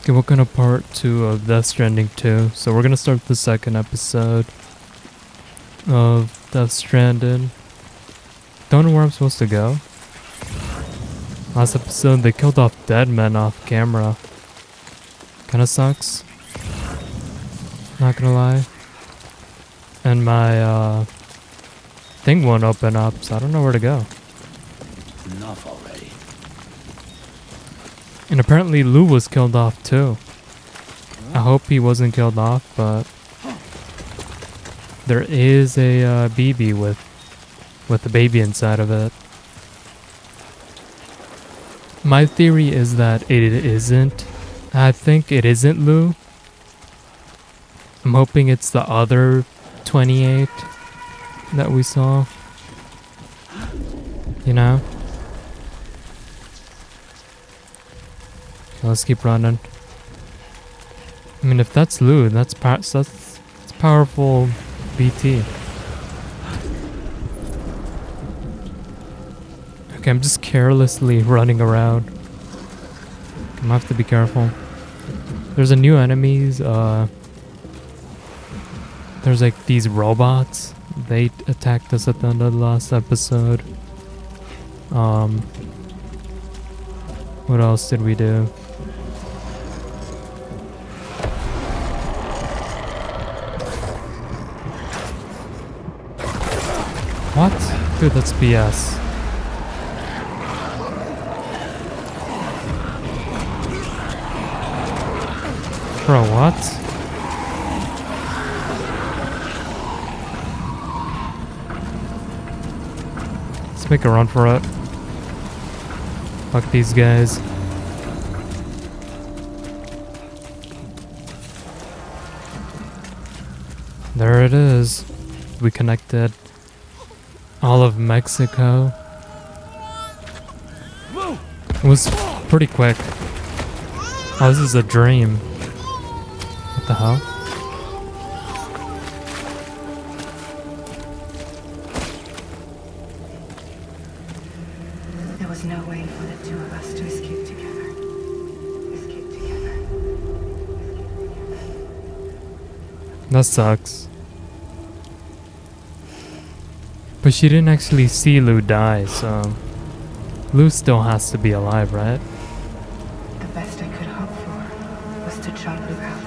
Okay, welcome to part 2 of Death Stranding 2. So we're gonna start the second episode of Death Stranding. Don't know where I'm supposed to go. Last episode they killed off dead men off camera. Kinda sucks. Not gonna lie. And my thing won't open up, so I don't know where to go. Enough already. And apparently Lou was killed off too. I hope he wasn't killed off, but there is a BB with a baby inside of it. My theory is that it isn't. I think it isn't Lou. I'm hoping it's the other 28 that we saw. You know? Let's keep running. I mean, if that's Lou, that's powerful BT. Okay, I'm just carelessly running around. I'm gonna have to be careful. There's a new enemies. There's like these robots. They attacked us at the end of the last episode. What else did we do? What? Dude, that's BS. Bro, what? Let's make a run for it. Fuck these guys. There it is. We connected all of Mexico. It was pretty quick. Oh, this is a dream. What the hell? There was no way for the two of us to escape together. That sucks. But she didn't actually see Lou die, so Lou still has to be alive, right? The best I could hope for was to jump Lou out.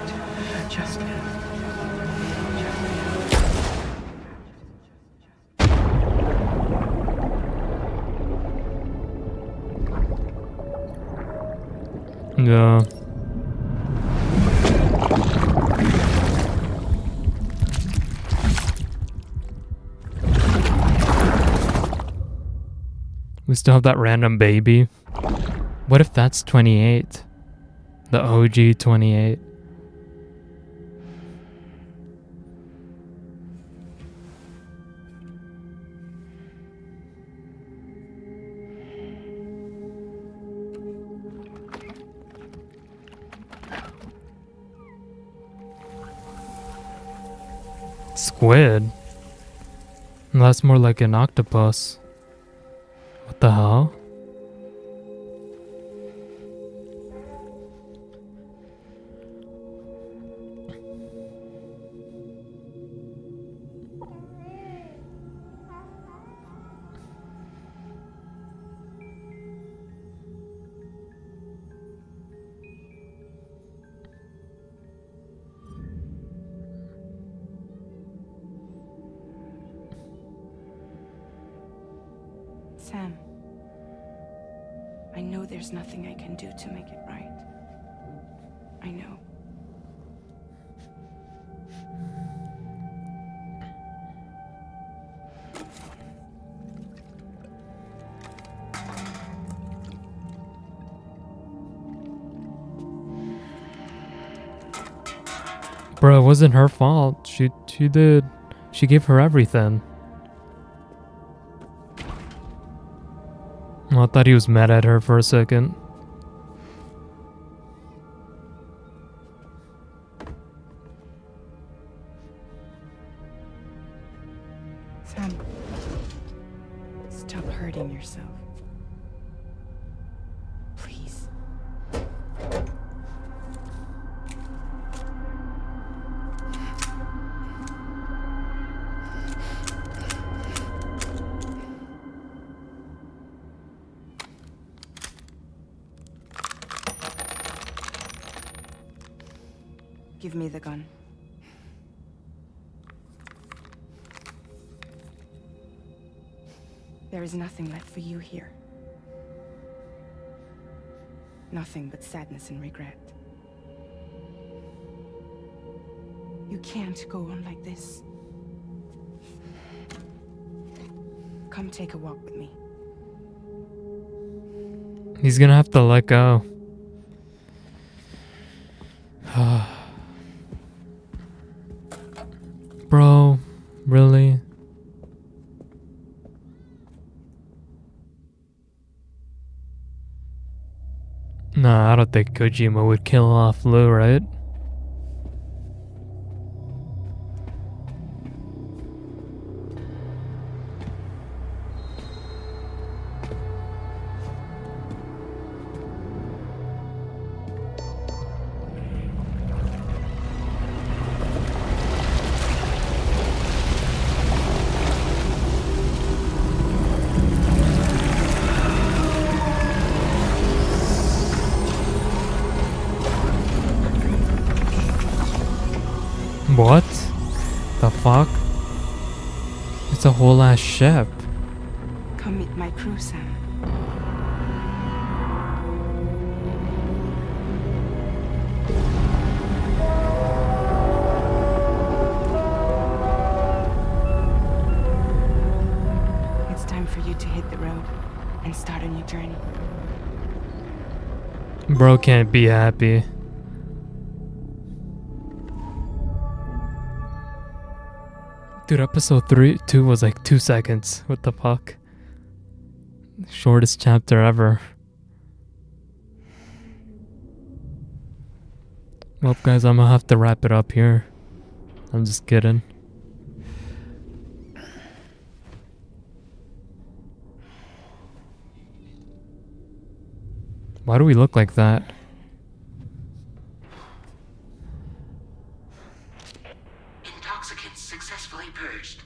Just Lou. Yeah. We still have that random baby. What if that's 28? The OG 28. Squid? That's more like an octopus. What the hell? Sam, I know there's nothing I can do to make it right. I know. Bro, it wasn't her fault. She gave her everything. Well, I thought he was mad at her for a second. Sam, stop hurting yourself. Please. Give me the gun. There is nothing left for you here. Nothing but sadness and regret. You can't go on like this. Come take a walk with me. He's gonna have to let go. Bro, really? Nah, I don't think Kojima would kill off Lou, right? What? The fuck? It's a whole ass ship. Come meet my crew, Sam. It's time for you to hit the road and start a new journey. Bro can't be happy. Dude, episode 2 was like 2 seconds. What the fuck? Shortest chapter ever. Well, guys, I'm gonna have to wrap it up here. I'm just kidding. Why do we look like that? Intoxicants successfully purged.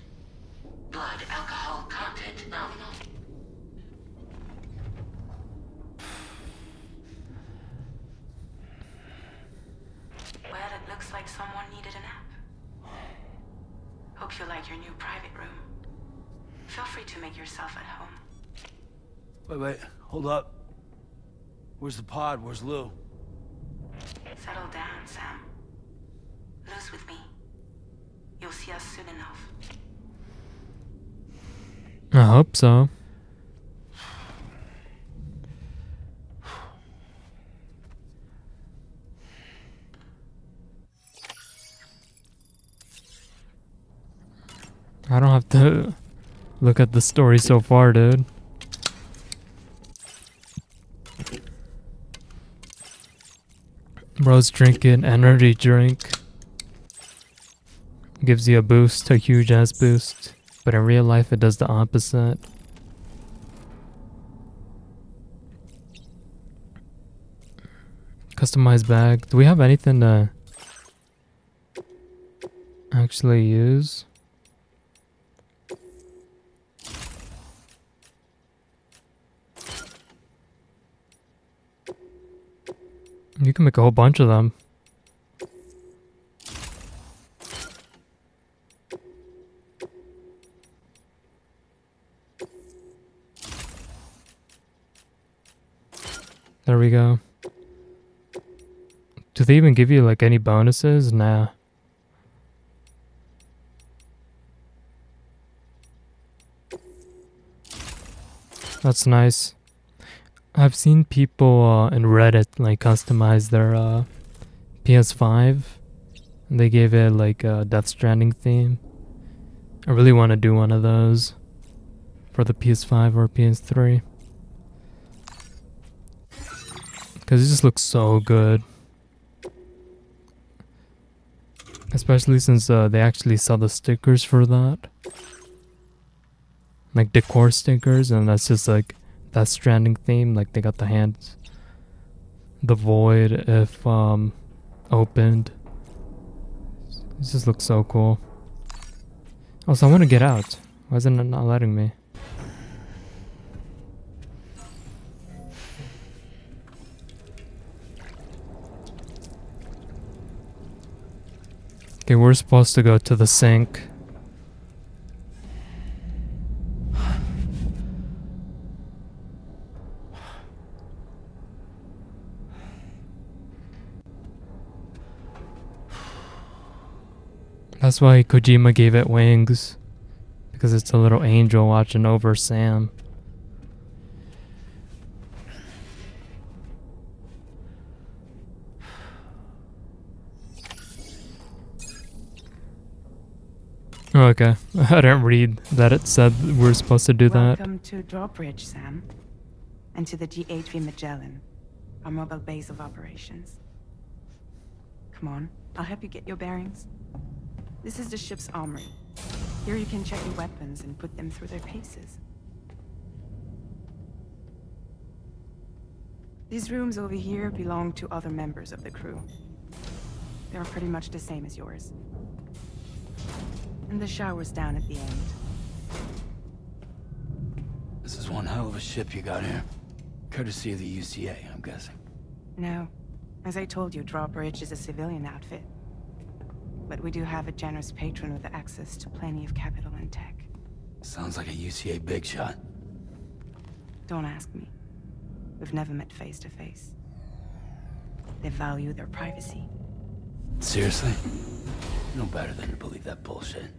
Blood alcohol content nominal. Well, it looks like someone needed a nap. Hope you like your new private room. Feel free to make yourself at home. Wait, hold up. Where's the pod? Where's Lou? Settle down, Sam. Lou's with me. You'll see us soon enough. I hope so. I don't have to look at the story so far, dude. Bro's drinking energy drink. Gives you a boost, a huge ass boost. But in real life it does the opposite. Customized bag. Do we have anything to actually use? You can make a whole bunch of them. There we go. Do they even give you like any bonuses? Nah. That's nice. I've seen people in Reddit like customize their PS5. And they gave it like a Death Stranding theme. I really want to do one of those for the PS5 or PS3. Because it just looks so good. Especially since they actually sell the stickers for that. Like decor stickers, and that's just like that Stranding theme. Like they got the hands. The void if opened. This just looks so cool. Also, I want to get out. Why isn't it not letting me? Okay, we're supposed to go to the sink. That's why Kojima gave it wings. Because it's a little angel watching over Sam. Okay, I didn't read that it said we're supposed to do that. Welcome to Drawbridge, Sam. And to the GHV Magellan, our mobile base of operations. Come on, I'll help you get your bearings. This is the ship's armory. Here you can check your weapons and put them through their paces. These rooms over here belong to other members of the crew. They're pretty much the same as yours. And the shower's down at the end. This is one hell of a ship you got here. Courtesy of the UCA, I'm guessing. No. As I told you, Drawbridge is a civilian outfit. But we do have a generous patron with access to plenty of capital and tech. Sounds like a UCA big shot. Don't ask me. We've never met face to face. They value their privacy. Seriously? No better than to believe that bullshit.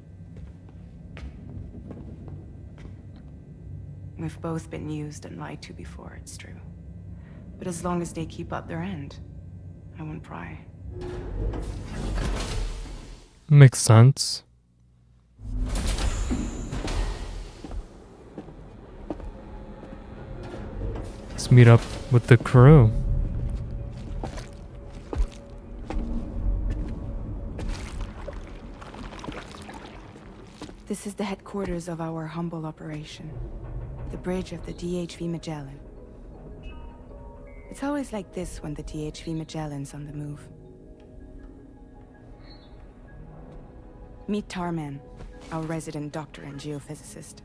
We've both been used and lied to before, it's true. But as long as they keep up their end, I won't pry. Makes sense. Let's meet up with the crew. This is the headquarters of our humble operation. The bridge of the DHV Magellan. It's always like this when the DHV Magellan's on the move. Meet Tarman, our resident doctor and geophysicist.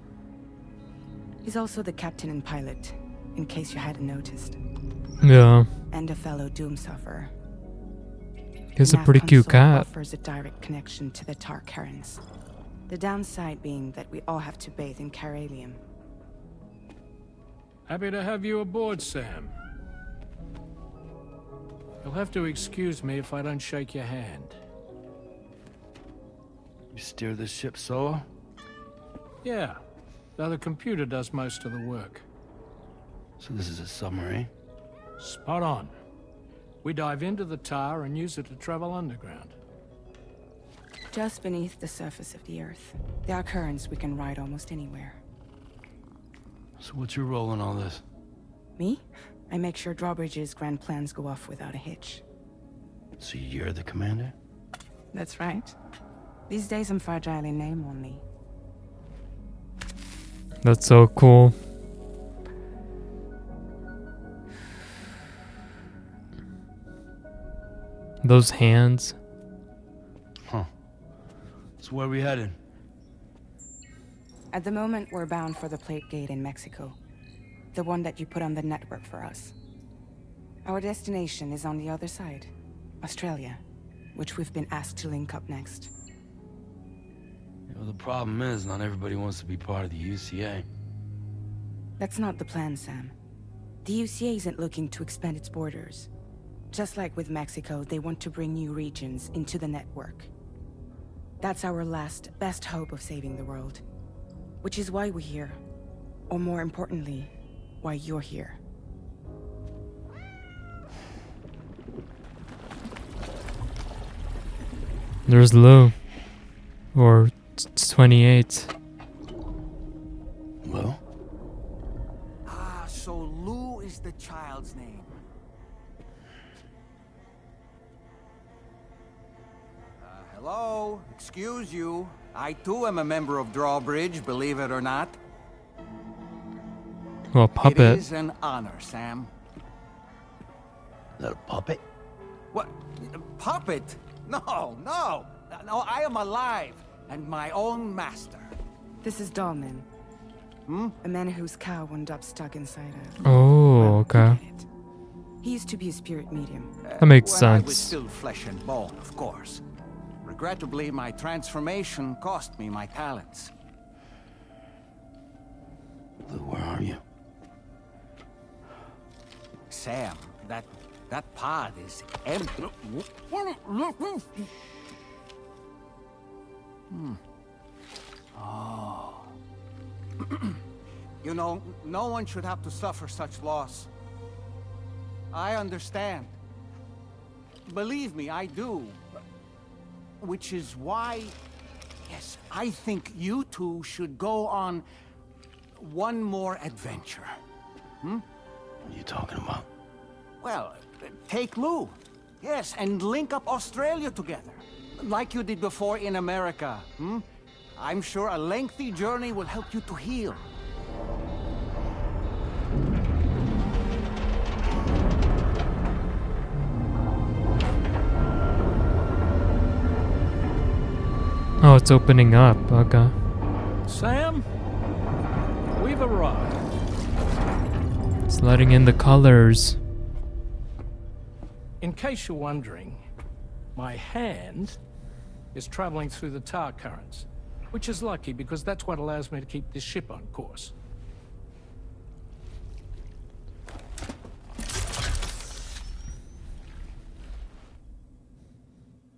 He's also the captain and pilot, in case you hadn't noticed. Yeah, And a fellow doom sufferer. he's a Nav pretty cute console cat. offers a direct connection to the Tarkarans. The downside being that we all have to bathe in Caralium. Happy to have you aboard, Sam. You'll have to excuse me if I don't shake your hand. You steer this ship solo? Yeah, though the computer does most of the work. So this is a submarine? Spot on. We dive into the tar and use it to travel underground. Just beneath the surface of the Earth. There are currents we can ride almost anywhere. So what's your role in all this? Me? I make sure Drawbridge's grand plans go off without a hitch. So you're the commander? That's right. These days I'm fragile in name only. That's so cool. Those hands. Huh. So where are we headed? At the moment, we're bound for the Plate Gate in Mexico. The one that you put on the network for us. Our destination is on the other side, Australia, which we've been asked to link up next. You know, the problem is, not everybody wants to be part of the UCA. That's not the plan, Sam. The UCA isn't looking to expand its borders. Just like with Mexico, they want to bring new regions into the network. That's our last, best hope of saving the world. Which is why we're here. Or more importantly, why you're here. There's Lou. Or 28. Lou? Ah, so Lou is the child's name. Hello? Excuse you. I too am a member of Drawbridge, believe it or not. Well, It puppet. is an honor, Sam. Is that a puppet? What? A puppet? No, no. No, I am alive and my own master. This is Dahlman. A man whose cow wound up stuck inside a... Oh, well, okay. you get it. He used to be a spirit medium. That makes When I was sense. still flesh and bone, of course. regrettably, my transformation cost me my talents. Lou, where are you? Sam, that pod is empty. Oh. You know, no one should have to suffer such loss. I understand. Believe me, I do. Which is why, yes, I think you two should go on one more adventure. What are you talking about? Well, take Lou. Yes, and link up Australia together. Like you did before in America. I'm sure a lengthy journey will help you to heal. Oh, it's opening up. Okay. Sam, we've arrived. It's letting in the colors. In case you're wondering, my hand is traveling through the tar currents, which is lucky because that's what allows me to keep this ship on course.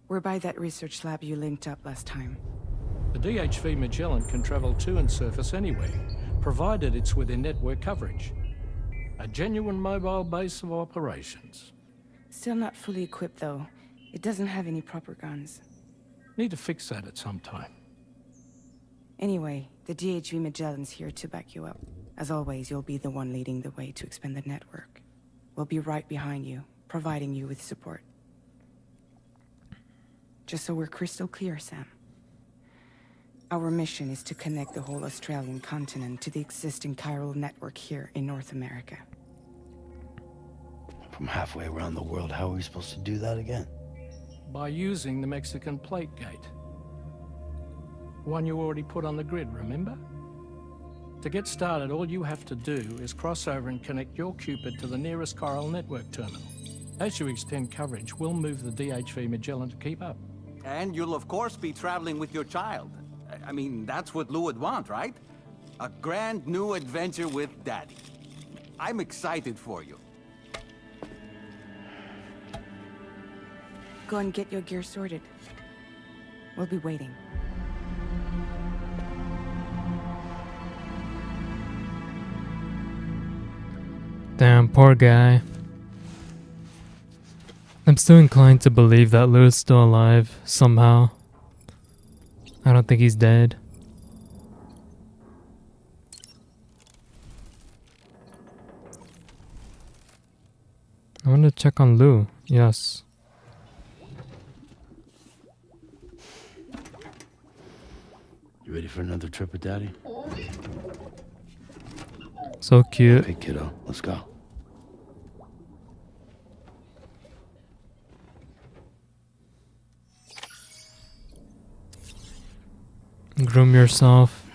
We're by that research lab you linked up last time. The DHV Magellan can travel to and surface anywhere, provided it's within network coverage. A genuine mobile base of operations. Still not fully equipped, though. It doesn't have any proper guns. Need to fix that at some time. Anyway, the DHV Magellan's here to back you up. As always, you'll be the one leading the way to expand the network. We'll be right behind you, providing you with support. Just so we're crystal clear, Sam. Our mission is to connect the whole Australian continent to the existing chiral network here in North America. From halfway around the world, how are we supposed to do that again? By using the Mexican plate gate. One you already put on the grid, remember? To get started, all you have to do is cross over and connect your Cupid to the nearest chiral network terminal. As you extend coverage, we'll move the DHV Magellan to keep up. And you'll of course be traveling with your child. I mean, that's what Lou would want, right? A grand new adventure with Daddy. I'm excited for you. Go and get your gear sorted. We'll be waiting. Damn, poor guy. I'm still inclined to believe that Lou is still alive, somehow. I don't think he's dead. I want to check on Lou. Yes. You ready for another trip with Daddy? So cute. Hey, kiddo, let's go. Groom yourself.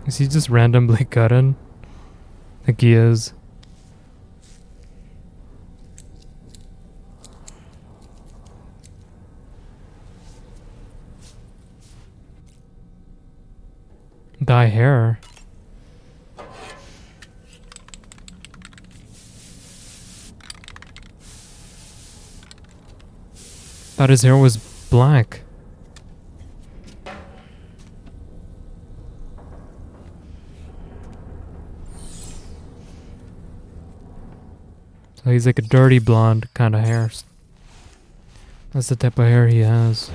Is he just randomly cutting? I think he is. Dye hair. Thought his hair was black. So he's like a dirty blonde kind of hair. That's the type of hair he has.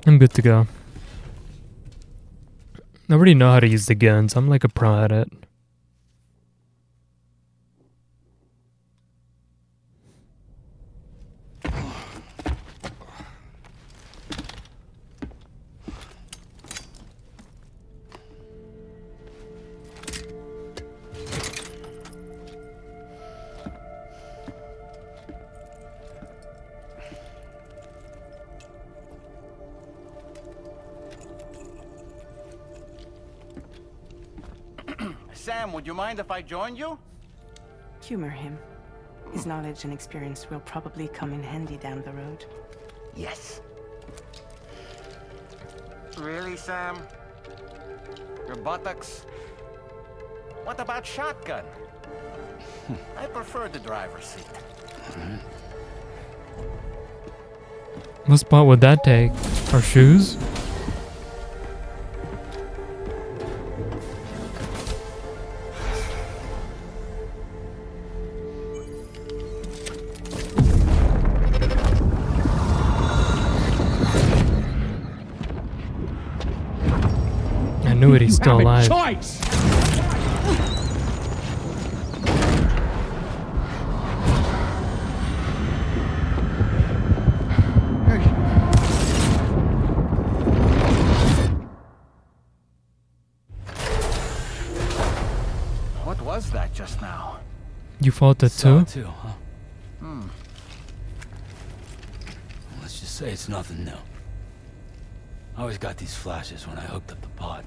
I'm good to go. I already know how to use the guns. I'm like a pro at it. Sam, would you mind if I joined you? Humor him. His knowledge and experience will probably come in handy down the road. Yes. Really, Sam? Your buttocks? What about shotgun? I prefer the driver's seat. What spot would that take? Our shoes? I knew it, he's still alive. Choice! What was that just now? You fought the Saw two? it too, huh? Let's just say it's nothing new. I always got these flashes when I hooked up the pod.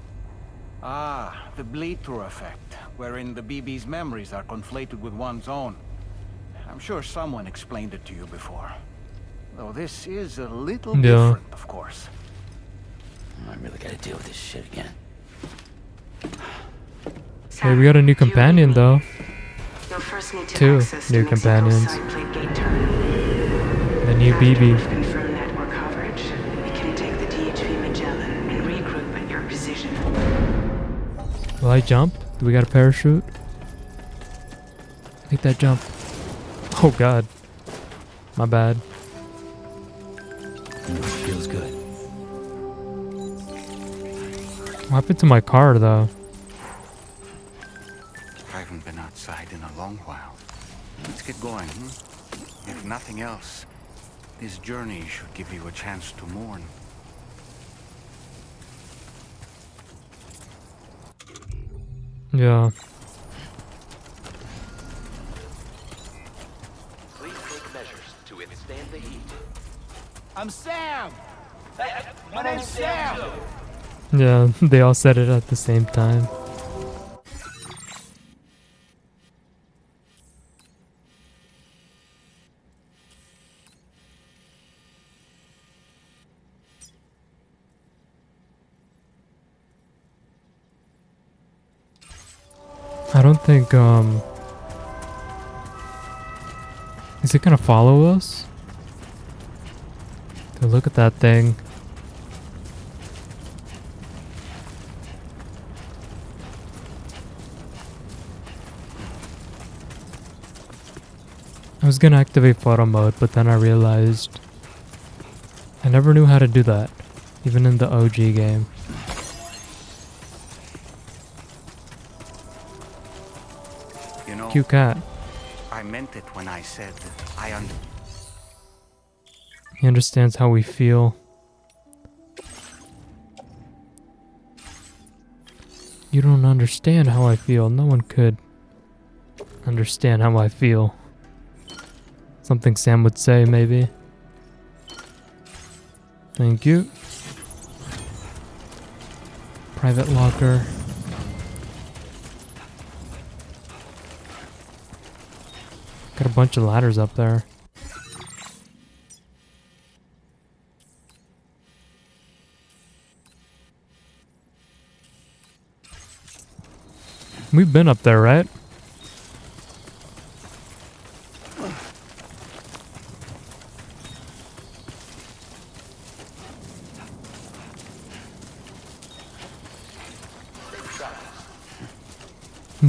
Ah, the bleed-through effect, wherein the BB's memories are conflated with one's own. I'm sure someone explained it to you before. Though this is a little different, of course. I really gotta deal with this shit again. Hey, we got a new companion though. You'll first need to Two access new the Mexico companions. side plate gate terminal. The new After we've BB. confirmed network coverage, we can take the DHV Magellan and regroup at your position. Will I jump? Do we got a parachute? Make that jump. Oh god. My bad. Feels good. What happened to my car though? I haven't been outside in a long while. Let's get going, If nothing else, this journey should give you a chance to mourn. Yeah. Please take measures to withstand the heat. I'm Sam! My name's Sam! Yeah, they all said it at the same time. I don't think, is it gonna follow us? Dude, look at that thing. I was gonna activate photo mode, but then I realized I never knew how to do that, even in the OG game. You know, Cute cat. I meant it when I said He understands how we feel. You don't understand how I feel. No one could understand how I feel. Something Sam would say, maybe. Thank you. Private locker. Got a bunch of ladders up there. We've been up there, right?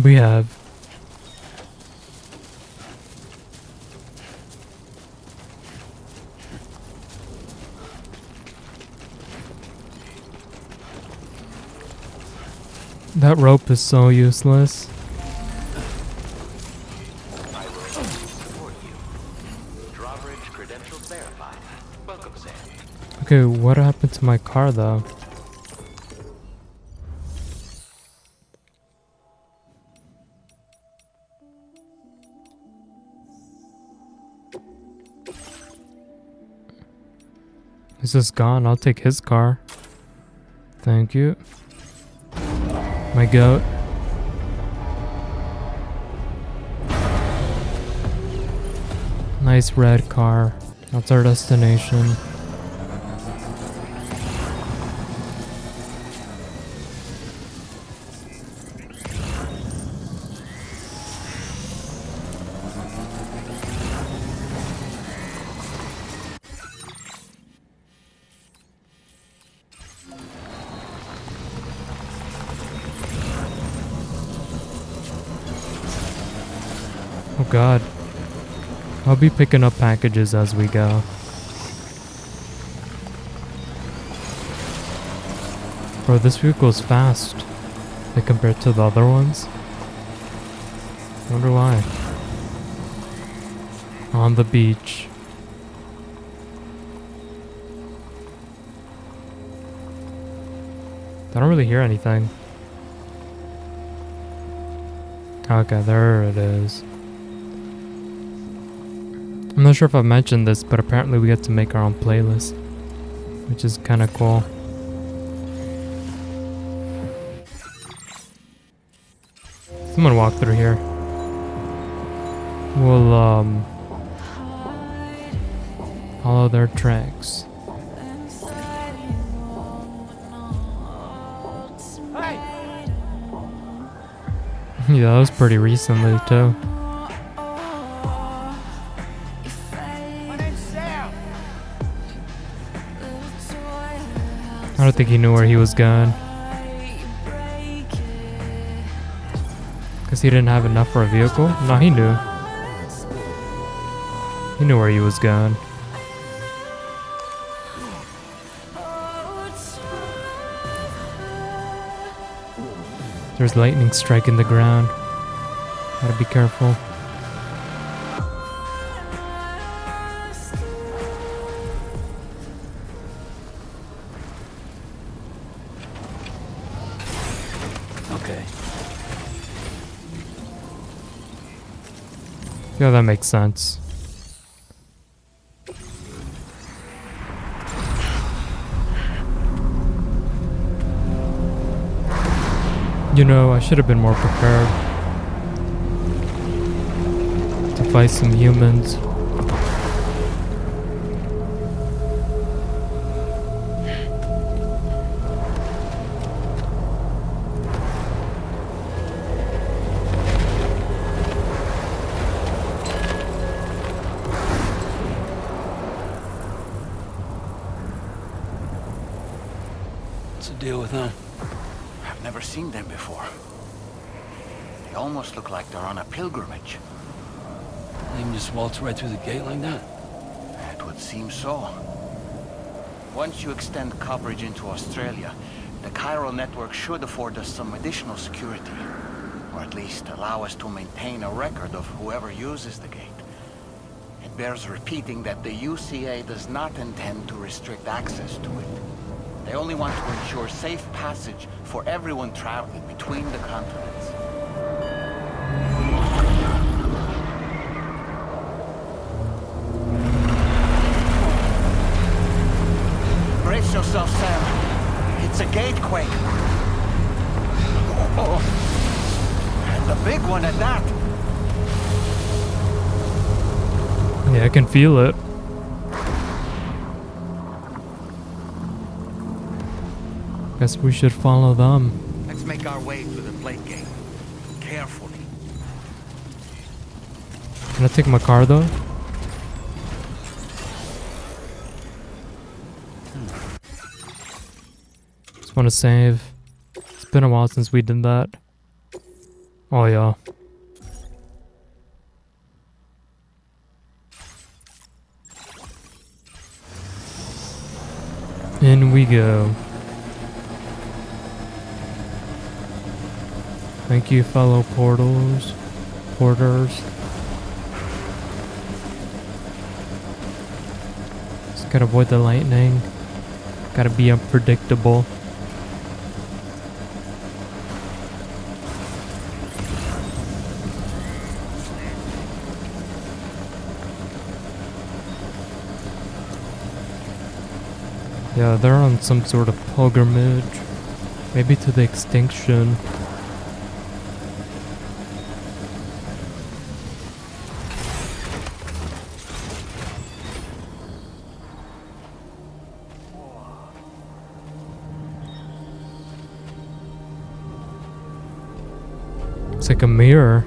We have. That rope is so useless. I will support you. Drawbridge credentials verified. Welcome, Sam. Okay, what happened to my car though? Is this gone? I'll take his car. Thank you. My goat. Nice red car. That's our destination. Oh god. I'll be picking up packages as we go. Bro, this vehicle's fast. Like compared to the other ones. Wonder why. On the beach. I don't really hear anything. Okay, there it is. I'm not sure if I've mentioned this, but apparently we get to make our own playlist, which is kind of cool. Someone walk through here. We'll follow their tracks. Yeah, that was pretty recently too. I don't think he knew where he was going. Because he didn't have enough for a vehicle? No, he knew. He knew where he was going. There's lightning striking the ground. Gotta be careful. Okay. Yeah, that makes sense. You know, I should have been more prepared to fight some humans. What's the deal with them? I've never seen them before. They almost look like they're on a pilgrimage. They can just waltz right through the gate like that? It would seem so. Once you extend coverage into Australia, the chiral network should afford us some additional security. Or at least allow us to maintain a record of whoever uses the gate. It bears repeating that the UCA does not intend to restrict access to it. They only want to ensure safe passage for everyone traveling between the continents. Brace yourself, Sam. It's a gatequake. Oh, and a big one at that. Yeah, I can feel it. Guess we should follow them. Let's make our way through the plate gate. Carefully. Can I take my car though? Just want to save. It's been a while since we did that. Oh yeah. In we go. Thank you, fellow porters. Just gotta avoid the lightning. Gotta be unpredictable. Yeah, they're on some sort of pilgrimage. Maybe to the extinction. It's like a mirror.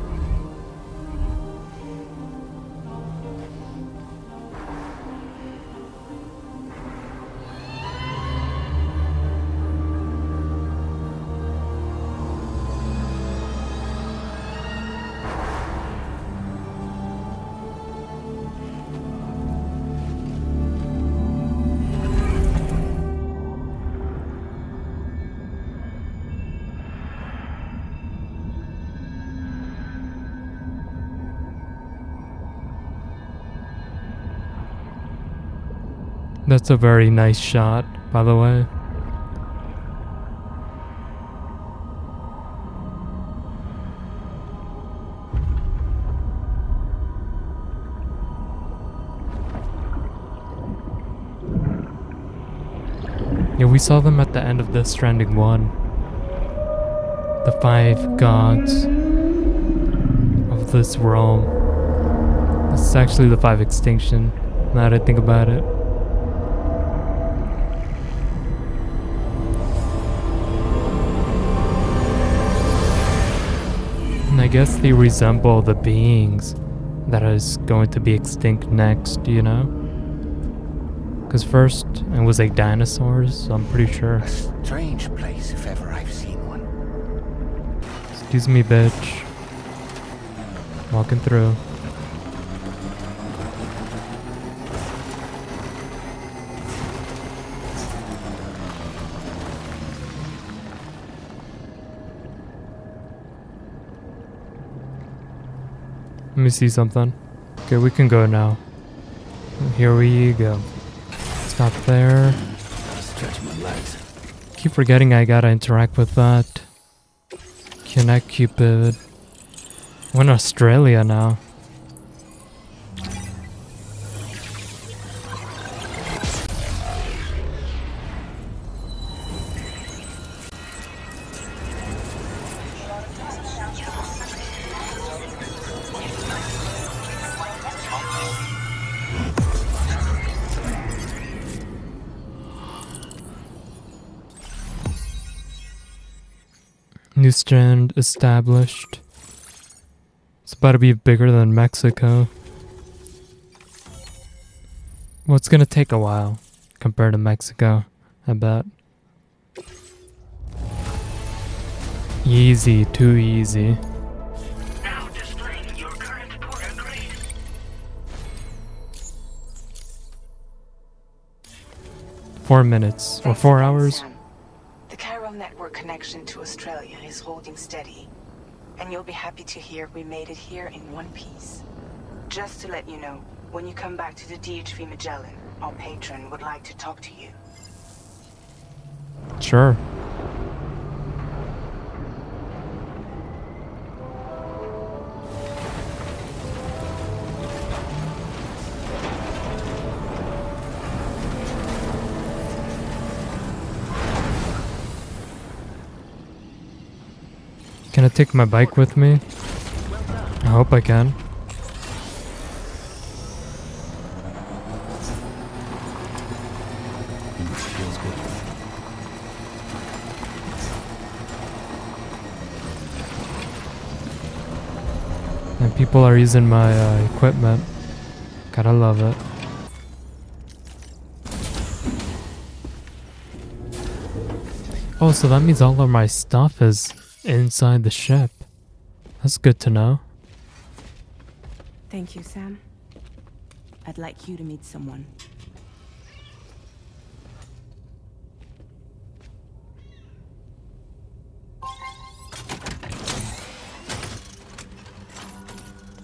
That's a very nice shot, by the way. Yeah, we saw them at the end of the Stranding 1. The 5 gods of this realm. This is actually the 5 extinction, now that I think about it. And I guess they resemble the beings that is going to be extinct next, you know? Because first, it was like dinosaurs, so I'm pretty sure. A strange place, if ever I've seen one. Excuse me, bitch. Walking through. Let me see something. Okay, we can go now. Here we go. Stop there. Stretch my legs. Keep forgetting I gotta interact with that. Connect Cupid. We're in Australia now. New strand established. It's about to be bigger than Mexico. Well, it's gonna take a while compared to Mexico, I bet. Easy, too easy. Now displaying your current porter grade. 4 minutes or Thanks 4 again, hours. Sam. The chiral network connection to Australia is holding steady. And you'll be happy to hear we made it here in one piece. Just to let you know, when you come back to the DHV Magellan, our patron would like to talk to you. Sure. Can I take my bike with me? I hope I can. Feels good. And people are using my equipment. Gotta love it. Oh, so that means all of my stuff is inside the ship. That's good to know. Thank you, Sam. I'd like you to meet someone.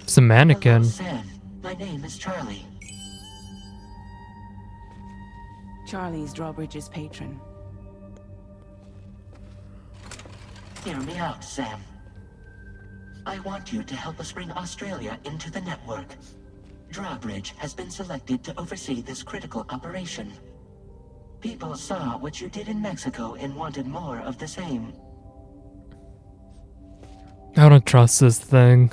It's a mannequin. Hello, Sam. My name is Charlie. Charlie's Drawbridge's patron. Hear me out, Sam. I want you to help us bring Australia into the network. Drawbridge has been selected to oversee this critical operation. People saw what you did in Mexico and wanted more of the same. I don't trust this thing.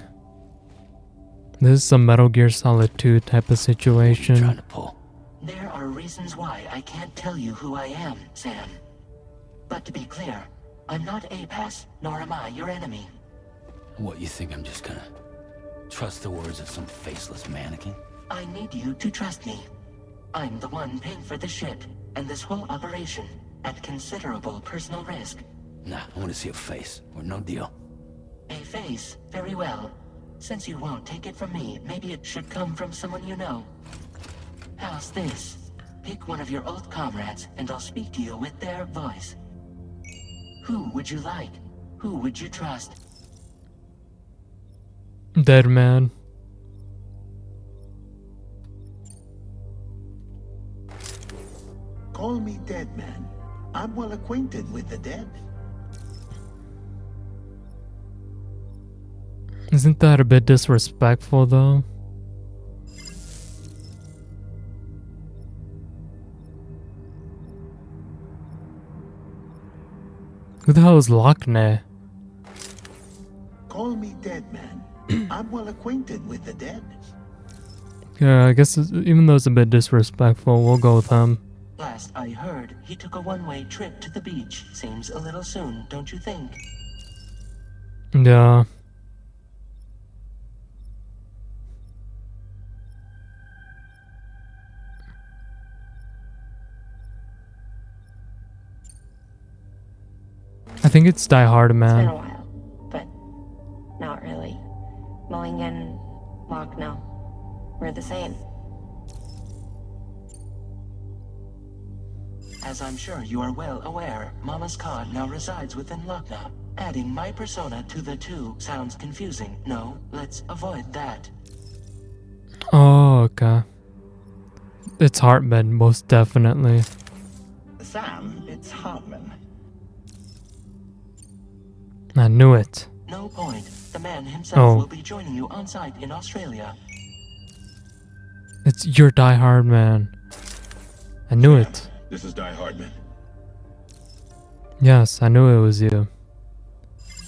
This is some Metal Gear Solid 2 type of Trying situation. to pull. There are reasons why I can't tell you who I am, Sam. But to be clear, I'm not APAS, nor am I your enemy. What, you think I'm just gonna trust the words of some faceless mannequin? I need you to trust me. I'm the one paying for the ship and this whole operation at considerable personal risk. Nah, I want to see a face, or no deal. A face? Very well. Since you won't take it from me, maybe it should come from someone you know. How's this? Pick one of your old comrades, and I'll speak to you with their voice. Who would you like? Who would you trust? Dead man. Call me Dead Man. I'm well acquainted with the dead. Isn't that a bit disrespectful though? Who the hell is Lochne? Call me Dead Man. I'm well acquainted with the dead. Yeah, I guess even though it's a bit disrespectful, we'll go with him. Last I heard, he took a one-way trip to the beach. Seems a little soon, don't you think? Yeah. I think it's Die Hard It's been a Man. while, but not really. Mulligan, Lochno, we're the same. As I'm sure you are well aware, Mama's Khan now resides within Lochna. Adding my persona to the two sounds confusing. No, let's avoid that. Oh, okay. It's Hartman, most definitely. Sam, it's Hartman. I knew it. No point. The man himself Oh. will be joining you on site in Australia. It's your Die Hard Man. I knew it. This is Die Hardman. Yes, I knew it was you.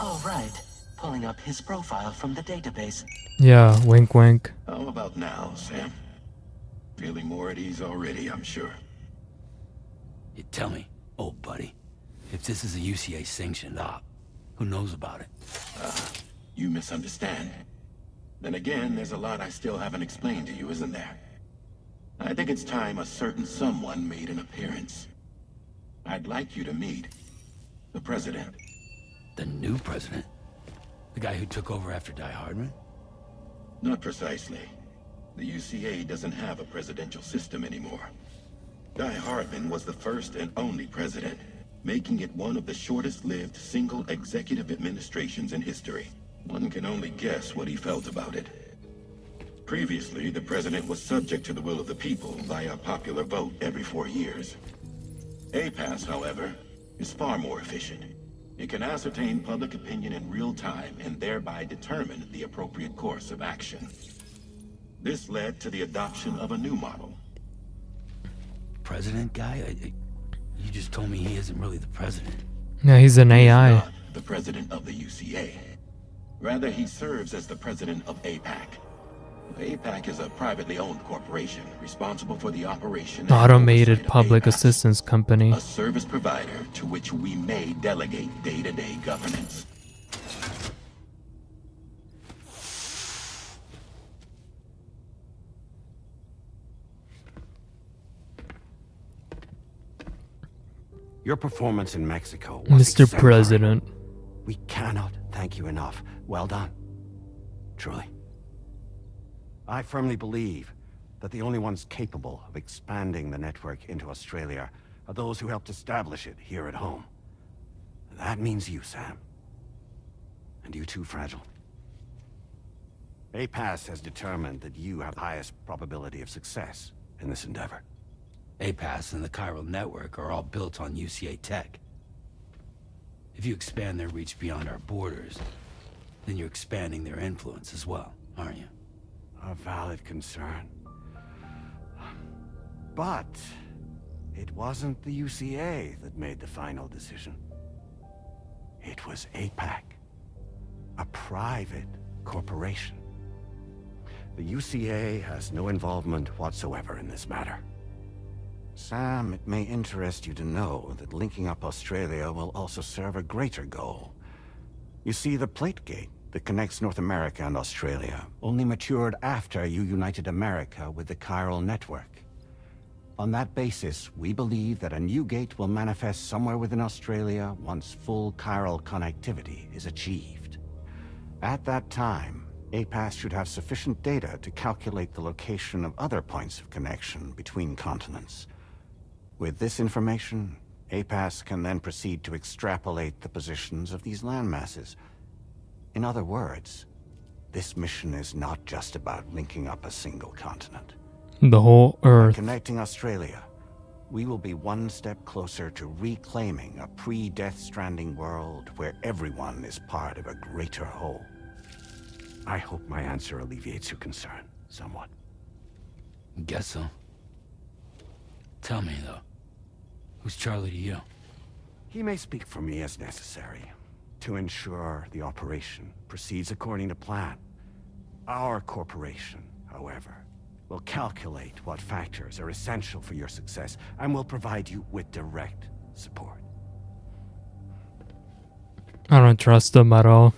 All right. Pulling up his profile from the database. Yeah, wink wink. How about now, Sam? Feeling more at ease already, I'm sure. You tell me, old buddy, if this is a UCA sanctioned op, who knows about it? You misunderstand. Then again, there's a lot I still haven't explained to you, isn't there? I think it's time a certain someone made an appearance. I'd like you to meet the President. The new president? The guy who took over after Die Hardman? Not precisely. The UCA doesn't have a presidential system anymore. Die Hardman was the first and only president, making it one of the shortest-lived single executive administrations in history. One can only guess what he felt about it. Previously, the president was subject to the will of the people via popular vote every 4 years. APAS, however, is far more efficient. It can ascertain public opinion in real time and thereby determine the appropriate course of action. This led to the adoption of a new model. President guy? You just told me he isn't really the president. Yeah, he's an He is AI. not the president of the UCA. Rather, he serves as the president of APAC. APAC is a privately owned corporation responsible for the operation and Automated oversight of Public APAC, Assistance Company. a service provider to which we may delegate day-to-day governance. Your performance in Mexico was Mr. exemplary. President. We cannot thank you enough. Well done. Truly. I firmly believe that the only ones capable of expanding the network into Australia are those who helped establish it here at home. That means you, Sam. And you too, Fragile. APAS has determined that you have the highest probability of success in this endeavor. APAS and the chiral network are all built on UCA tech. If you expand their reach beyond our borders, then you're expanding their influence as well, aren't you? A valid concern. But it wasn't the UCA that made the final decision. It was APAC, a private corporation. The UCA has no involvement whatsoever in this matter. Sam, it may interest you to know that linking up Australia will also serve a greater goal. You see, the plate gate that connects North America and Australia only matured after you united America with the chiral network. On that basis, we believe that a new gate will manifest somewhere within Australia once full chiral connectivity is achieved. At that time, APAS should have sufficient data to calculate the location of other points of connection between continents. With this information, APAS can then proceed to extrapolate the positions of these landmasses. In other words, this mission is not just about linking up a single continent. The whole By Earth. connecting Australia, we will be one step closer to reclaiming a pre-Death Stranding world where everyone is part of a greater whole. I hope my answer alleviates your concern somewhat. Guess so. Tell me, though. Who's Charlie to you? He may speak for me as necessary to ensure the operation proceeds according to plan. Our corporation, however, will calculate what factors are essential for your success and will provide you with direct support. I don't trust them at all.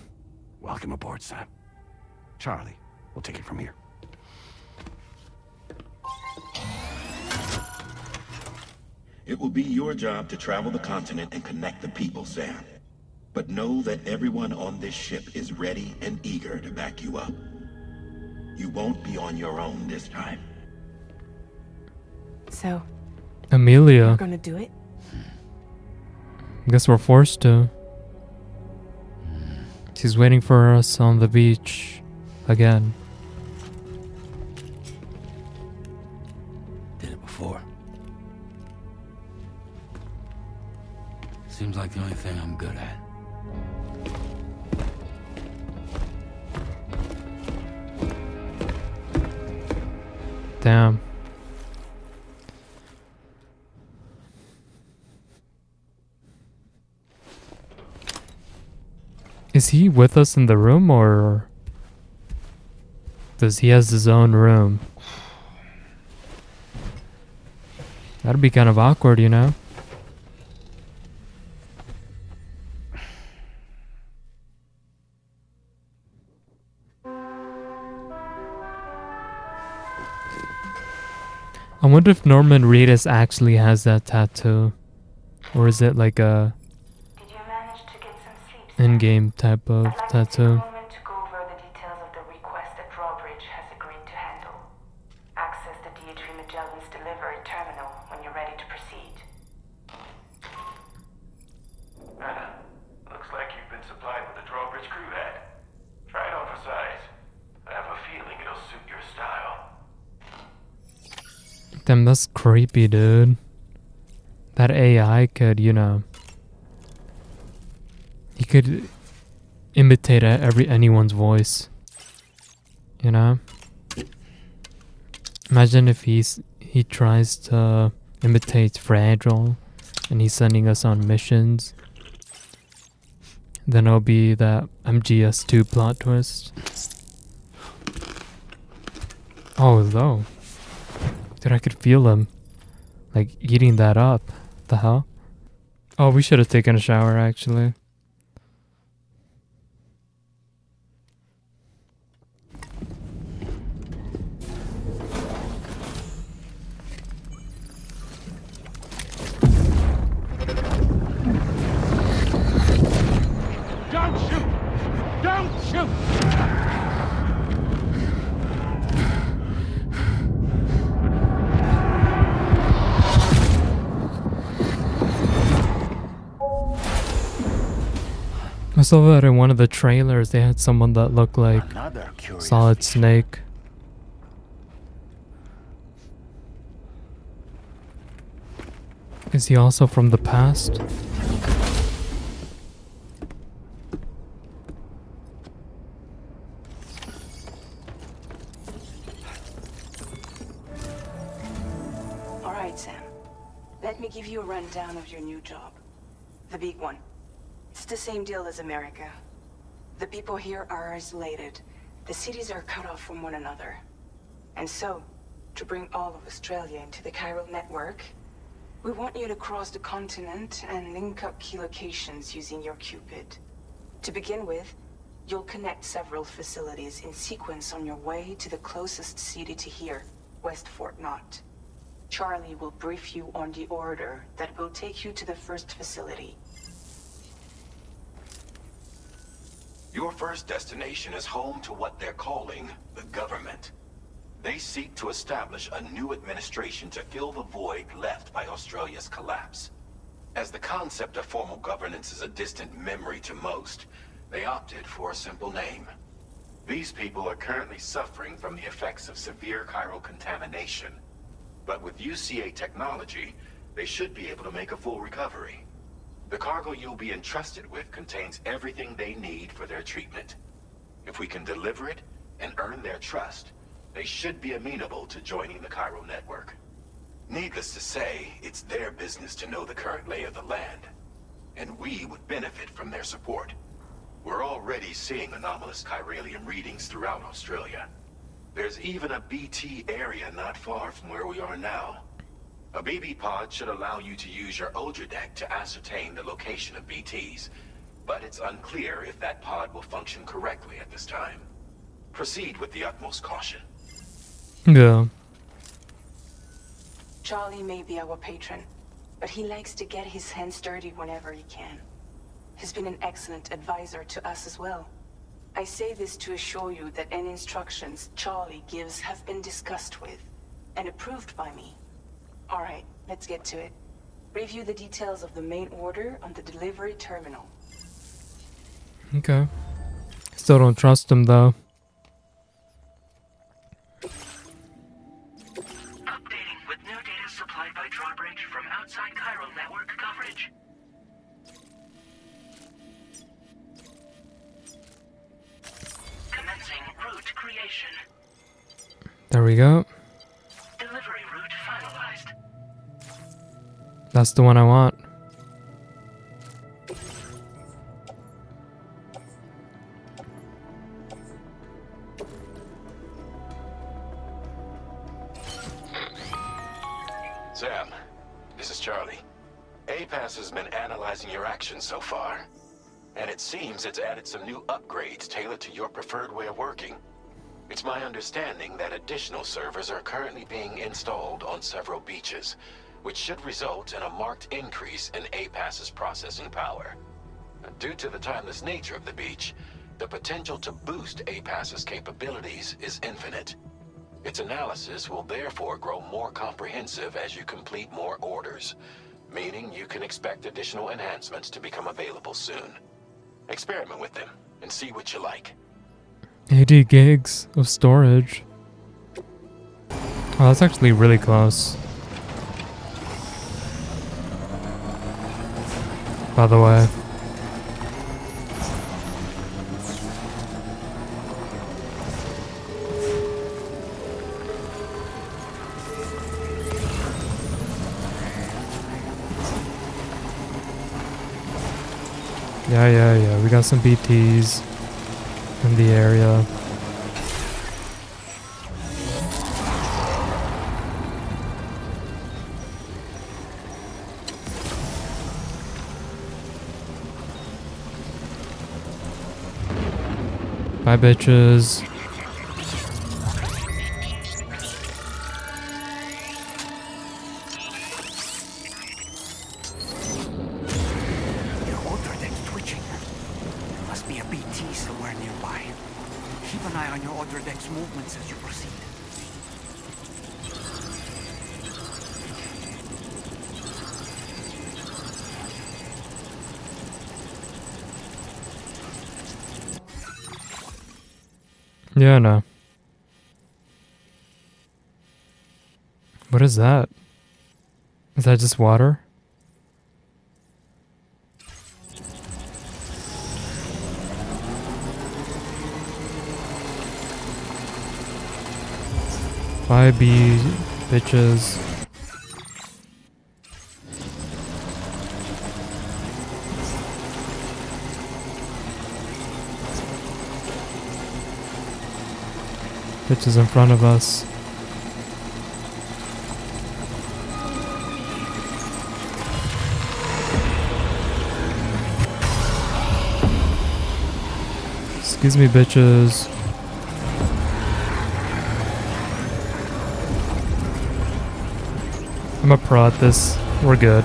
Welcome aboard, Sam. Charlie, we'll take it from here. It will be your job to travel the continent and connect the people, Sam. But know that everyone on this ship is ready and eager to back you up. You won't be on your own this time. So, Amelia. we're gonna do it? Guess we're forced to. She's waiting for us on the beach again. Did it before. Seems like the only thing I'm good at. Damn. Is he with us in the room, or does he has his own room? That'd be kind of awkward, you know? I wonder if Norman Reedus actually has that tattoo. Or is it like a Did you manage to get some sleep, Sam? in-game type of I'd like to take a tattoo? moment to go over the details of the request that Drawbridge has agreed to handle. Access the D.H. Magellan's delivery terminal when you're ready to proceed. Anna, looks like you've been supplied with a Drawbridge crew hat. Try it on for size. I have a feeling it'll suit your style. Damn, that's creepy, dude. That AI could, you know, he could imitate anyone's voice. You know? Imagine if he tries to imitate Fragile and he's sending us on missions. Then it'll be that MGS2 plot twist. Oh, no. Dude, I could feel him, like, eating that up. The hell? Oh, we should have taken a shower, actually. Don't shoot! Don't shoot! I saw that in one of the trailers. They had someone that looked like Another curious Solid feature. Snake. Is he also from the past? All right, Sam. Let me give you a rundown of your new job. The big one. It's the same deal as America. The people here are isolated. The cities are cut off from one another. And so, to bring all of Australia into the chiral network, we want you to cross the continent and link up key locations using your Cupid. To begin with, You'll connect several facilities in sequence on your way to the closest city to here, West Fort Knott. Charlie will brief you on the order that will take you to the first facility. Your first destination is home to what they're calling the government. They seek to establish a new administration to fill the void left by Australia's collapse. As the concept of formal governance is a distant memory to most, they opted for a simple name. These people are currently suffering from the effects of severe chiral contamination. But with UCA technology, they should be able to make a full recovery. The cargo you'll be entrusted with contains everything they need for their treatment. If we can deliver it and earn their trust, they should be amenable to joining the chiral network. Needless to say, it's their business to know the current lay of the land, and we would benefit from their support. We're already seeing anomalous chiralium readings throughout Australia. There's even a BT area not far from where we are now. A BB pod should allow you to use your Ultra deck to ascertain the location of BTs, but it's unclear if that pod will function correctly at this time. Proceed with the utmost caution. Yeah. Charlie may be our patron, but he likes to get his hands dirty whenever he can. He's been an excellent advisor to us as well. I say this to assure you that any instructions Charlie gives have been discussed with and approved by me. Alright, let's get to it. Review the details of the main order on the delivery terminal. Okay. Still don't trust him though. Updating with new data supplied by drawbridge from outside chiral network coverage. Commencing route creation. There we go. Delivery route finalized. That's the one I want. Sam, this is Charlie. APAS has been analyzing your actions so far, and it seems it's added some new upgrades tailored to your preferred way of working. It's my understanding that additional servers are currently being installed on several beaches, which should result in a marked increase in APAS's processing power. Due to the timeless nature of the beach, the potential to boost APAS's capabilities is infinite. Its analysis will therefore grow more comprehensive as you complete more orders, meaning you can expect additional enhancements to become available soon. Experiment with them and see what you like. 80 gigs of storage. Oh, that's actually really close. By the way. Yeah. We got some BTs in the area. Bye, bitches. Your order deck's twitching. There must be a BT somewhere nearby. Keep an eye on your order deck's movements as you proceed. Yeah, no. What is that? Is that just water? Bye, bee bitches. Bitches in front of us. Excuse me, bitches. I'm a pro at this. We're good.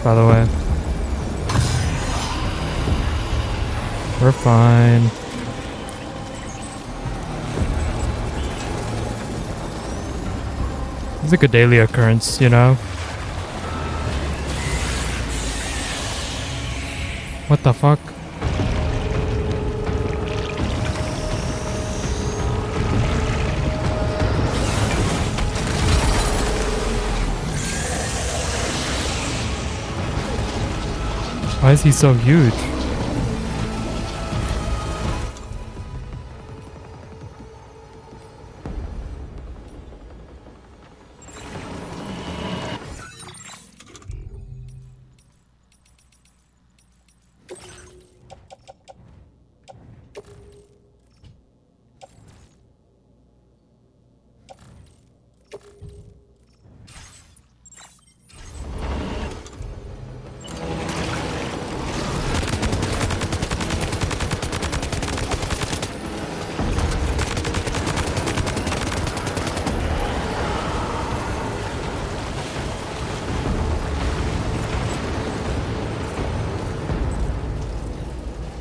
By the way. We're fine. It's like a daily occurrence, you know? What the fuck? Why is he so huge?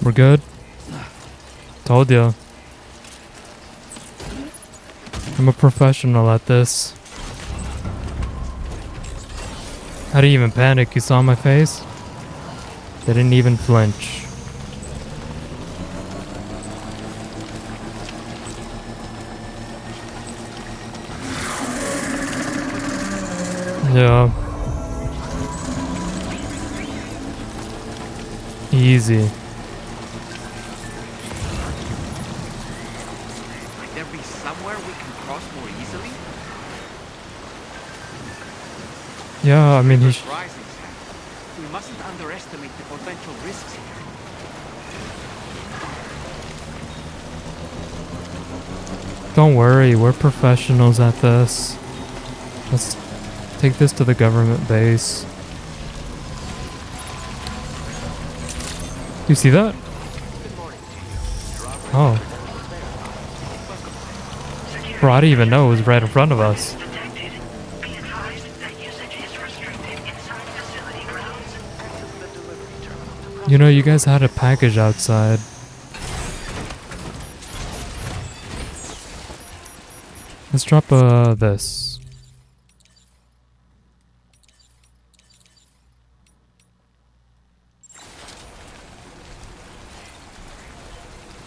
We're good? Told ya. I'm a professional at this. I didn't even panic, you saw my face? They didn't even flinch. Yeah. Easy. Might there be somewhere we can cross more easily? Yeah, I mean, River's rising, Sam. We mustn't underestimate the potential risks here. Don't worry, we're professionals at this. Let's take this to the government base. You see that? Oh. Bro, I didn't even know it was right in front of us. You know, you guys had a package outside. Let's drop this.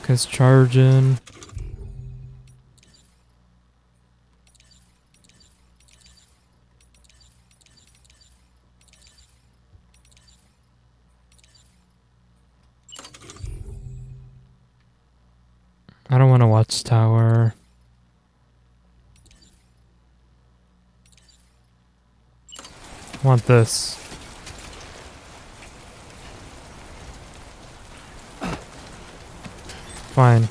Cause charging. I don't want to watch tower. I want this. Fine.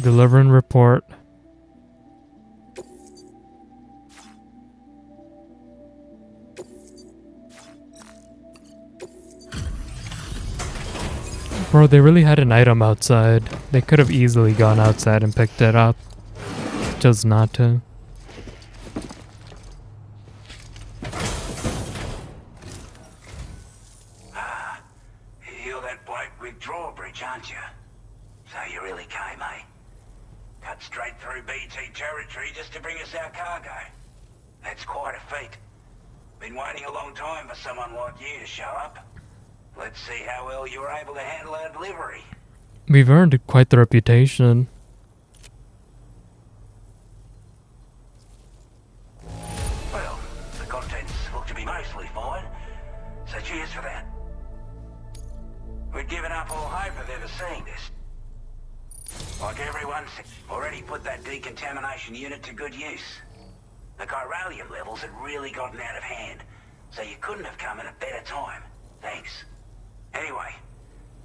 Delivering report. Bro, they really had an item outside. They could have easily gone outside and picked it up. Chose not to. You're that bloke with drawbridge, aren't you? So you really came, eh? Cut straight through BT territory just to bring us our cargo. That's quite a feat. Been waiting a long time for someone like you to show up. Let's see how well you were able to handle our delivery. We've earned quite the reputation. Well, the contents look to be mostly fine, so cheers for that. We'd given up all hope of ever seeing this. Like everyone's already put that decontamination unit to good use. The chiralium levels had really gotten out of hand, so you couldn't have come at a better time. Thanks. Anyway,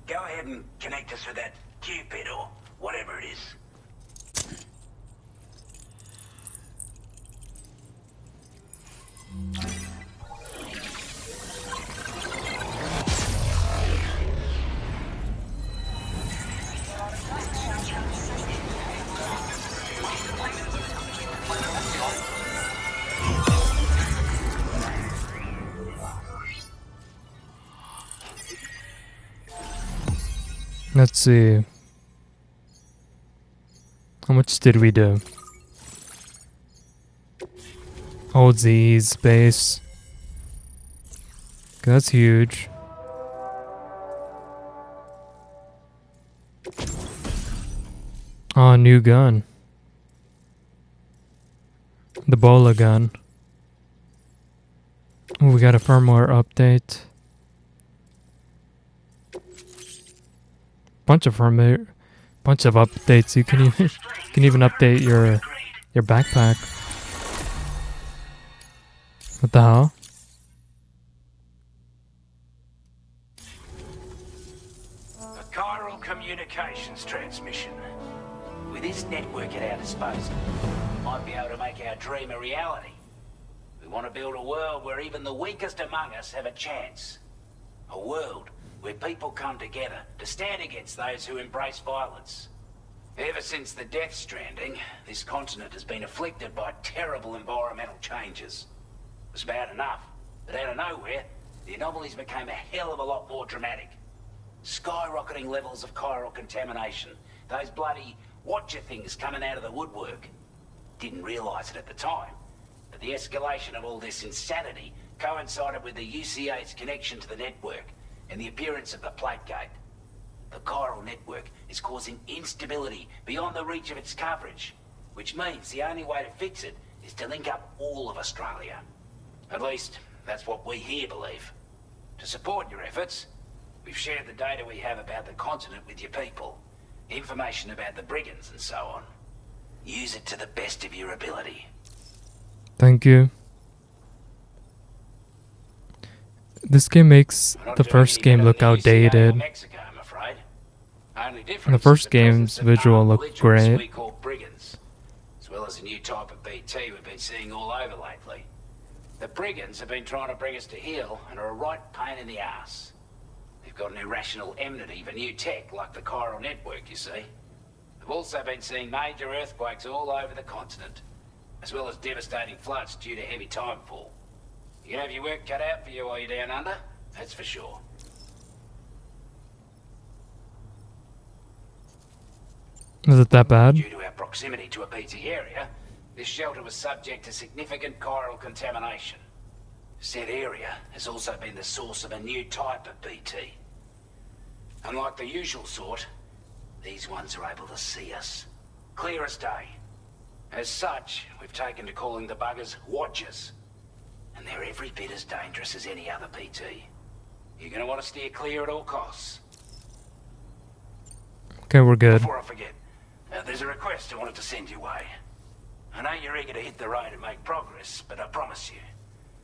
go ahead and connect us with that Cupid or whatever it is. Let's see. How much did we do? Oh, Z space. That's huge. Oh, new gun. The Bola gun. Oh, we got a firmware update. Bunch of updates. You can even update your backpack. What the hell? A chiral communications transmission. With this network at our disposal, we might be able to make our dream a reality. We want to build a world where even the weakest among us have a chance. A world where people come together to stand against those who embrace violence. Ever since the Death Stranding, this continent has been afflicted by terrible environmental changes. It was bad enough, but out of nowhere, the anomalies became a hell of a lot more dramatic. Skyrocketing levels of chiral contamination. Those bloody watcher things coming out of the woodwork. Didn't realize it at the time, but the escalation of all this insanity coincided with the UCA's connection to the network and the appearance of the plate gate. The chiral network is causing instability beyond the reach of its coverage, which means the only way to fix it is to link up all of Australia. At least, that's what we here believe. To support your efforts, we've shared the data we have about the continent with your people. Information about the brigands and so on. Use it to the best of your ability. Thank you. This game makes the first game look outdated. Mexico, I'm afraid. Only The first game's visual looked great. We call brigands, as well as a new type of BT we've been seeing all over lately. The brigands have been trying to bring us to heel and are a right pain in the ass. They've got an irrational enmity for new tech like the chiral network, you see. They've also been seeing major earthquakes all over the continent, as well as devastating floods due to heavy timefall. You can have your work cut out for you while you're down under, that's for sure. Is it that bad? Due to our proximity to a BT area, this shelter was subject to significant chiral contamination. Said area has also been the source of a new type of BT. Unlike the usual sort, these ones are able to see us. Clear as day. As such, we've taken to calling the buggers Watchers. And they're every bit as dangerous as any other BT. You're gonna want to steer clear at all costs. Okay, we're good. Before I forget, there's a request I wanted to send your way. I know you're eager to hit the road and make progress, but I promise you,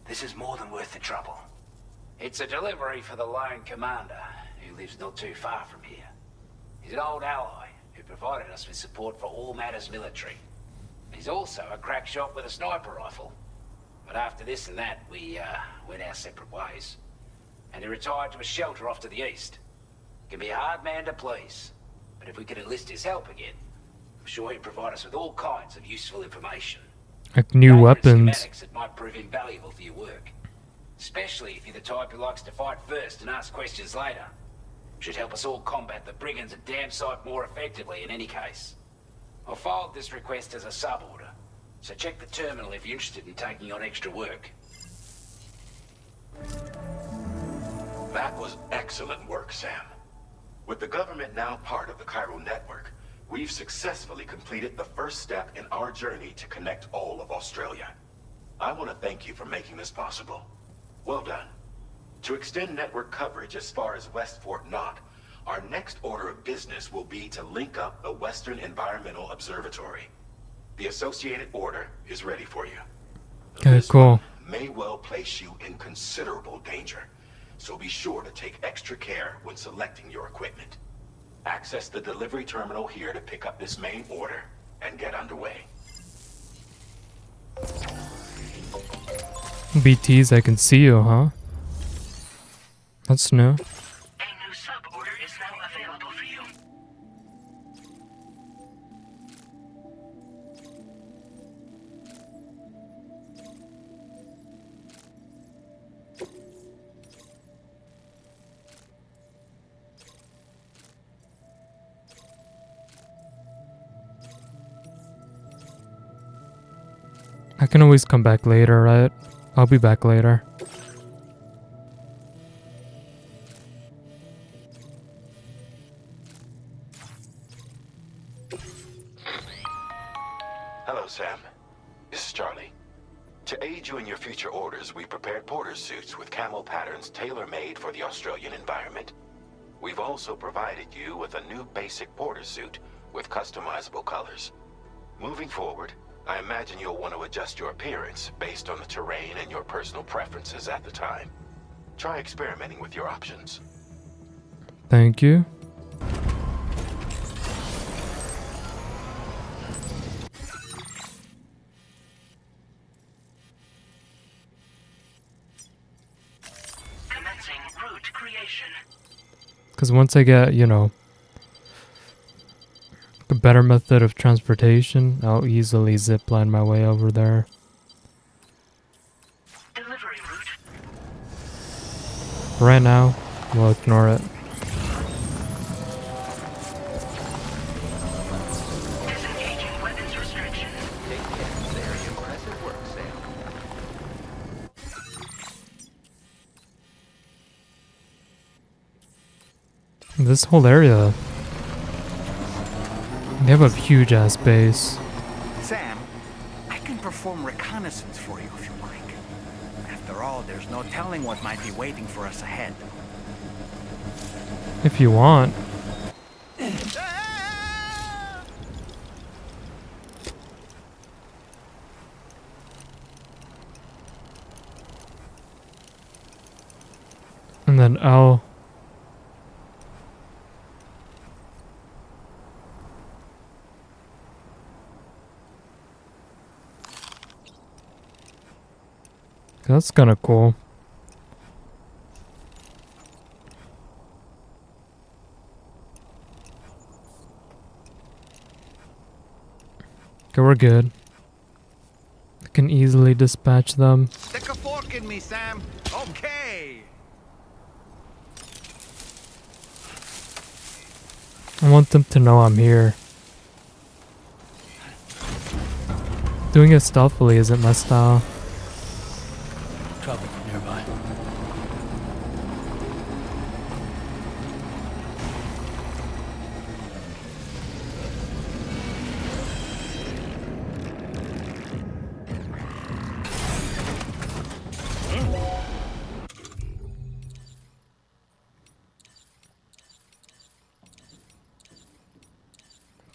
this is more than worth the trouble. It's a delivery for the lone commander, who lives not too far from here. He's an old ally who provided us with support for all matters military. He's also a crack shot with a sniper rifle. But after this and that, we went our separate ways. And he retired to a shelter off to the east. Can be a hard man to please, but if we could enlist his help again, I'm sure he'd provide us with all kinds of useful information. Like new weapons. Schematics that might prove invaluable for your work. Especially if you're the type who likes to fight first and ask questions later. Should help us all combat the brigands a damn sight more effectively in any case. I'll filed this request as a sub-order, so check the terminal if you're interested in taking on extra work. That was excellent work, Sam. With the government now part of the chiral network, we've successfully completed the first step in our journey to connect all of Australia. I want to thank you for making this possible. Well done. To extend network coverage as far as West Fort Knott, our next order of business will be to link up the Western Environmental Observatory. The associated order is ready for you. Okay, this cool. may well place you in considerable danger, so be sure to take extra care when selecting your equipment. Access the delivery terminal here to pick up this main order and get underway. BTs, I can see you, huh? That's new. A new sub-order is now available for you. I can always come back later, right? I'll be back later. Hello, Sam. This is Charlie. To aid you in your future orders, we prepared porter suits with camo patterns tailor-made for the Australian environment. We've also provided you with a new basic porter suit with customizable colors. Moving forward, I imagine you'll want to adjust your appearance based on the terrain and your personal preferences at the time. Try experimenting with your options. Thank you. Commencing route creation. Because once I get, you know, a better method of transportation, I'll easily zipline my way over there. Delivery route. Right now, we'll ignore it. Disengaging weapons restriction. Very impressive work, Sam. This whole area, they have a huge ass base. Sam, I can perform reconnaissance for you if you like. After all, there's no telling what might be waiting for us ahead. If you want. And then L. That's kind of cool. Okay, we're good. I can easily dispatch them. Stick a fork in me, Sam. Okay. I want them to know I'm here. Doing it stealthily isn't my style. Trouble nearby.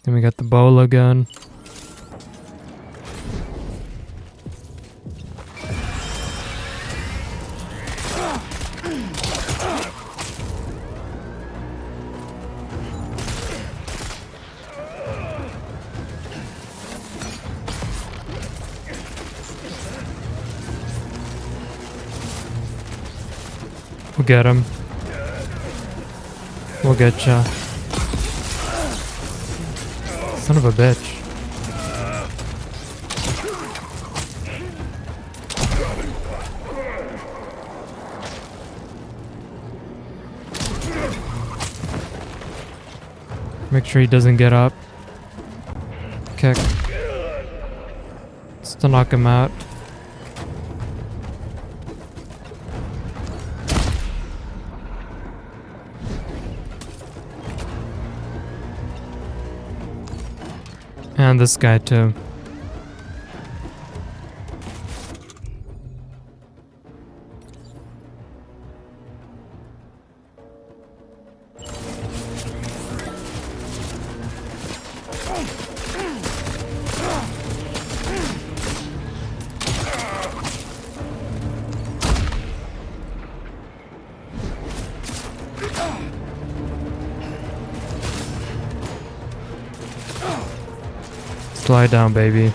Then we got the bola gun. We'll get him. We'll get ya. Son of a bitch. Make sure he doesn't get up. Kick. Just to knock him out. And this guy too. Slide down, baby.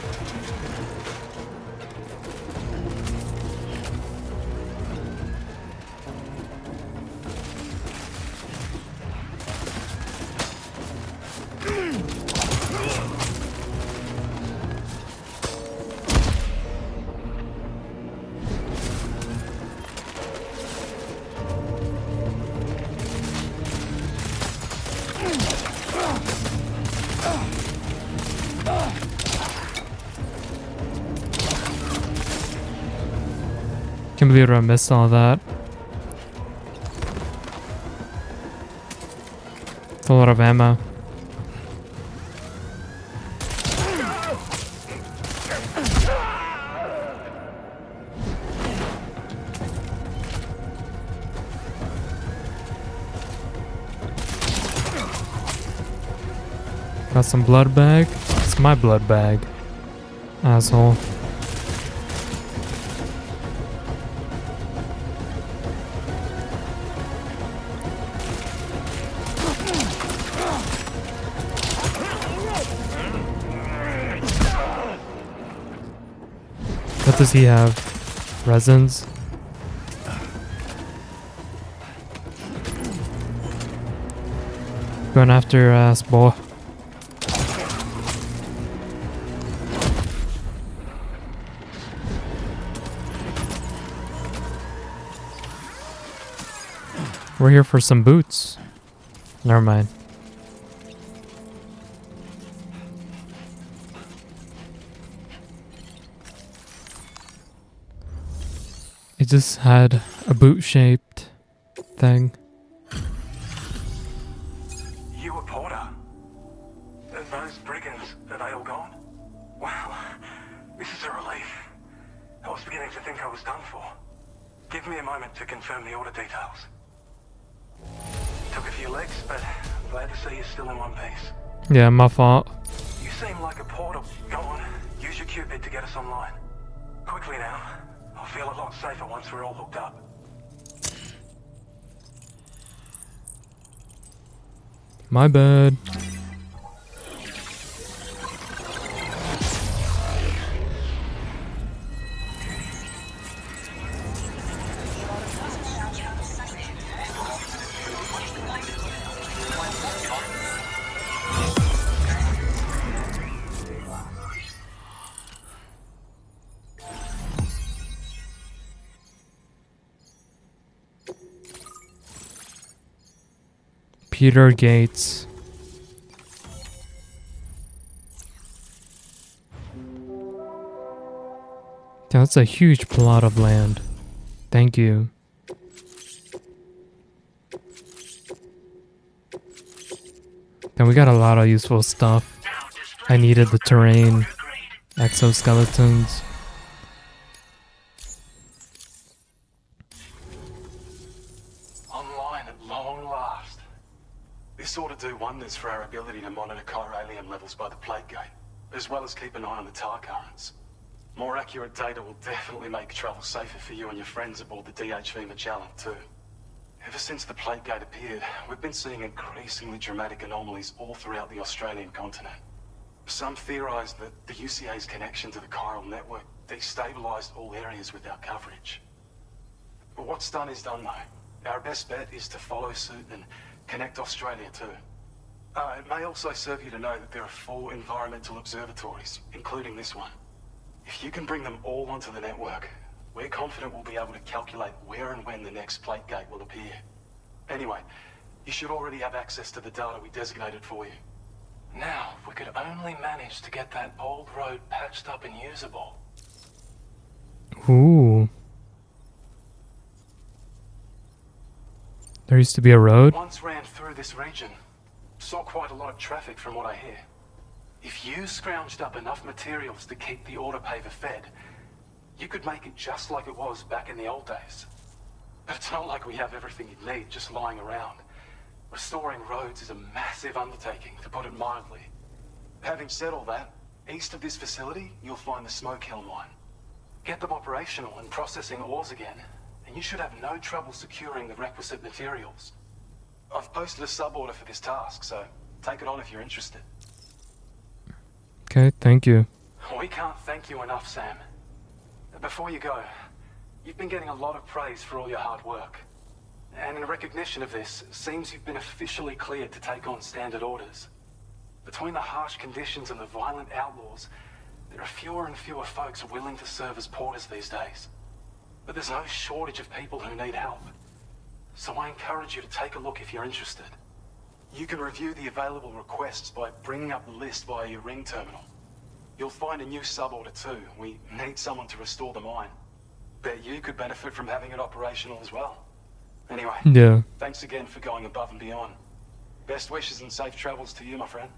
Can't believe I missed all that. It's a lot of ammo. Got some blood bag. It's my blood bag. Asshole. What does he have? Resins? Going after your ass, boy. We're here for some boots. Never mind. It just had a boot-shaped thing. You a porter? Those brigands, are they all gone? Wow, this is a relief. I was beginning to think I was done for. Give me a moment to confirm the order details. Took a few legs, but I'm glad to see you're still in one piece. Yeah, my fault. You seem like a porter. Go on, use your Cupid to get us online. Quickly now. I'll feel a lot safer once we're all hooked up. My bad. Peter Gates. That's a huge plot of land. Thank you. Then we got a lot of useful stuff. I needed the terrain, exoskeletons. Online at long last. This ought to do wonders for our ability to monitor chiralium levels by the plate gate, as well as keep an eye on the tar currents. More accurate data will definitely make travel safer for you and your friends aboard the DHV Magellan too. Ever since the plate gate appeared, we've been seeing increasingly dramatic anomalies all throughout the Australian continent. Some theorize that the UCA's connection to the chiral network destabilized all areas with our coverage. But what's done is done though. Our best bet is to follow suit and connect Australia too. It may also serve you to know that there are 4 environmental observatories, including this one. If you can bring them all onto the network, we're confident we'll be able to calculate where and when the next plate gate will appear. Anyway, you should already have access to the data we designated for you. Now, if we could only manage to get that old road patched up and usable. Ooh. There used to be a road? Once ran through this region. Saw quite a lot of traffic from what I hear. If you scrounged up enough materials to keep the autopaver fed, you could make it just like it was back in the old days. But it's not like we have everything you'd need just lying around. Restoring roads is a massive undertaking, to put it mildly. Having said all that, east of this facility, you'll find the Smoke Hill mine. Get them operational and processing ores again, and you should have no trouble securing the requisite materials. I've posted a sub-order for this task, so take it on if you're interested. Okay, thank you. We can't thank you enough, Sam. Before you go, you've been getting a lot of praise for all your hard work. And in recognition of this, it seems you've been officially cleared to take on standard orders. Between the harsh conditions and the violent outlaws, there are fewer and fewer folks willing to serve as porters these days. But there's no shortage of people who need help. So I encourage you to take a look if you're interested. You can review the available requests by bringing up the list via your ring terminal. You'll find a new sub-order too. We need someone to restore the mine. Bet you could benefit from having it operational as well. Anyway, Yeah. thanks again for going above and beyond. Best wishes and safe travels to you, my friend.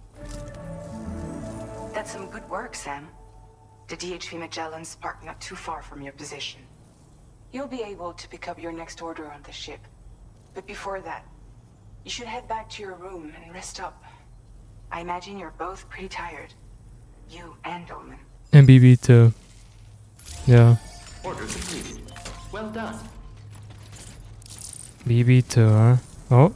That's some good work, Sam. The DHV Magellan's parked not too far from your position. You'll be able to pick up your next order on the ship. But before that, you should head back to your room and rest up. I imagine you're both pretty tired. You and Dolman. And BB too. Yeah. Order completed. Well done. BB too, huh? Oh.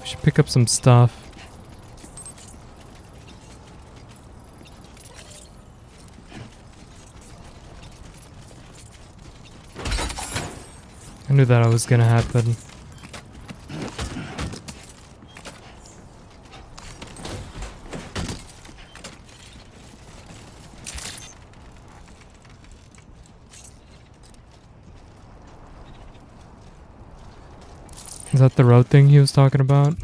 We should pick up some stuff. I knew that was gonna happen. Is that the road thing he was talking about?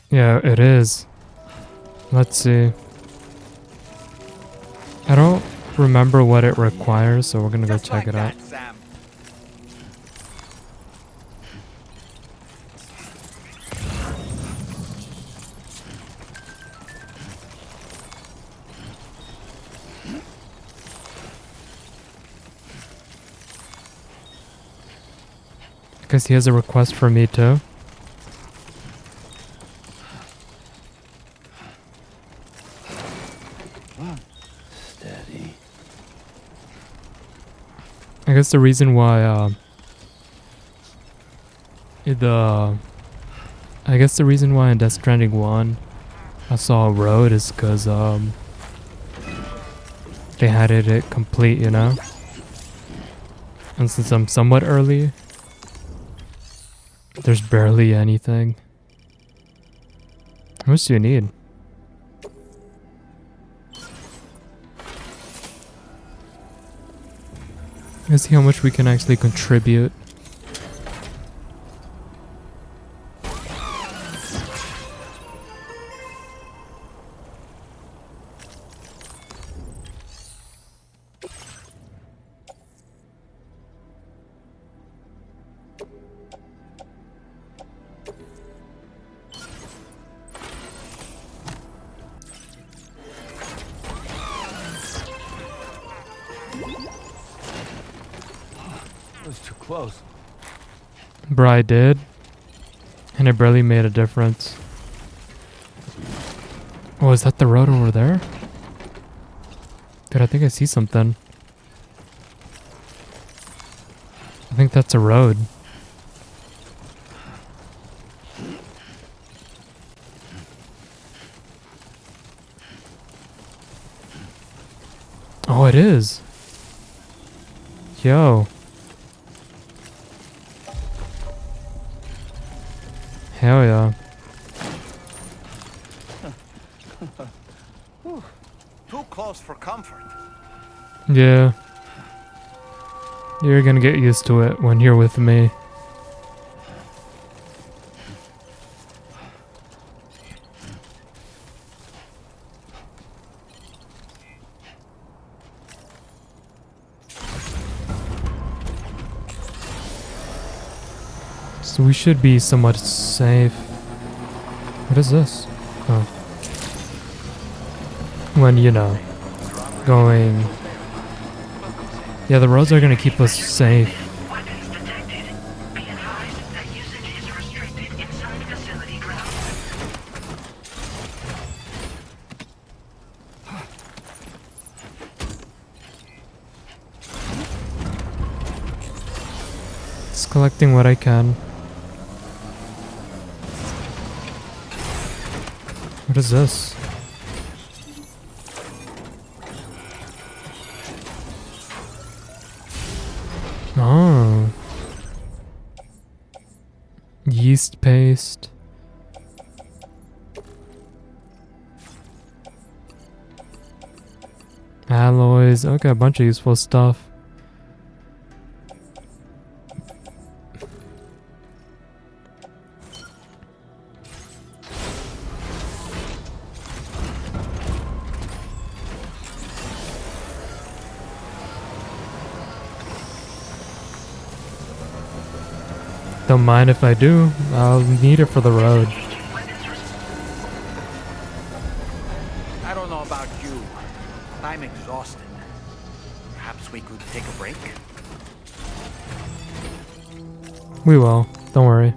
Yeah, it is. Let's see. I don't remember what it requires, so we're gonna go check it out. Sam. Because he has a request for me too. Steady. I guess the reason why I guess the reason why in Death Stranding 1 I saw a road is because they had it complete, you know? And since I'm somewhat early, there's barely anything. How much do you need? Let's see how much we can actually contribute. It was too close. Bruh, I did. And it barely made a difference. Oh, is that the road over there? Dude, I think I see something. I think that's a road. Oh, it is. Yo. Hell yeah. Too close for comfort. Yeah. You're gonna get used to it when you're with me. So we should be somewhat safe. What is this? Oh. When, you know, going... Yeah, the roads are gonna keep us safe. Weapons detected. Be advised that usage is restricted inside facility grounds. Just collecting what I can. What is this? Oh. Yeast paste. Alloys. Okay, a bunch of useful stuff. Don't mind if I do. I'll need it for the road. I don't know about you, but I'm exhausted. Perhaps we could take a break? We will. Don't worry.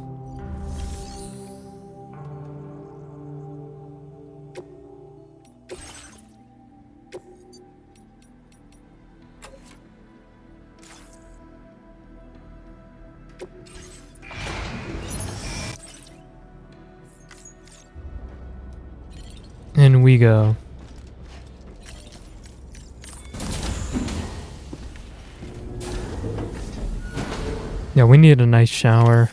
In we go. Yeah, we need a nice shower.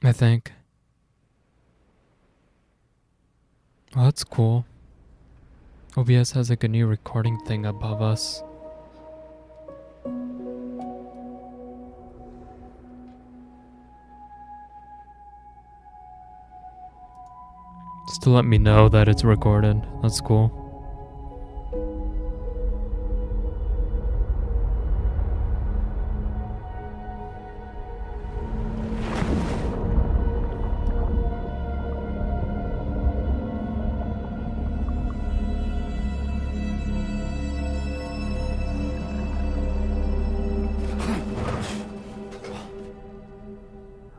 I think. Oh, that's cool. OBS has like a new recording thing above us. Just to let me know that it's recorded. That's cool.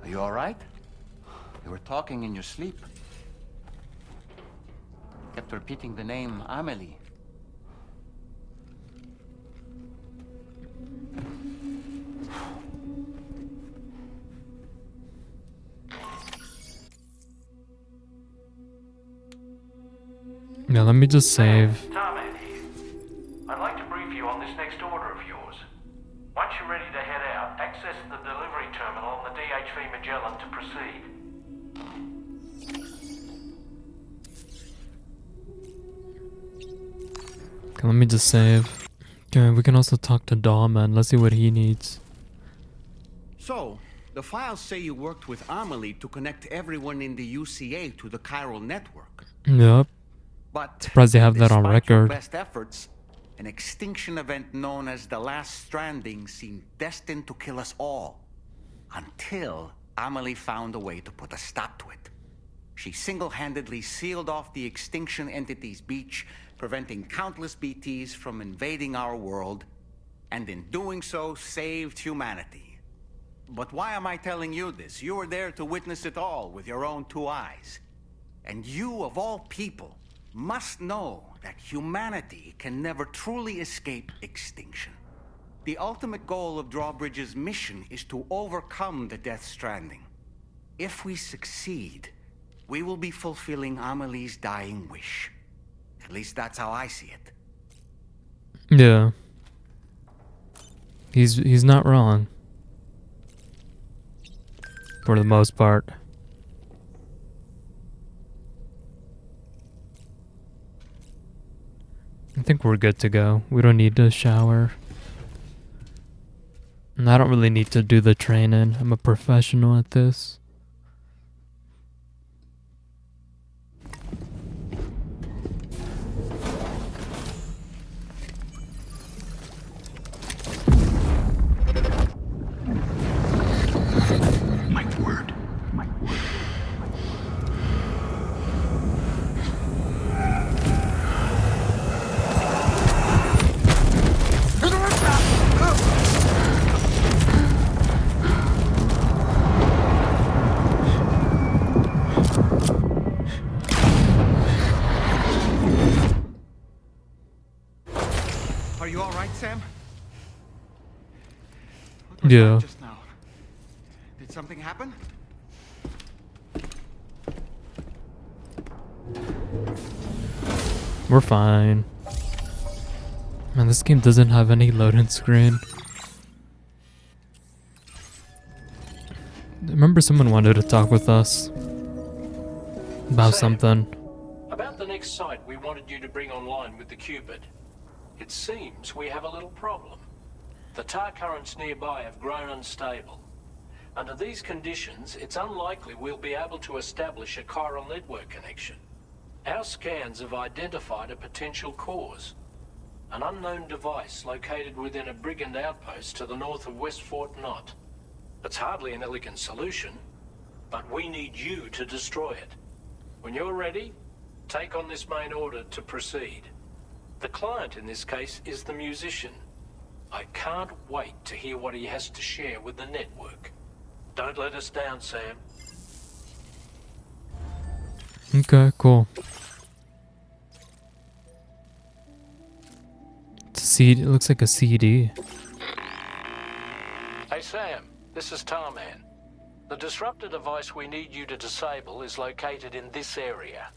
Are you all right? You were talking in your sleep. Kept repeating the name Amelie. Yeah, let me just save. Tarman here. I'd like to brief you on this next order of yours. Once you're ready to head out, access the delivery terminal on the DHV Magellan to proceed. Okay, let me just save. Okay, we can also talk to Dawman. Let's see what he needs. So, the files say you worked with Amelie to connect everyone in the UCA to the chiral network. Yep. But Surprised they have that on despite your record. best efforts, an extinction event known as the Last Stranding seemed destined to kill us all. Until Amelie found a way to put a stop to it. She single-handedly sealed off the extinction entity's beach, preventing countless BTs from invading our world, and in doing so, saved humanity. But why am I telling you this? You were there to witness it all with your own two eyes. And you, of all people, must know that humanity can never truly escape extinction. The ultimate goal of Drawbridge's mission is to overcome the Death Stranding. If we succeed, we will be fulfilling Amelie's dying wish. At least that's how I see it. Yeah. He's not wrong. For the most part. I think we're good to go. We don't need to shower. And I don't really need to do the training. I'm a professional at this. My word. Are you all right, Sam? What was Yeah. that just now? Did something happen? We're fine. Man, this game doesn't have any loading screen. I remember someone wanted to talk with us about something. About the next site we wanted you to bring online with the Cupid. It seems we have a little problem. The tar currents nearby have grown unstable. Under these conditions, it's unlikely we'll be able to establish a chiral network connection. Our scans have identified a potential cause. An unknown device located within a brigand outpost to the north of West Fort Knot. It's hardly an elegant solution, but we need you to destroy it. When you're ready, take on this main order to proceed. The client in this case is the musician. I can't wait to hear what he has to share with the network. Don't let us down, Sam. Okay, cool. It's a CD. It looks like a CD. Hey Sam, this is Tarman. The disruptor device we need you to disable is located in this area.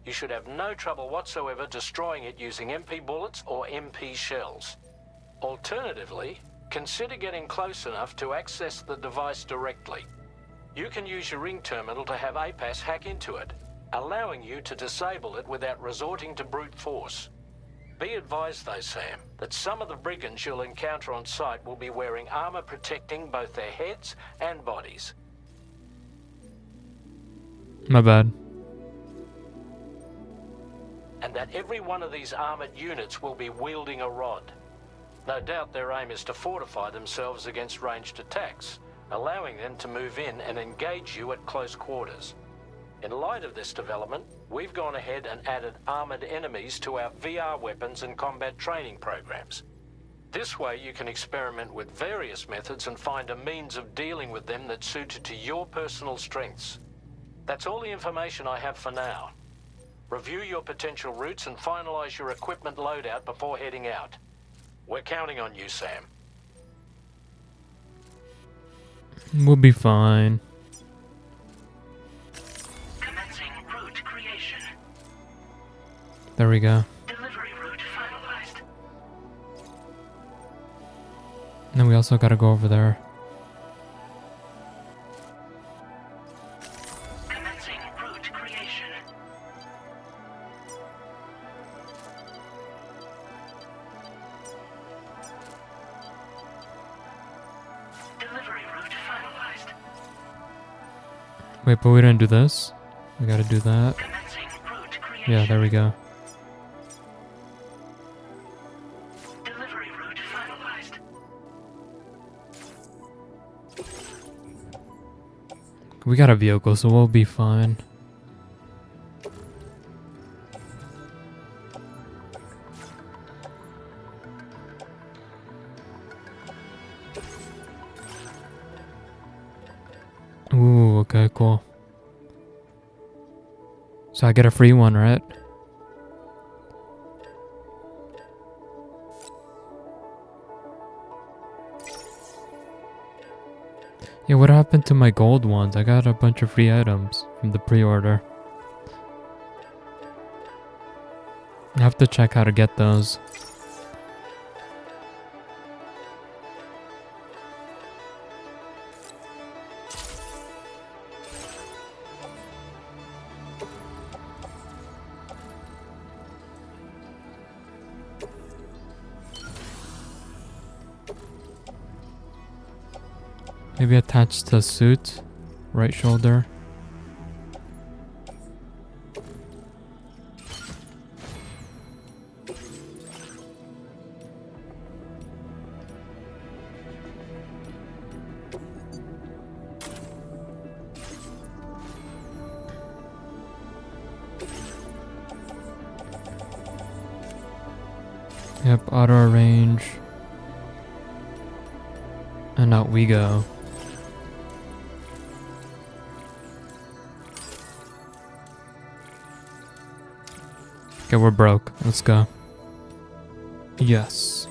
You should have no trouble whatsoever destroying it using MP bullets or MP shells. Alternatively, consider getting close enough to access the device directly. You can use your ring terminal to have APAS hack into it, allowing you to disable it without resorting to brute force. Be advised though, Sam, that some of the brigands you'll encounter on site will be wearing armor protecting both their heads and bodies. My bad. And that every one of these armored units will be wielding a rod. No doubt their aim is to fortify themselves against ranged attacks, allowing them to move in and engage you at close quarters. In light of this development, we've gone ahead and added armored enemies to our VR weapons and combat training programs. This way you can experiment with various methods and find a means of dealing with them that's suited to your personal strengths. That's all the information I have for now. Review your potential routes and finalize your equipment loadout before heading out. We're counting on you, Sam. We'll be fine. Commencing route creation. There we go. Delivery route finalized. And then we also gotta go over there. Commencing route creation. Delivery route finalized. Wait, but we didn't do this? We gotta do that. Commencing route creation. Yeah, there we go. Delivery route finalized. We got a vehicle, so we'll be fine. Ooh, okay, cool. So I get a free one, right? Yeah, what happened to my gold ones? I got a bunch of free items from the pre-order. I have to check how to get those. Maybe attach the suit, right shoulder. Yep, auto arrange. And out we go. Okay, we're broke. Let's go. Yes.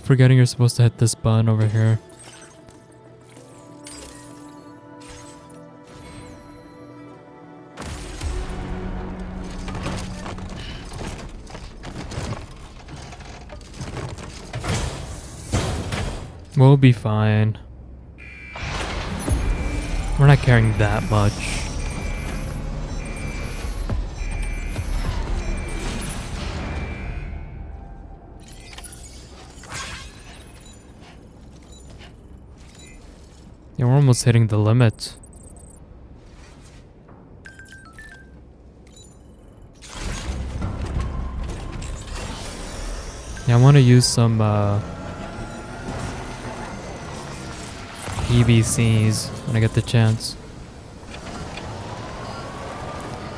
forgetting you're supposed to hit this button over here. We'll be fine. We're not carrying that much. Yeah, we're almost hitting the limit. Yeah, I want to use some PVCs when I get the chance.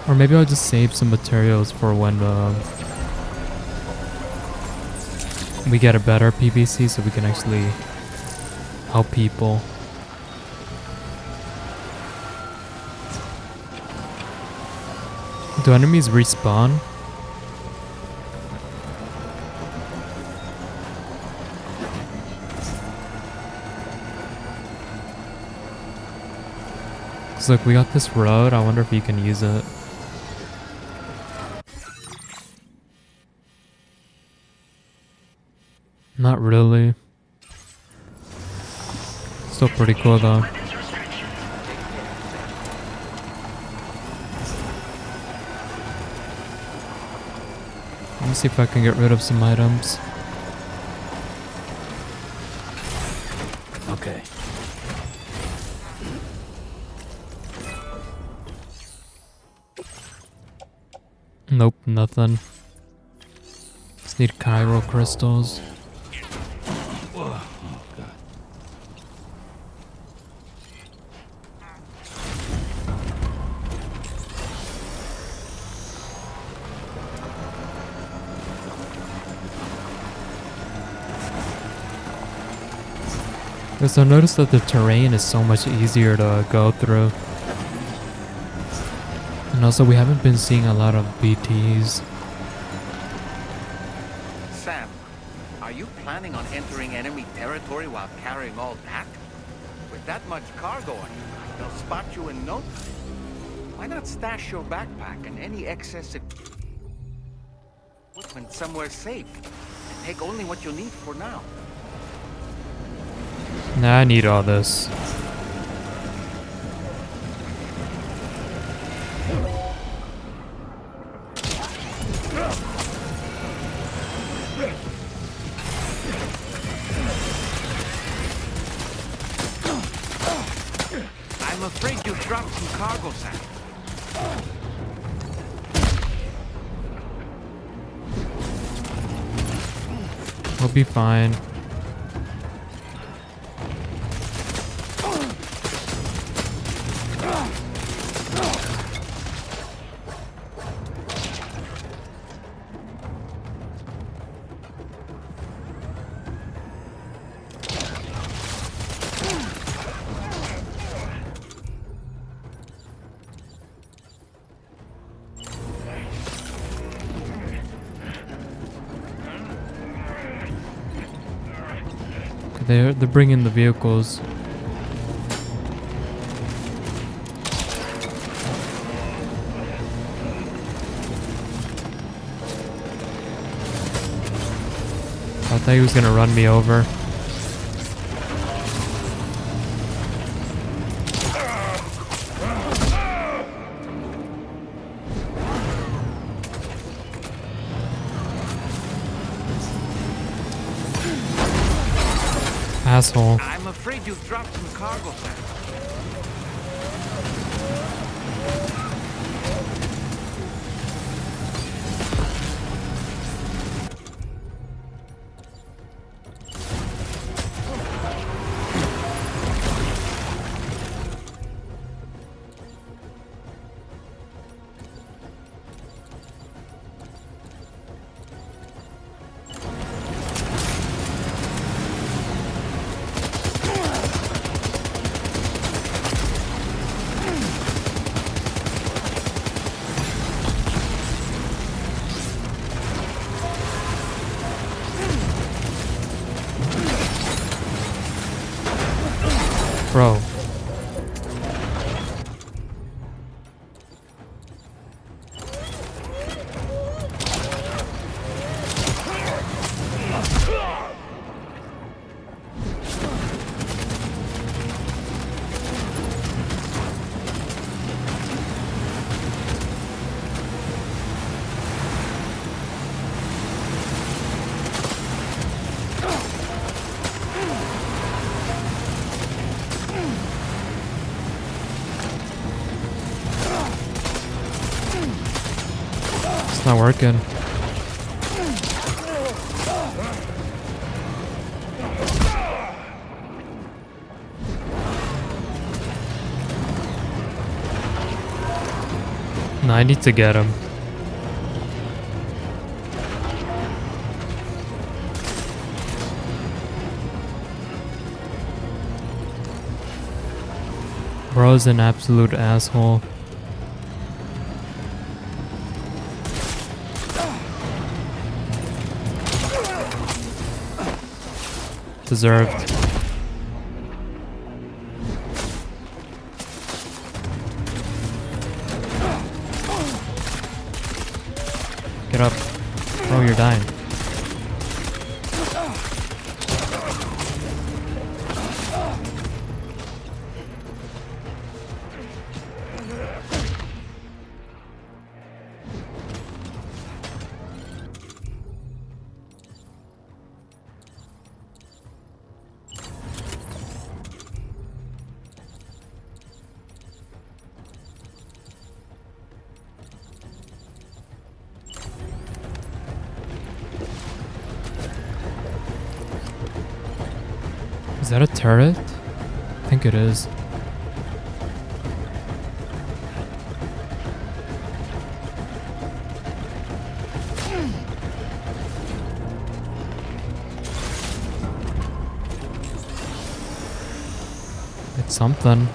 Or maybe I'll just save some materials for when we get a better PVC so we can actually help people. Do enemies respawn? Cause look, we got this road. I wonder if you can use it. Not really. Still pretty cool though. Let me see if I can get rid of some items. Okay. Nope, nothing. Just need chiral crystals. Oh, God. Because I noticed that the terrain is so much easier to go through. And also we haven't been seeing a lot of BTs. Sam, are you planning on entering enemy territory while carrying all that? With that much cargo on you, they'll spot you in no time. Why not stash your backpack and any excess equipment somewhere safe? And take only what you need for now. Nah, I need all this. I'm afraid you dropped some cargo, Sam. We'll be fine. They're bringing the vehicles. I thought he was gonna run me over. Asshole. I'm afraid you've dropped some cargo, Sam. It's not working. No, I need to get him. Bro's an absolute asshole. Deserved. Get up. Bro, you're dying. Is that a turret? I think it is. It's something.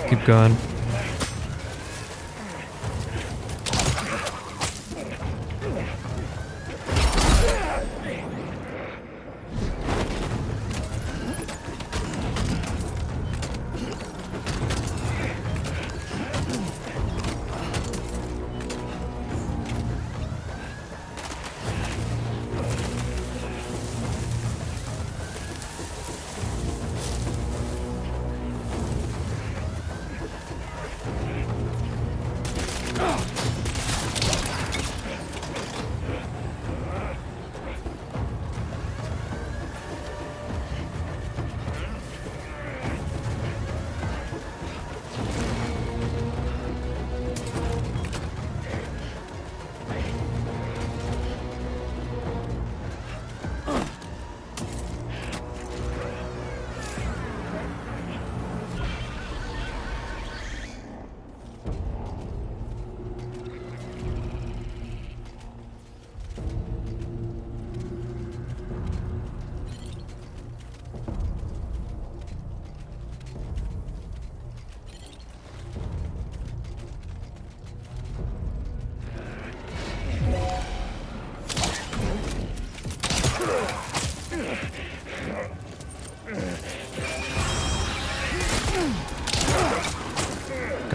Keep going.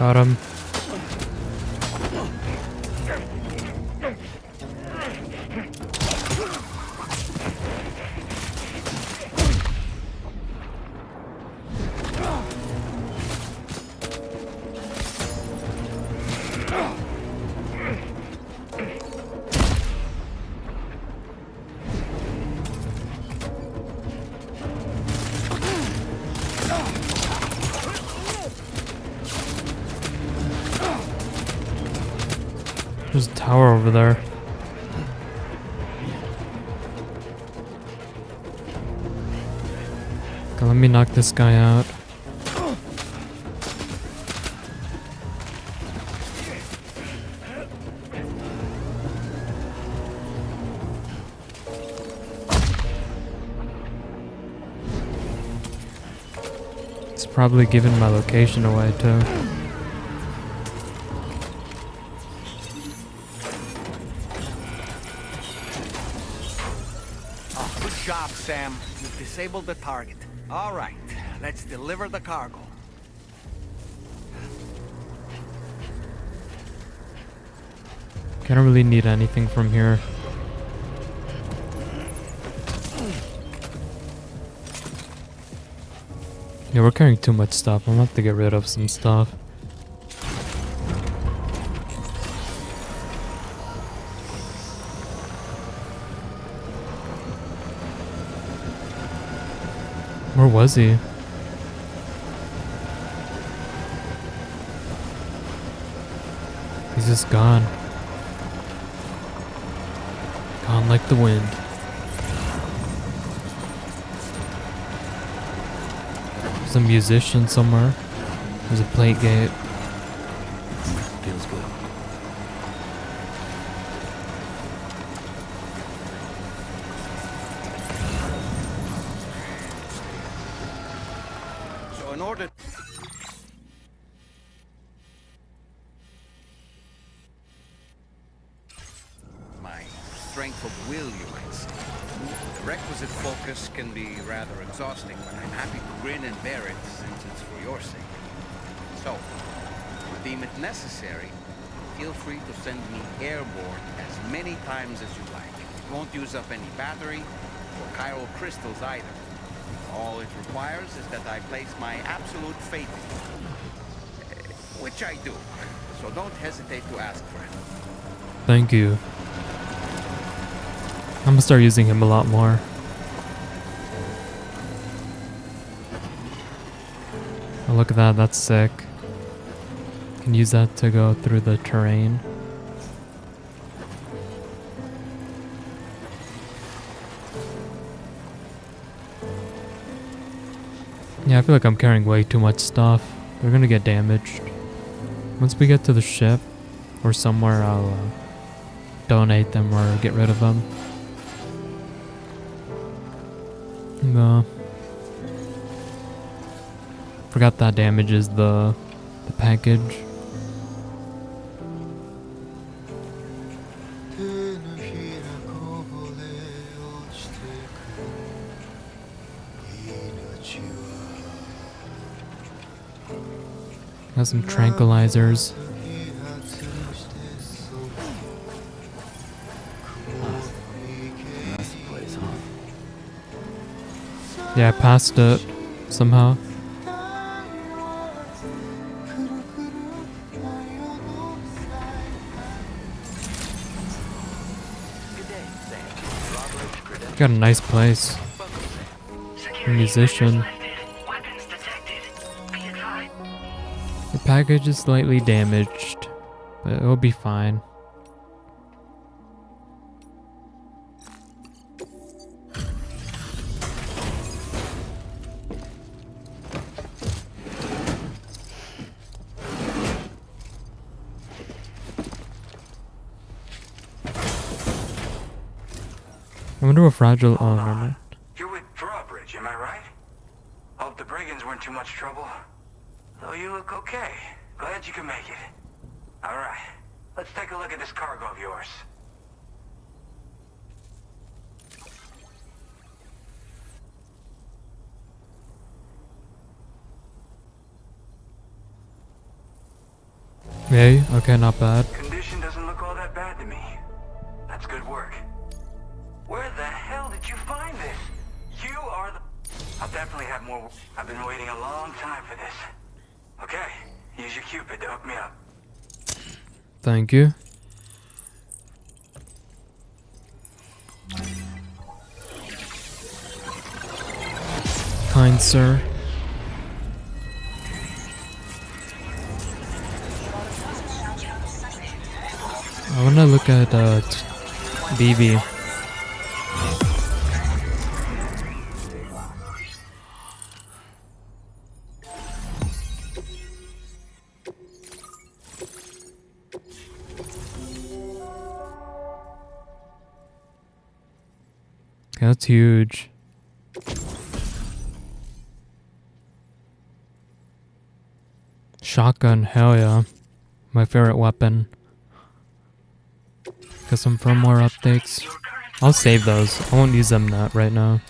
Got him. There's a tower over there. Okay, let me knock this guy out. probably giving my location away too. Oh, good job, Sam. You've disabled the target. All right, let's deliver the cargo. I don't really need anything from here. Yeah, we're carrying too much stuff. I'm gonna have to get rid of some stuff. Where was he? He's just gone. Gone like the wind. There's a musician somewhere. There's a plate gate. Feels good. So in order... My strength of will, you might say. The requisite focus can be rather exhausting, but I'm happy to grin and bear it since it's for your sake. So, if you deem it necessary, feel free to send me airborne as many times as you like. It won't use up any battery or chiral crystals either. All it requires is that I place my absolute faith in you. Which I do, so don't hesitate to ask for it. Thank you. I'm gonna start using him a lot more. Oh, look at that, that's sick. Can use that to go through the terrain. Yeah, I feel like I'm carrying way too much stuff. They're gonna get damaged. Once we get to the ship or somewhere, I'll donate them or get rid of them. No. Forgot that damages the package. Got some tranquilizers. That's the place, huh? Yeah, I passed it somehow. Got a nice place. A musician. The package is slightly damaged, but it'll be fine. I wonder what fragile. Oh, never mind. You're with Drawbridge, am I right? Hope the brigands weren't too much trouble. Though you look okay. Glad you can make it. Alright, let's take a look at this cargo of yours. Yay, okay, not bad. Condition doesn't look all that bad to me. That's good work. Where the hell did you find this? You are the... I'll definitely have more... I've been waiting a long time for this. Okay, use your Cupid to hook me up. Thank you. Kind sir. I wanna look at BB. Okay, that's huge. Shotgun, hell yeah. My favorite weapon. Got some firmware updates. I'll save those. I won't use them right now.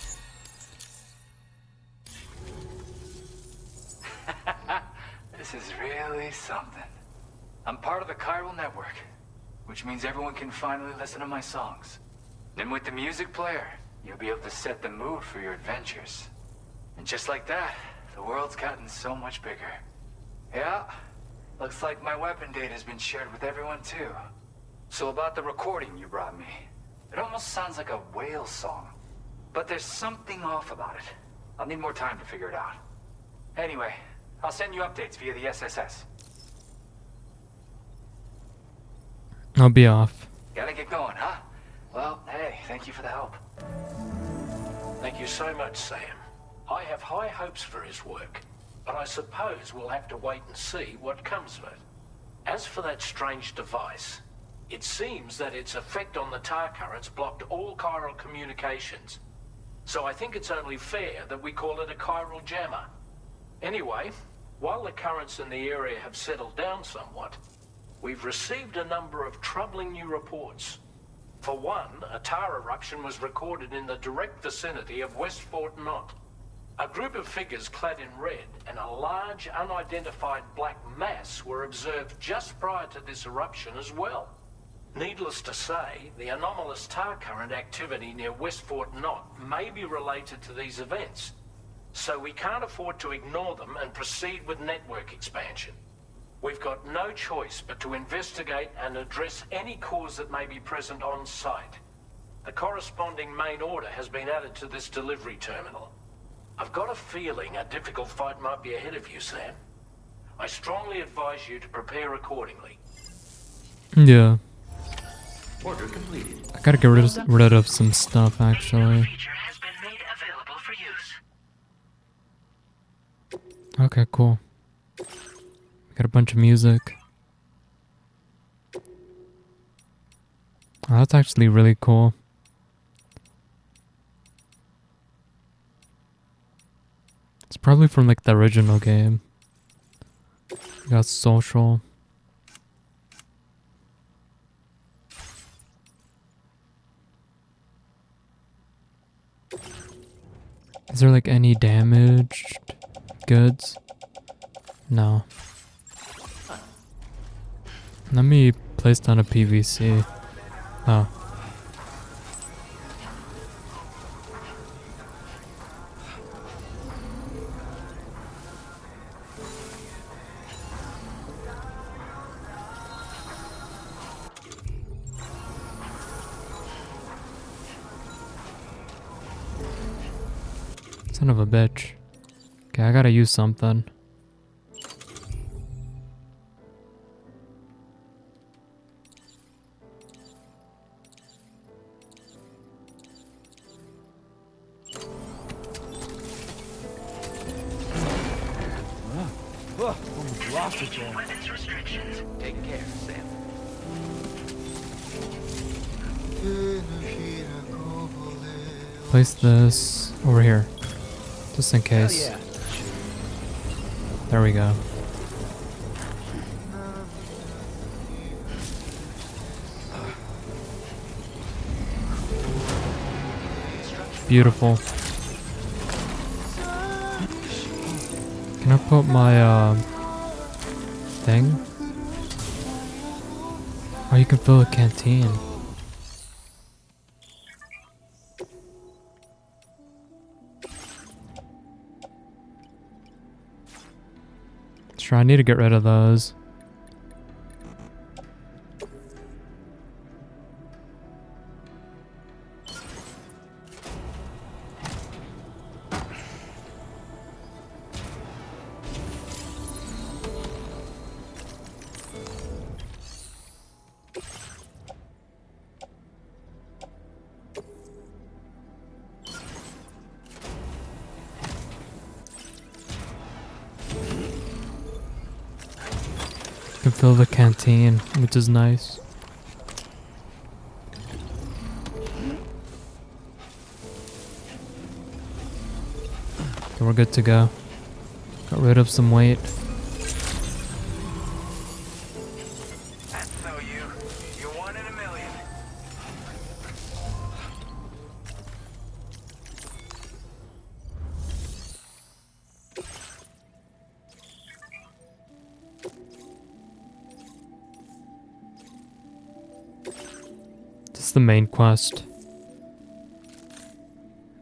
This is really something. I'm part of the chiral network, which means everyone can finally listen to my songs. And with the music player, you'll be able to set the mood for your adventures. And just like that, the world's gotten so much bigger. Yeah, looks like my weapon data has been shared with everyone too. So about the recording you brought me, it almost sounds like a whale song. But there's something off about it. I'll need more time to figure it out. Anyway, I'll send you updates via the SSS. I'll be off. Gotta get going, huh? Well, hey, thank you for the help. Thank you so much, Sam. I have high hopes for his work, but I suppose we'll have to wait and see what comes of it. As for that strange device, it seems that its effect on the tar currents blocked all chiral communications. So I think it's only fair that we call it a chiral jammer. Anyway, while the currents in the area have settled down somewhat, we've received a number of troubling new reports. For one, a tar eruption was recorded in the direct vicinity of West Fort Knot. A group of figures clad in red and a large unidentified black mass were observed just prior to this eruption as well. Needless to say, the anomalous tar current activity near West Fort Knot may be related to these events. So we can't afford to ignore them and proceed with network expansion. We've got no choice but to investigate and address any cause that may be present on site. The corresponding main order has been added to this delivery terminal. I've got a feeling a difficult fight might be ahead of you, Sam. I strongly advise you to prepare accordingly. Yeah. Order completed. I gotta get rid of some stuff, actually. Has been made available for use. Okay, cool. Got a bunch of music. Oh, that's actually really cool. It's probably from like the original game. We got social. Is there like any damaged goods? No. Let me place down a PVC. Oh. Son of a bitch. Okay, I gotta use something. Lost it, Jen. Weapons restrictions. Take care, Sam. Place this over here. Just in case. Hell yeah. There we go. Beautiful. Can I put my thing? Oh, you can fill a canteen. Sure, I need to get rid of those. Can fill the canteen, which is nice. Okay, we're good to go. Got rid of some weight. you. You're one in a million. This is the main quest.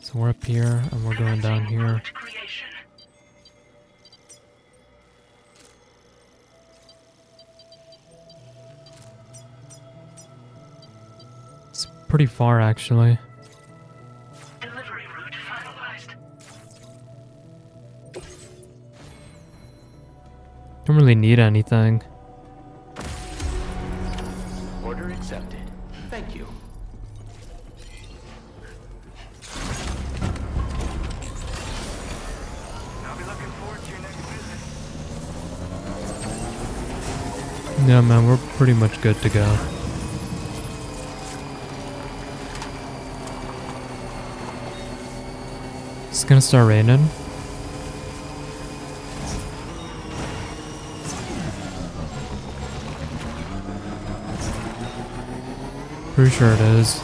So we're up here and we're going down here. It's pretty far actually. Delivery route finalized. Don't really need anything. Order accepted. Thank you. I'll be looking forward to your next visit. Yeah, man, we're pretty much good to go. It's gonna start raining. Pretty sure it is.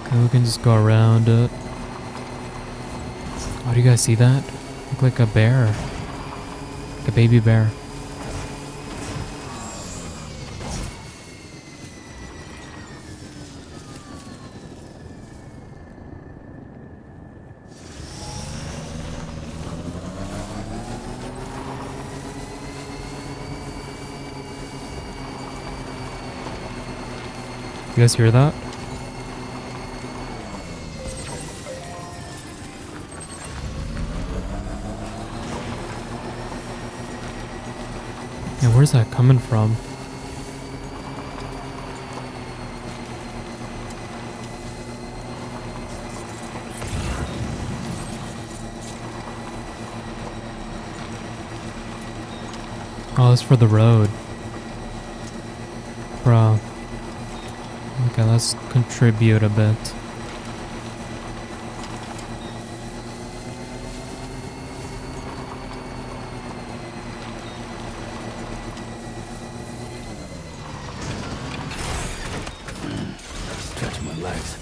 Okay, we can just go around it. Oh, do you guys see that? Look like a bear. Like a baby bear. You guys hear that? Yeah, where's that coming from? Oh, it's for the road. Bro. Okay, let's contribute a bit. Touch my legs.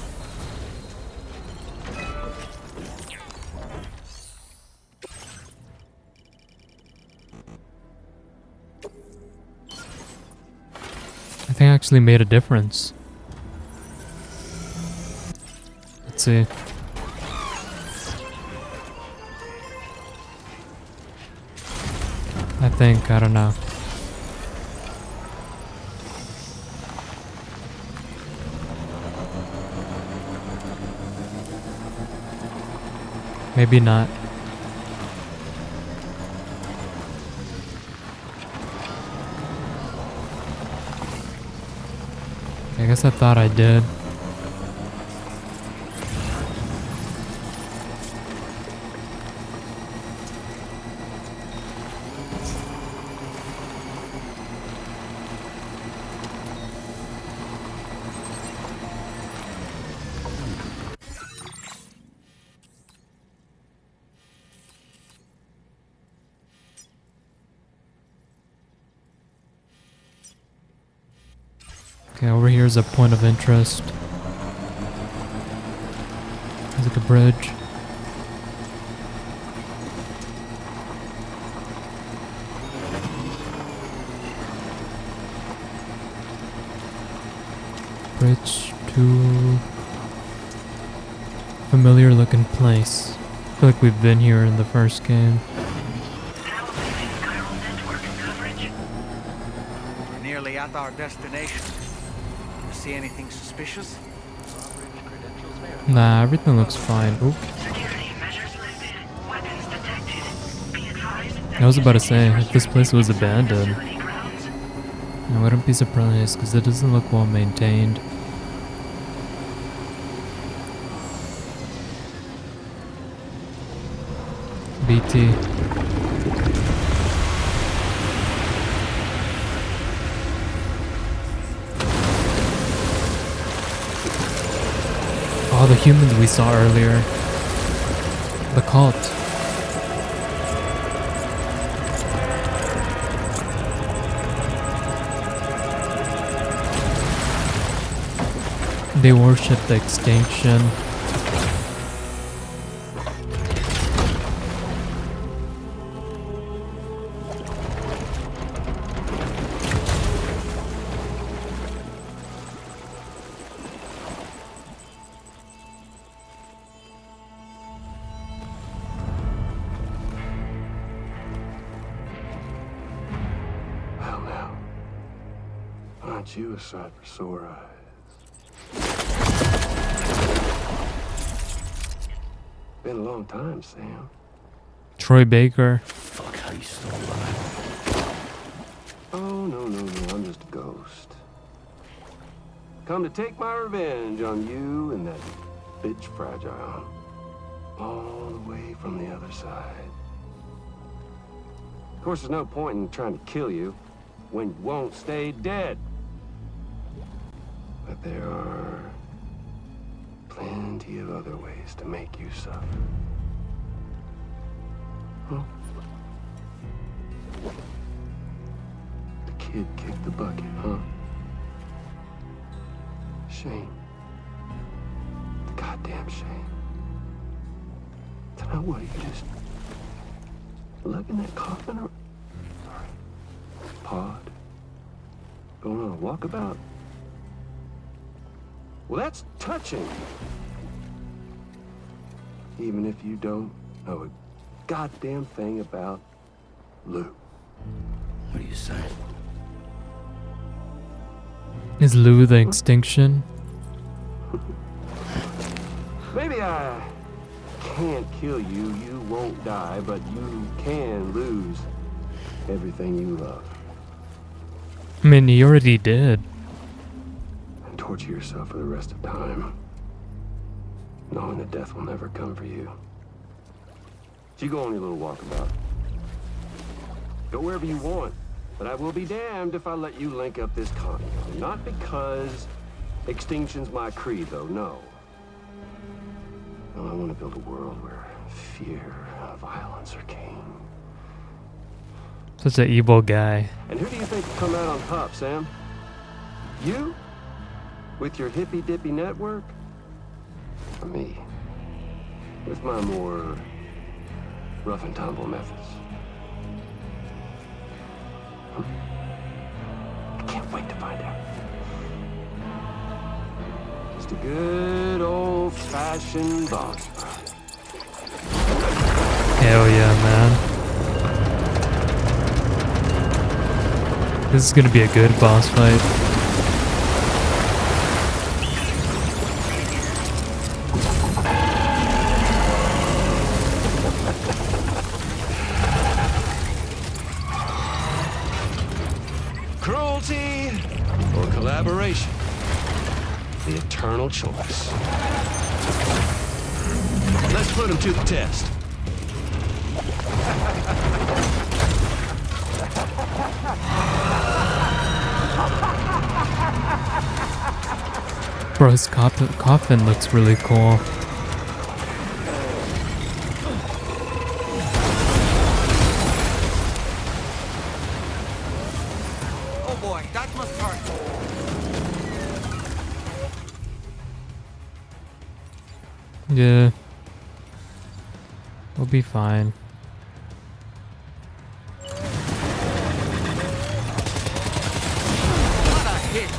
I think I actually made a difference. Let's see. I don't know. Maybe not. I guess I thought I did. Okay, over here is a point of interest. There's like a bridge. Bridge to familiar looking place. I feel like we've been here in the first game. We're nearly at our destination. You see anything suspicious? Nah, everything looks fine. Oop. I was about to say, if this place was abandoned, I wouldn't be surprised because it doesn't look well maintained. BT. humans we saw earlier. The cult. They worship the extinction. Well, now, aren't you a sight for sore eyes? Been a long time, Sam. Troy Baker. Fuck, how you still alive? Oh, no, I'm just a ghost. Come to take my revenge on you and that bitch Fragile. All the way from the other side. Of course, there's no point in trying to kill you when you won't stay dead. But there are plenty of other ways to make you suffer. Huh? The kid kicked the bucket, huh? Shame. Goddamn shame. Then what, you just lug in that coffin or pod? Going on a walkabout? Well, that's touching. Even if you don't know a goddamn thing about Lou. What do you say? Is Lou the extinction? Maybe I can't kill you, you won't die, but you can lose everything you love. I mean, he already did. And torture yourself for the rest of time, knowing that death will never come for you. So you go on your little walkabout. Go wherever you want, but I will be damned if I let you link up this continent. Not because extinction's my creed, though, no. No, I want to build a world where fear and violence are king. Such an evil guy. And who do you think will come out on top, Sam? You? With your hippy-dippy network? Or me? With my more rough and tumble methods? I can't wait to find out. Just a good old-fashioned boss fight. Hell yeah, man. This is gonna be a good boss fight. Cruelty or collaboration? The eternal choice. Let's put him to the test. Bro, his coffin looks really cool. Oh boy, that must hurt. Yeah. We'll be fine. What a hit!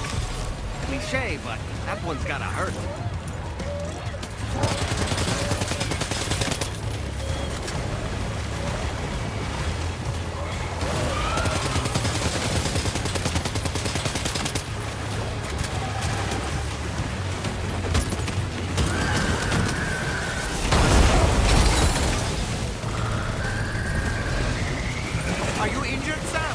Cliche, but that one's gotta hurt. Are you injured, Sam?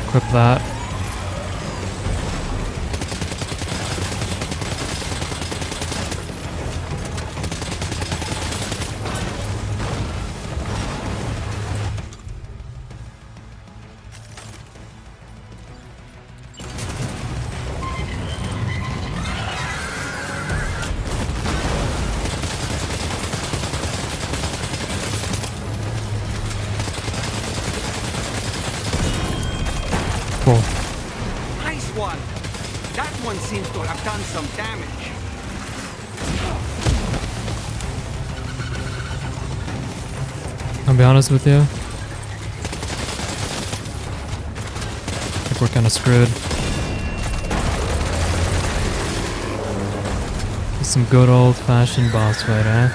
Equip that. one! That one seems to have done some damage. I'll be honest with you. I think we're kind of screwed. Some good old-fashioned boss fight, eh?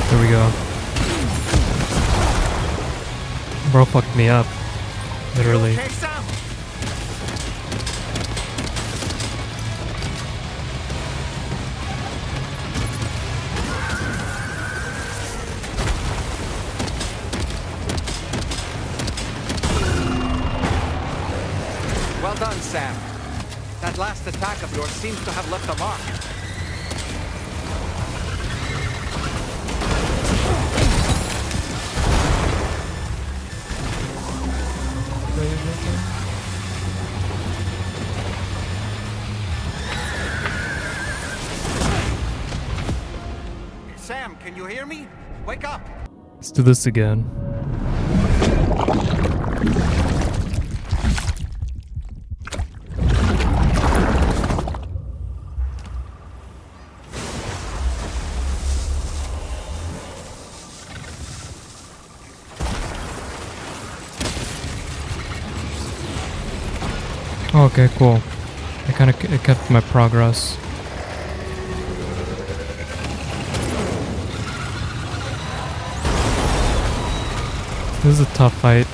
There we go. Bro fucked me up. Literally. Okay, Sam? Well done, Sam. That last attack of yours seems to have left a mark. Sam, can you hear me? Wake up! Let's do this again. Okay, cool. It kept my progress. This is a tough fight.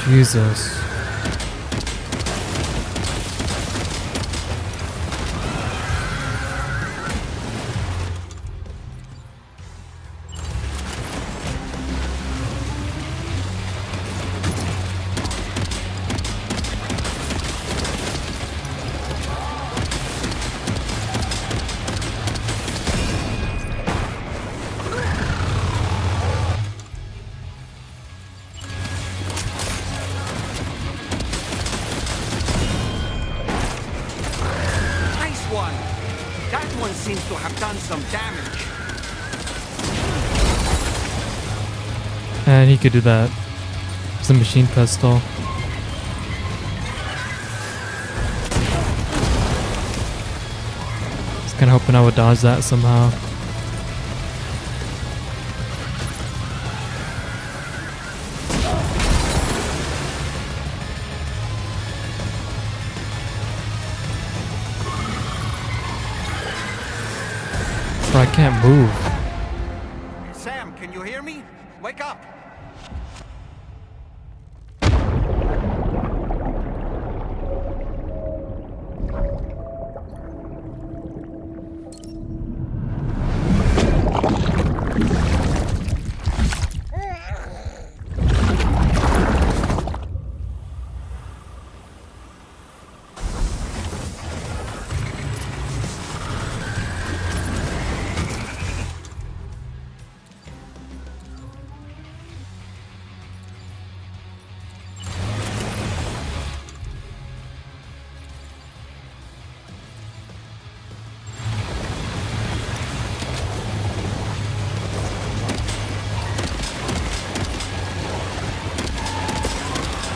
Jesus. That one seems to have done some damage. And he could do that. It's a machine pistol. Kinda hoping I would dodge that somehow. Bro, I can't move. Sam, can you hear me? Wake up!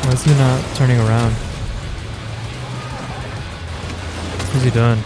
Why is he not turning around? What's he doing?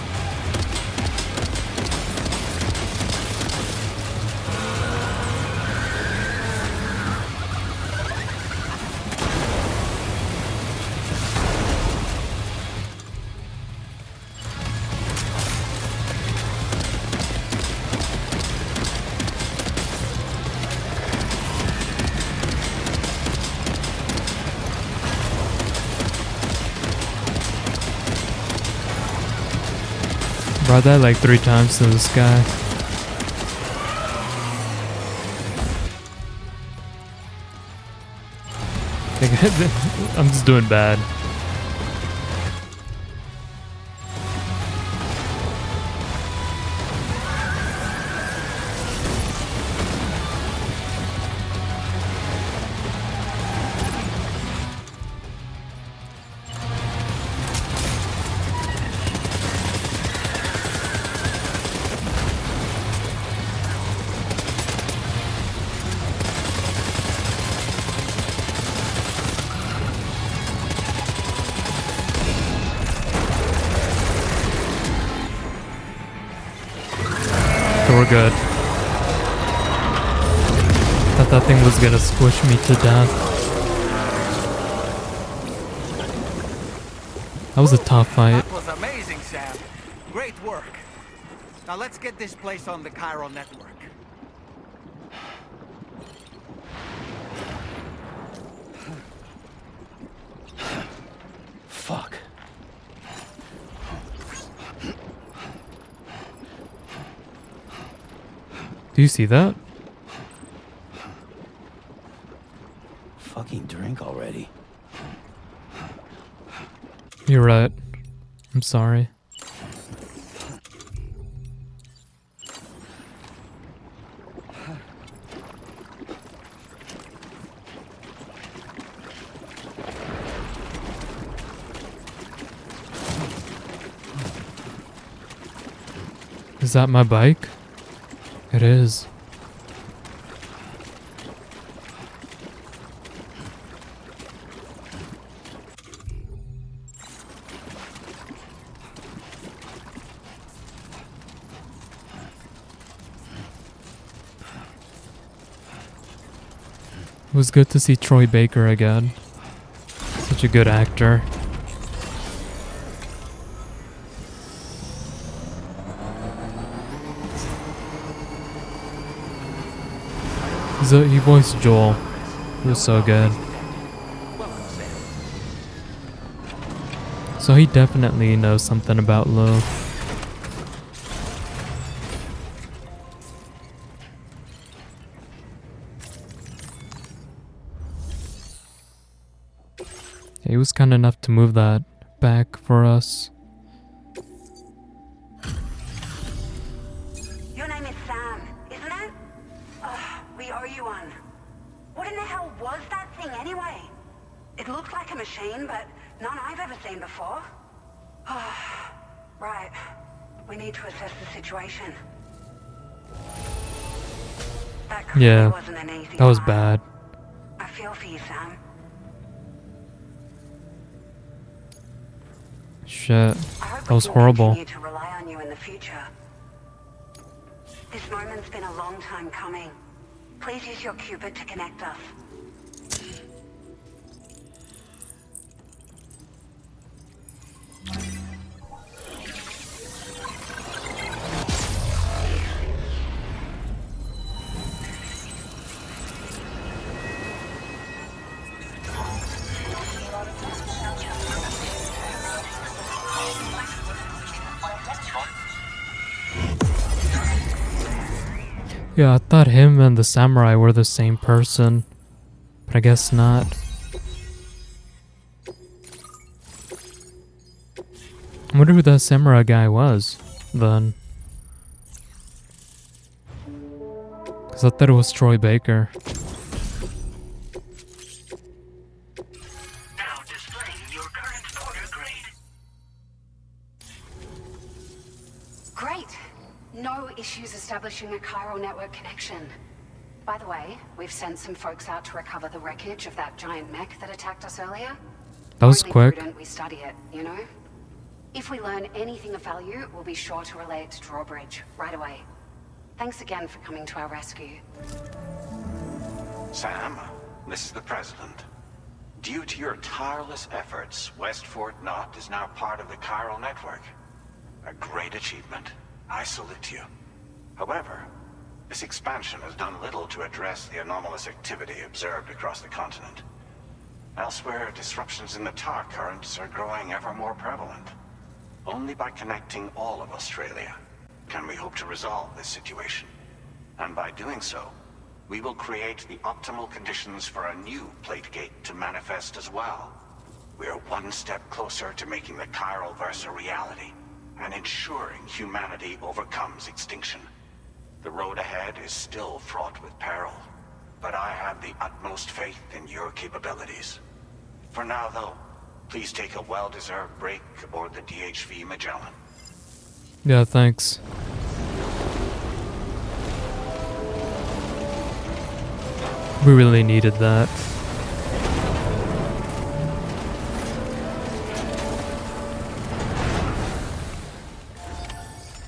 Brought that like 3 times to this guy. I'm just doing bad. We're good. Thought that thing was gonna squish me to death. That was a tough fight. That was amazing, Sam. Great work. Now let's get this place on the chiral network. Fuck. Do you see that? Fucking drink already. You're right. I'm sorry. Is that my bike? It is. It was good to see Troy Baker again. Such a good actor. He voiced Joel. He was so good. So he definitely knows something about Lou. He was kind enough to move that back for us. Your name is Sam, isn't it? We owe you one. What in the hell was that thing anyway? It looked like a machine, but none I've ever seen before. Right. We need to assess the situation. That Yeah, wasn't an easy that was one. bad. I feel for you, Sam. Shit, that was horrible. Continue to rely on you in the future. This moment's been a long time coming. Please use your Cupid to connect us. Yeah, I thought him and the samurai were the same person, but I guess not. I wonder who that samurai guy was, then. Because I thought it was Troy Baker. Now displaying your current order grade. Great. No issues establishing a chiral network connection. By the way, we've sent some folks out to recover the wreckage of that giant mech that attacked us earlier. That was Only quick. prudent we study it, you know? If we learn anything of value, we'll be sure to relay it to Drawbridge right away. Thanks again for coming to our rescue. Sam, this is the President. Due to your tireless efforts, West Fort Knot is now part of the chiral network. A great achievement. I salute you. However, this expansion has done little to address the anomalous activity observed across the continent. Elsewhere, disruptions in the tar currents are growing ever more prevalent. Only by connecting all of Australia can we hope to resolve this situation. And by doing so, we will create the optimal conditions for a new plate gate to manifest as well. We are one step closer to making the chiral verse a reality, and ensuring humanity overcomes extinction. The road ahead is still fraught with peril, but I have the utmost faith in your capabilities. For now, though, please take a well-deserved break aboard the DHV Magellan. Yeah, thanks. We really needed that.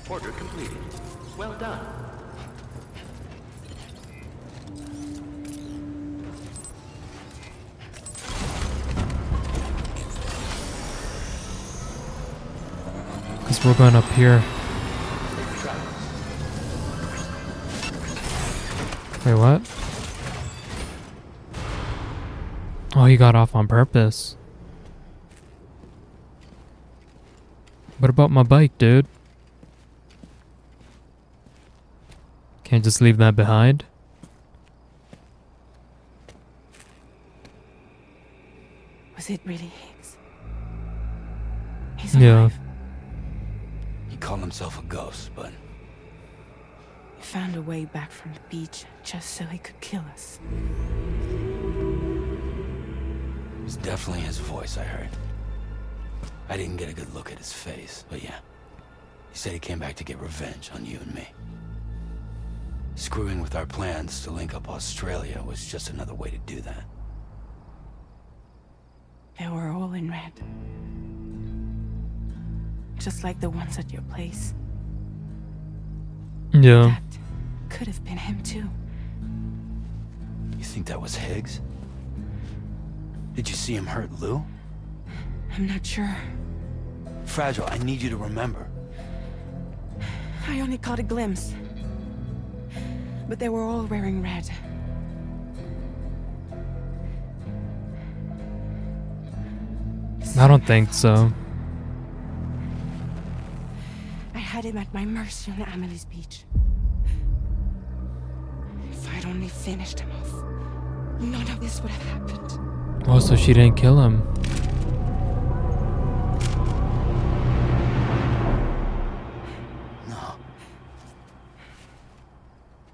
Order completed. Well done. Because we're going up here. Wait, what? Oh, he got off on purpose. What about my bike, dude? Can't just leave that behind? Was it really Higgs? He's alive. He called himself a ghost, but He found a way back from the beach just so he could kill us. it was definitely his voice I heard. I didn't get a good look at his face, but yeah. He said he came back to get revenge on you and me. Screwing with our plans to link up Australia was just another way to do that. They were all in red. Just like the ones at your place. Yeah. That could have been him too. You think that was Higgs? Did you see him hurt Lou? I'm not sure. Fragile, I need you to remember. I only caught a glimpse. But they were all wearing red. I don't think so. I had him at my mercy on Amelie's beach. If I'd only finished him off, none of this would have happened. Oh, so she didn't kill him. No.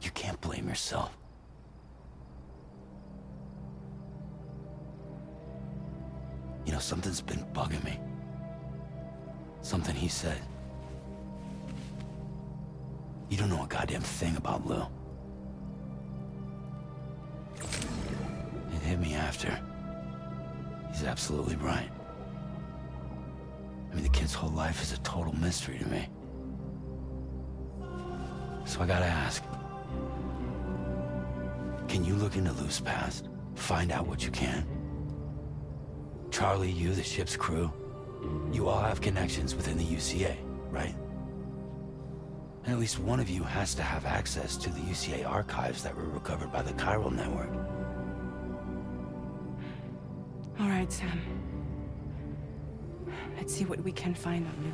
You can't blame yourself. You know, something's been bugging me. Something he said. You don't know a goddamn thing about Lou. It hit me after. He's absolutely right. I mean, the kid's whole life is a total mystery to me. So I gotta ask. Can you look into Loose Past? Find out what you can? Charlie, you, the ship's crew, you all have connections within the UCA, right? And at least one of you has to have access to the UCA archives that were recovered by the Chiral Network. All right, Sam. Let's see what we can find on you.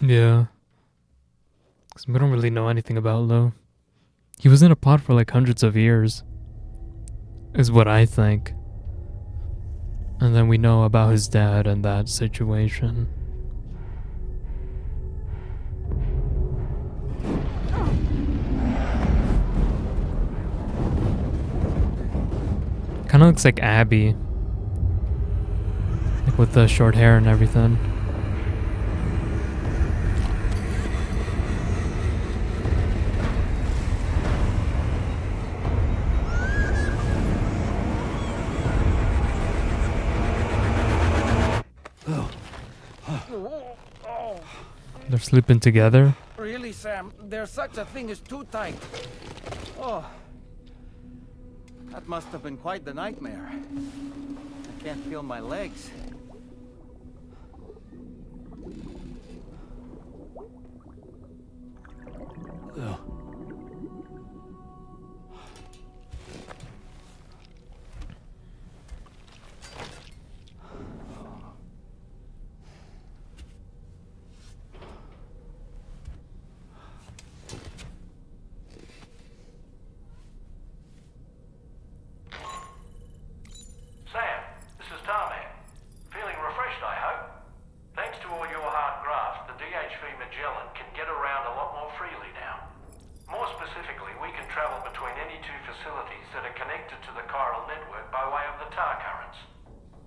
Yeah. Because we don't really know anything about Lo. He was in a pod for like hundreds of years, is what I think. And then we know about his dad and that situation. Kind of looks like Abby. Like with the short hair and everything. They're sleeping together. Really, Sam? There's such a thing as too tight. Oh. That must have been quite the nightmare. I can't feel my legs. Ugh. Sam, this is Tarman. Feeling refreshed, I hope? Thanks to all your hard graft, the DHV Magellan can get around a lot more freely now. More specifically, we can travel between any two facilities that are connected to the chiral network by way of the tar currents.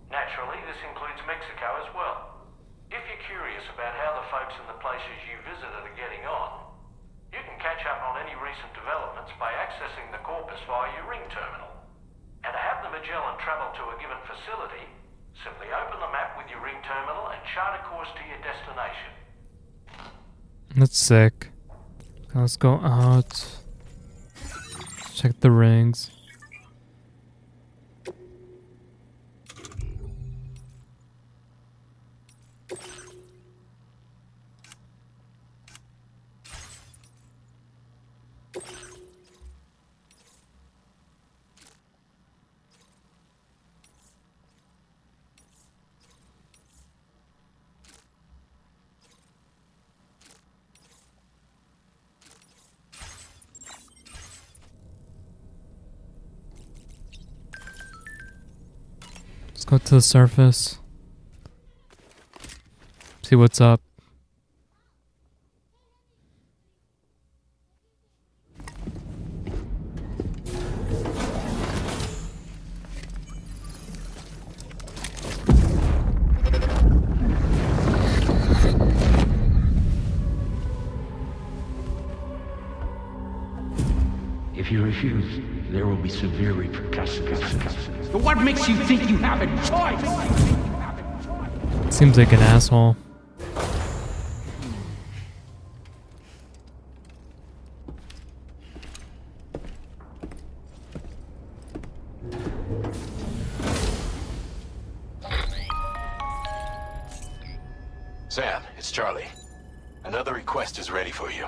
Naturally, this includes Mexico as well. If you're curious about how the folks in the places you visited are getting on, you can catch up on any recent developments by accessing the corpus via your ring terminal. And to have the Magellan travel to a given facility, simply open the map with your ring terminal and chart a course to your destination. That's sick. Let's go out. Check the rings. Let's go to the surface. See what's up. If you refuse, there will be severe repercussions. What makes you think you have a choice? Seems like an asshole. Sam, it's Charlie. Another request is ready for you.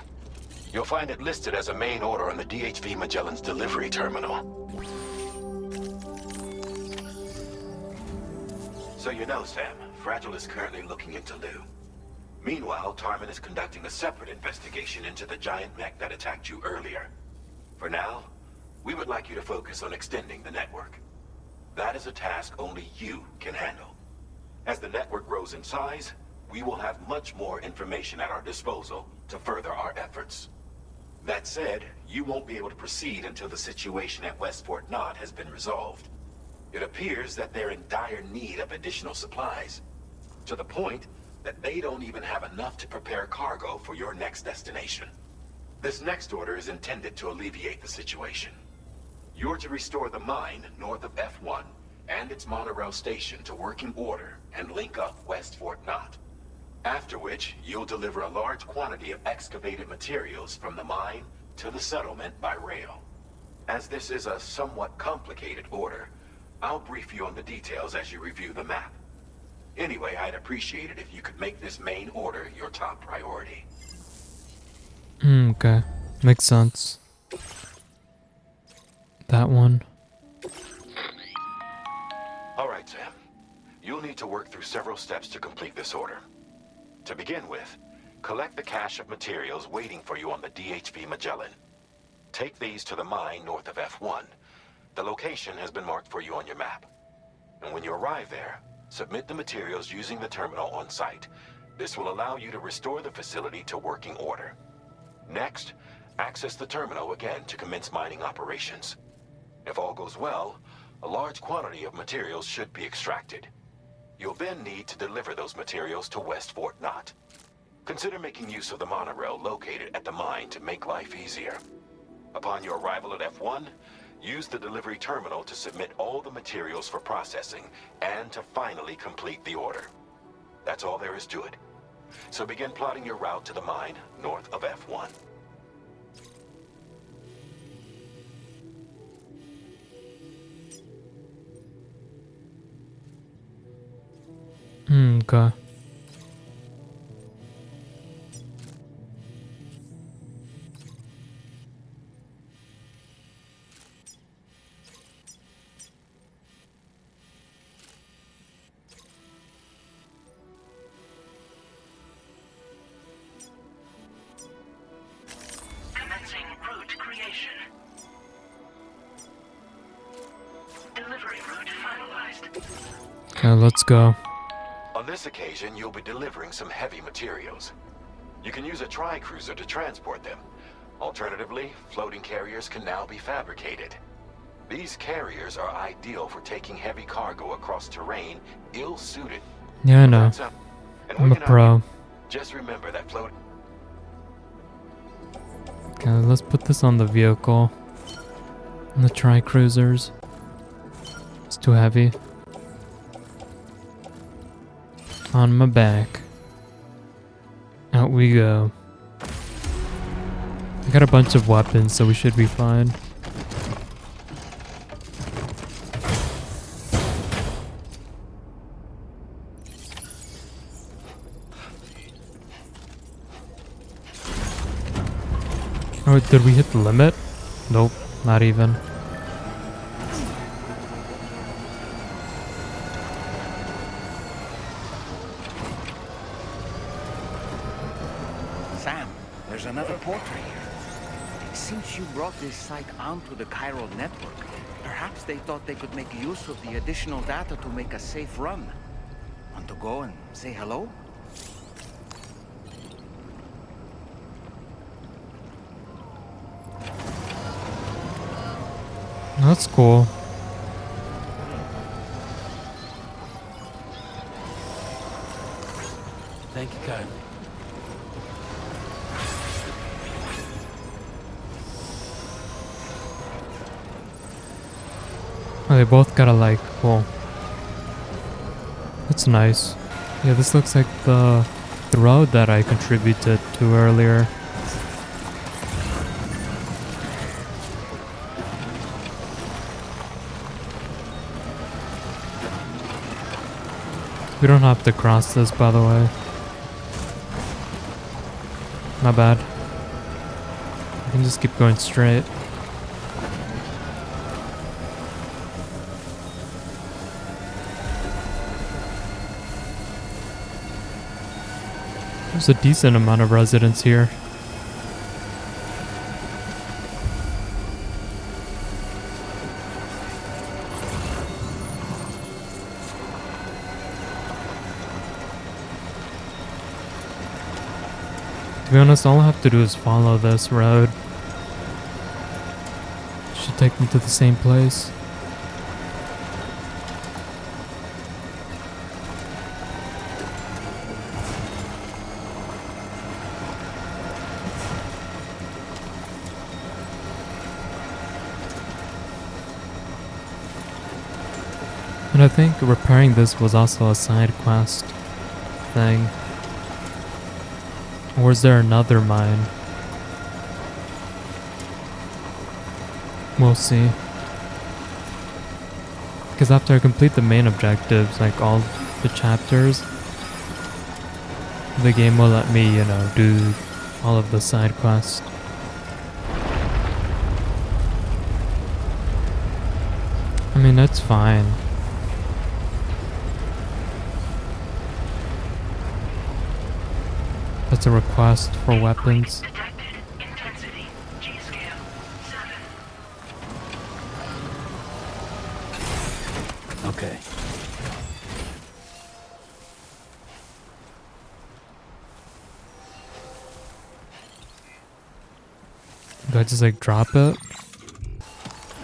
You'll find it listed as a main order on the DHV Magellan's delivery terminal. So you know, Sam, Fragile is currently looking into Lou. Meanwhile, Tarman is conducting a separate investigation into the giant mech that attacked you earlier. For now, we would like you to focus on extending the network. That is a task only you can handle. As the network grows in size, we will have much more information at our disposal to further our efforts. That said, you won't be able to proceed until the situation at Westport Knot has been resolved. It appears that they're in dire need of additional supplies, to the point that they don't even have enough to prepare cargo for your next destination. This next order is intended to alleviate the situation. You're to restore the mine north of F1 and its monorail station to working order and link up West Fort Knott. After which, you'll deliver a large quantity of excavated materials from the mine to the settlement by rail. As this is a somewhat complicated order, I'll brief you on the details as you review the map. Anyway, I'd appreciate it if you could make this main order your top priority. Okay. Makes sense. That one. Alright, Sam. You'll need to work through several steps to complete this order. To begin with, collect the cache of materials waiting for you on the DHP Magellan. Take these to the mine north of F1. The location has been marked for you on your map. And when you arrive there, submit the materials using the terminal on site. This will allow you to restore the facility to working order. Next, access the terminal again to commence mining operations. If all goes well, a large quantity of materials should be extracted. You'll then need to deliver those materials to West Fort Knott. Consider making use of the monorail located at the mine to make life easier. Upon your arrival at F1, use the delivery terminal to submit all the materials for processing and to finally complete the order. That's all there is to it. So begin plotting your route to the mine north of F1. Okay. Commencing route creation. Delivery route finalized. Okay, let's go. On this occasion, you'll be delivering some heavy materials. You can use a tri-cruiser to transport them. Alternatively, floating carriers can now be fabricated. These carriers are ideal for taking heavy cargo across terrain ill-suited. Yeah, I know. I'm a pro. Just remember that float. Okay, let's put this on the vehicle. On the tri-cruisers. It's too heavy. On my back. Out we go. I got a bunch of weapons, so we should be fine. Oh, did we hit the limit? Nope, not even. Sam, there's another portrait here. Since you brought this site onto the chiral network, perhaps they thought they could make use of the additional data to make a safe run. Want to go and say hello? That's cool. Thank you kindly. Oh, they both got a like. Cool. That's nice. Yeah, this looks like the road that I contributed to earlier. We don't have to cross this, by the way. Not bad. I can just keep going straight. There's a decent amount of residents here. To be honest, all I have to do is follow this road. It should take me to the same place. And I think repairing this was also a side quest thing. Or is there another mine? We'll see. Because after I complete the main objectives, like all the chapters, the game will let me, you know, do all of the side quests. I mean, that's fine. That's a request for weapons. Okay. Do I just like drop it?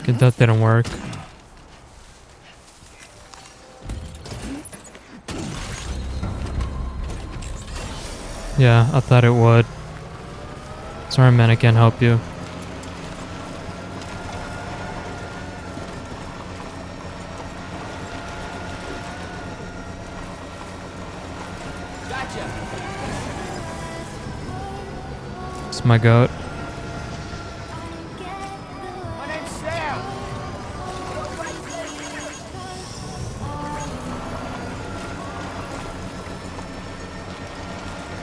Okay, that didn't work. Yeah, I thought it would. Sorry man, I can't help you. It's my goat. My name's Sam.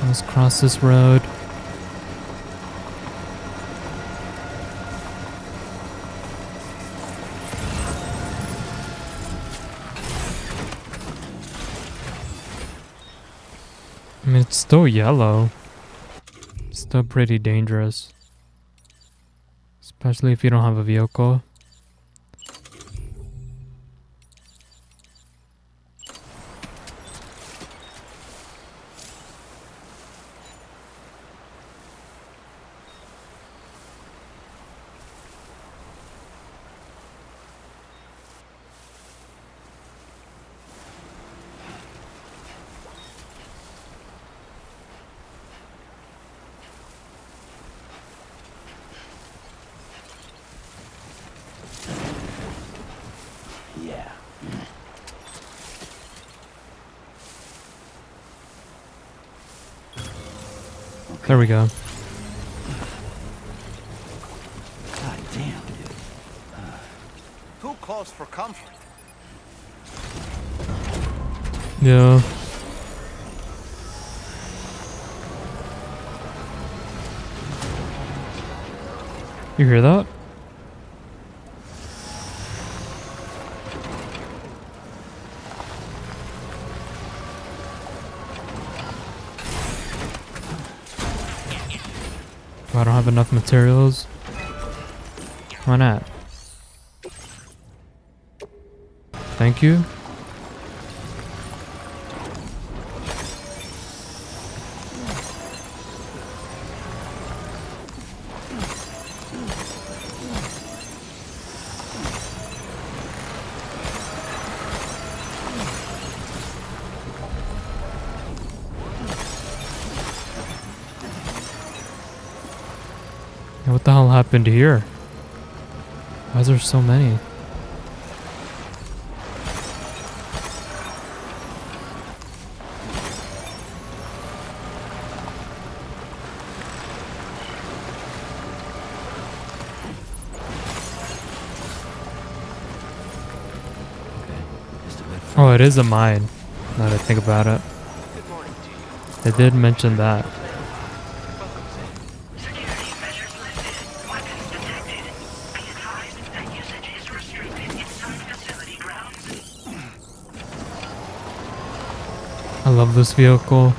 Let's cross this road. I mean, it's still yellow. Still pretty dangerous. Especially if you don't have a vehicle. Yeah. There we go. God damn, dude. Too close for comfort. Yeah. You hear that? Oh, I don't have enough materials. Why not? Thank you. What the hell happened here? Why is there so many? Oh, it is a mine, now that I think about it. They did mention that. I love this vehicle.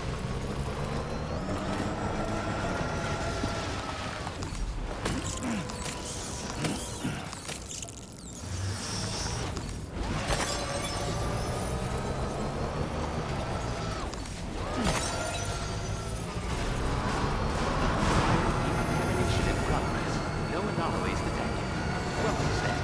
No anomalies detected. Welcome, Sam.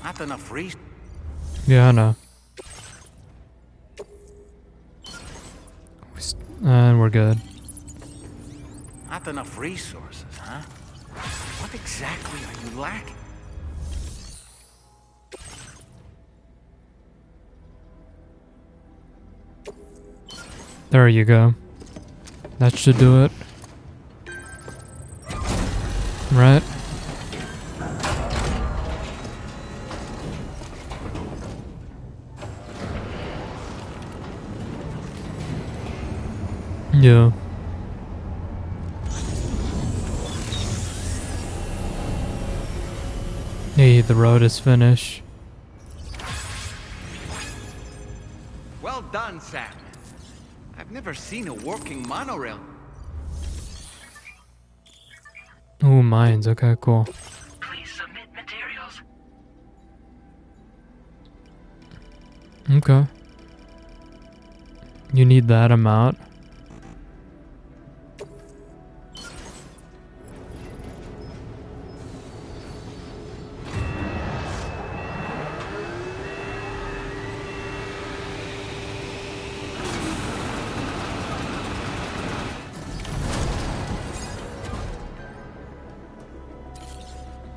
Not enough reason. Yeah, I know. And we're good. Not enough resources, huh? What exactly are you lacking? There you go. That should do it. Right? Yeah. Hey, the road is finished. Well done, Sam. I've never seen a working monorail. Ooh, mines. Okay, cool. Please submit materials. Okay. You need that amount.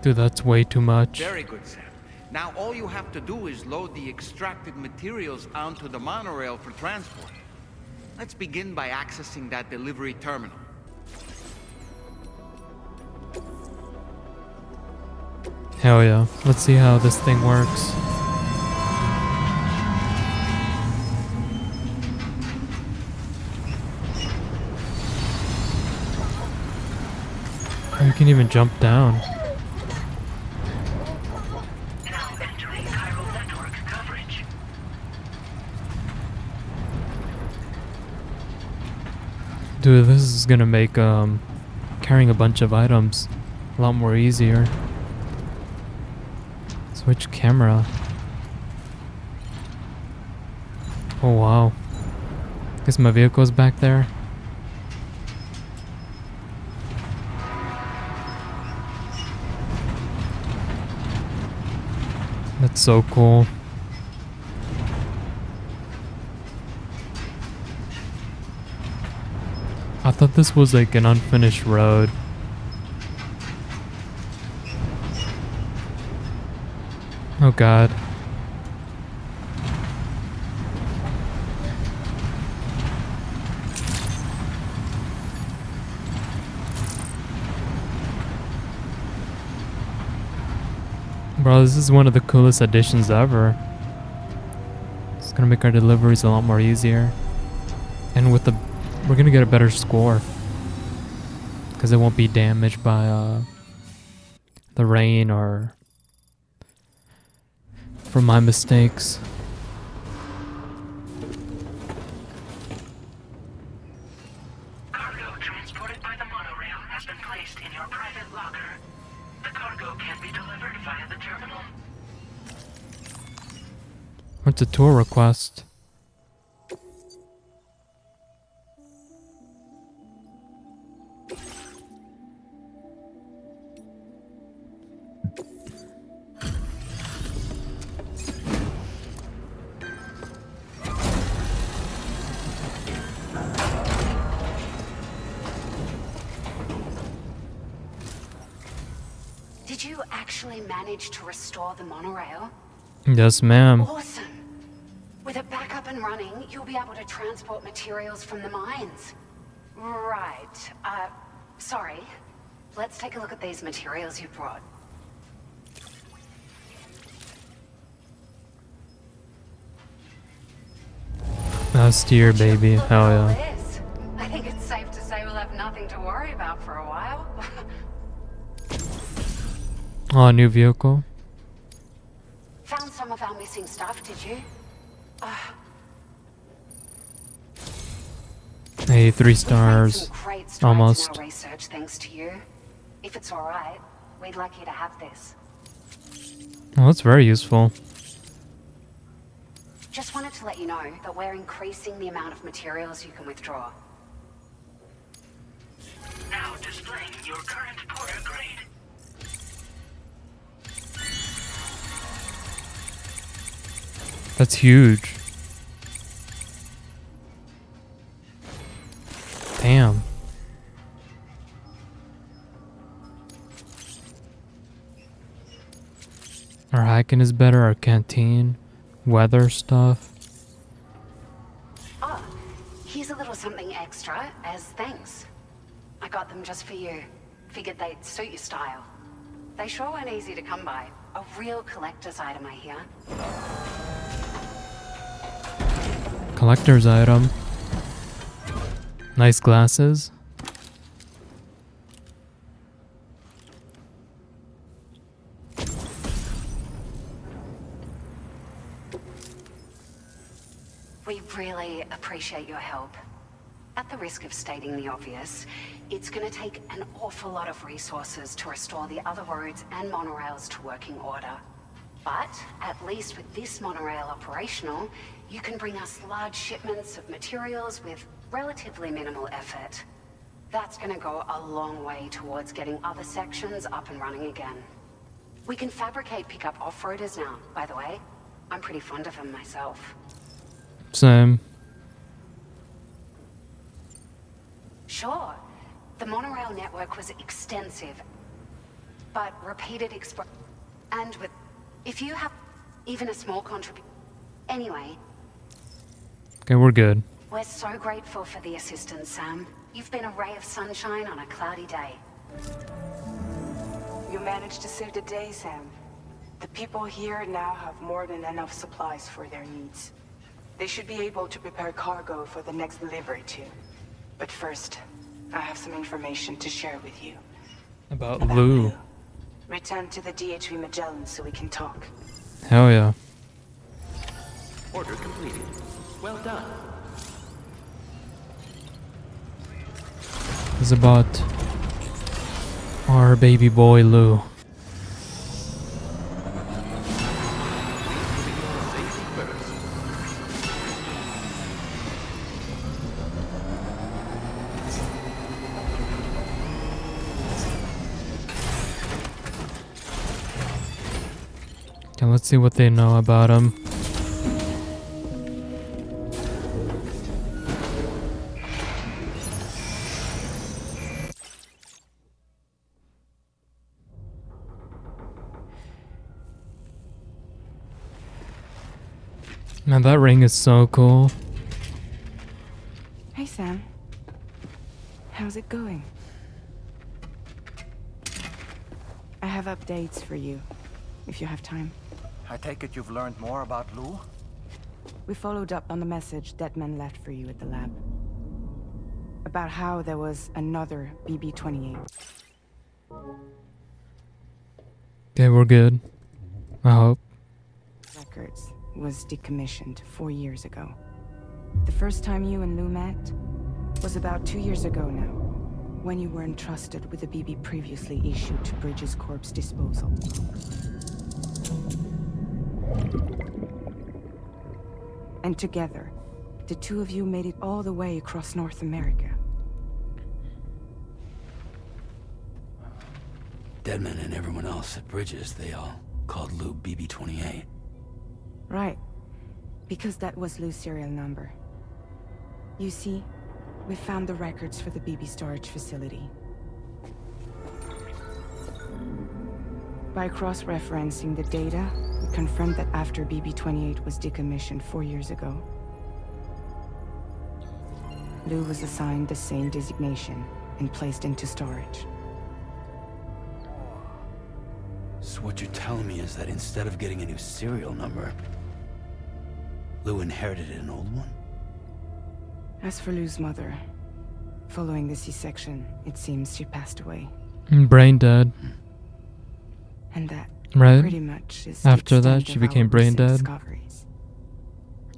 Dude, that's way too much. Very good, Sam. Now all you have to do is load the extracted materials onto the monorail for transport. Let's begin by accessing that delivery terminal. Hell yeah. Let's see how this thing works. You can even jump down. Now entering chiral network coverage. Dude, this is gonna make carrying a bunch of items a lot more easier. Switch camera. Oh wow. Guess my vehicle's back there. That's so cool. I thought this was like an unfinished road. Oh god. Bro, this is one of the coolest additions ever. It's gonna make our deliveries a lot more easier. And with the... we're gonna get a better score. Because it won't be damaged by the rain or... from my mistakes. Cargo transported by the monorail has been placed in your private locker. The cargo can be delivered via the terminal. What's a tour request? Did you actually manage to restore the monorail? Yes, ma'am. Awesome. With it back up and running, you'll be able to transport materials from the mines. Right. Sorry. Let's take a look at these materials you brought. Steer, baby. Hell yeah. This. I think it's safe to say we'll have nothing to worry about for a while. Oh, new vehicle. Found some of our missing stuff, did you? Hey, 3 stars. Some great strides Almost. in our research, thanks to you. If it's all right, we'd like you to have this. Oh, that's very useful. Just wanted to let you know that we're increasing the amount of materials you can withdraw. Now displaying your current porter grade. That's huge. Damn. Our hiking is better, our canteen, weather stuff. Oh, here's a little something extra as thanks. I got them just for you. Figured they'd suit your style. They sure weren't easy to come by. A real collector's item, I hear. Collector's item. Nice glasses. We really appreciate your help. At the risk of stating the obvious, it's going to take an awful lot of resources to restore the other roads and monorails to working order. But, at least with this monorail operational, you can bring us large shipments of materials with relatively minimal effort. That's going to go a long way towards getting other sections up and running again. We can fabricate pickup off-roaders now, by the way. I'm pretty fond of them myself. Same. Sure. The monorail network was extensive, but repeated and with... If you have even a small contribution... Anyway... Okay, we're good. We're so grateful for the assistance, Sam. You've been a ray of sunshine on a cloudy day. You managed to save the day, Sam. The people here now have more than enough supplies for their needs. They should be able to prepare cargo for the next delivery too. But first, I have some information to share with you. About Lou. Return to the DHV Magellan so we can talk. Hell yeah. Order completed. Well done. It's about our baby boy Lou. Okay, let's see what they know about him. Man, that ring is so cool. Hey, Sam. How's it going? I have updates for you, if you have time. I take it you've learned more about Lou? We followed up on the message Deadman left for you at the lab. About how there was another BB-28. Okay, we're good. I hope. Records was decommissioned 4 years ago. The first time you and Lou met was about 2 years ago now, when you were entrusted with the BB previously issued to Bridges Corp's disposal. And together, the two of you made it all the way across North America. Deadman and everyone else at Bridges, they all called Lou BB-28. Right. Because that was Lou's serial number. You see, we found the records for the BB storage facility. By cross-referencing the data, we confirmed that after BB-28 was decommissioned 4 years ago, Lou was assigned the same designation and placed into storage. So what you're telling me is that instead of getting a new serial number, Lou inherited an old one? As for Lou's mother, following the C-section, it seems she passed away. Brain dead. And that right? pretty much is after that, she became brain dead.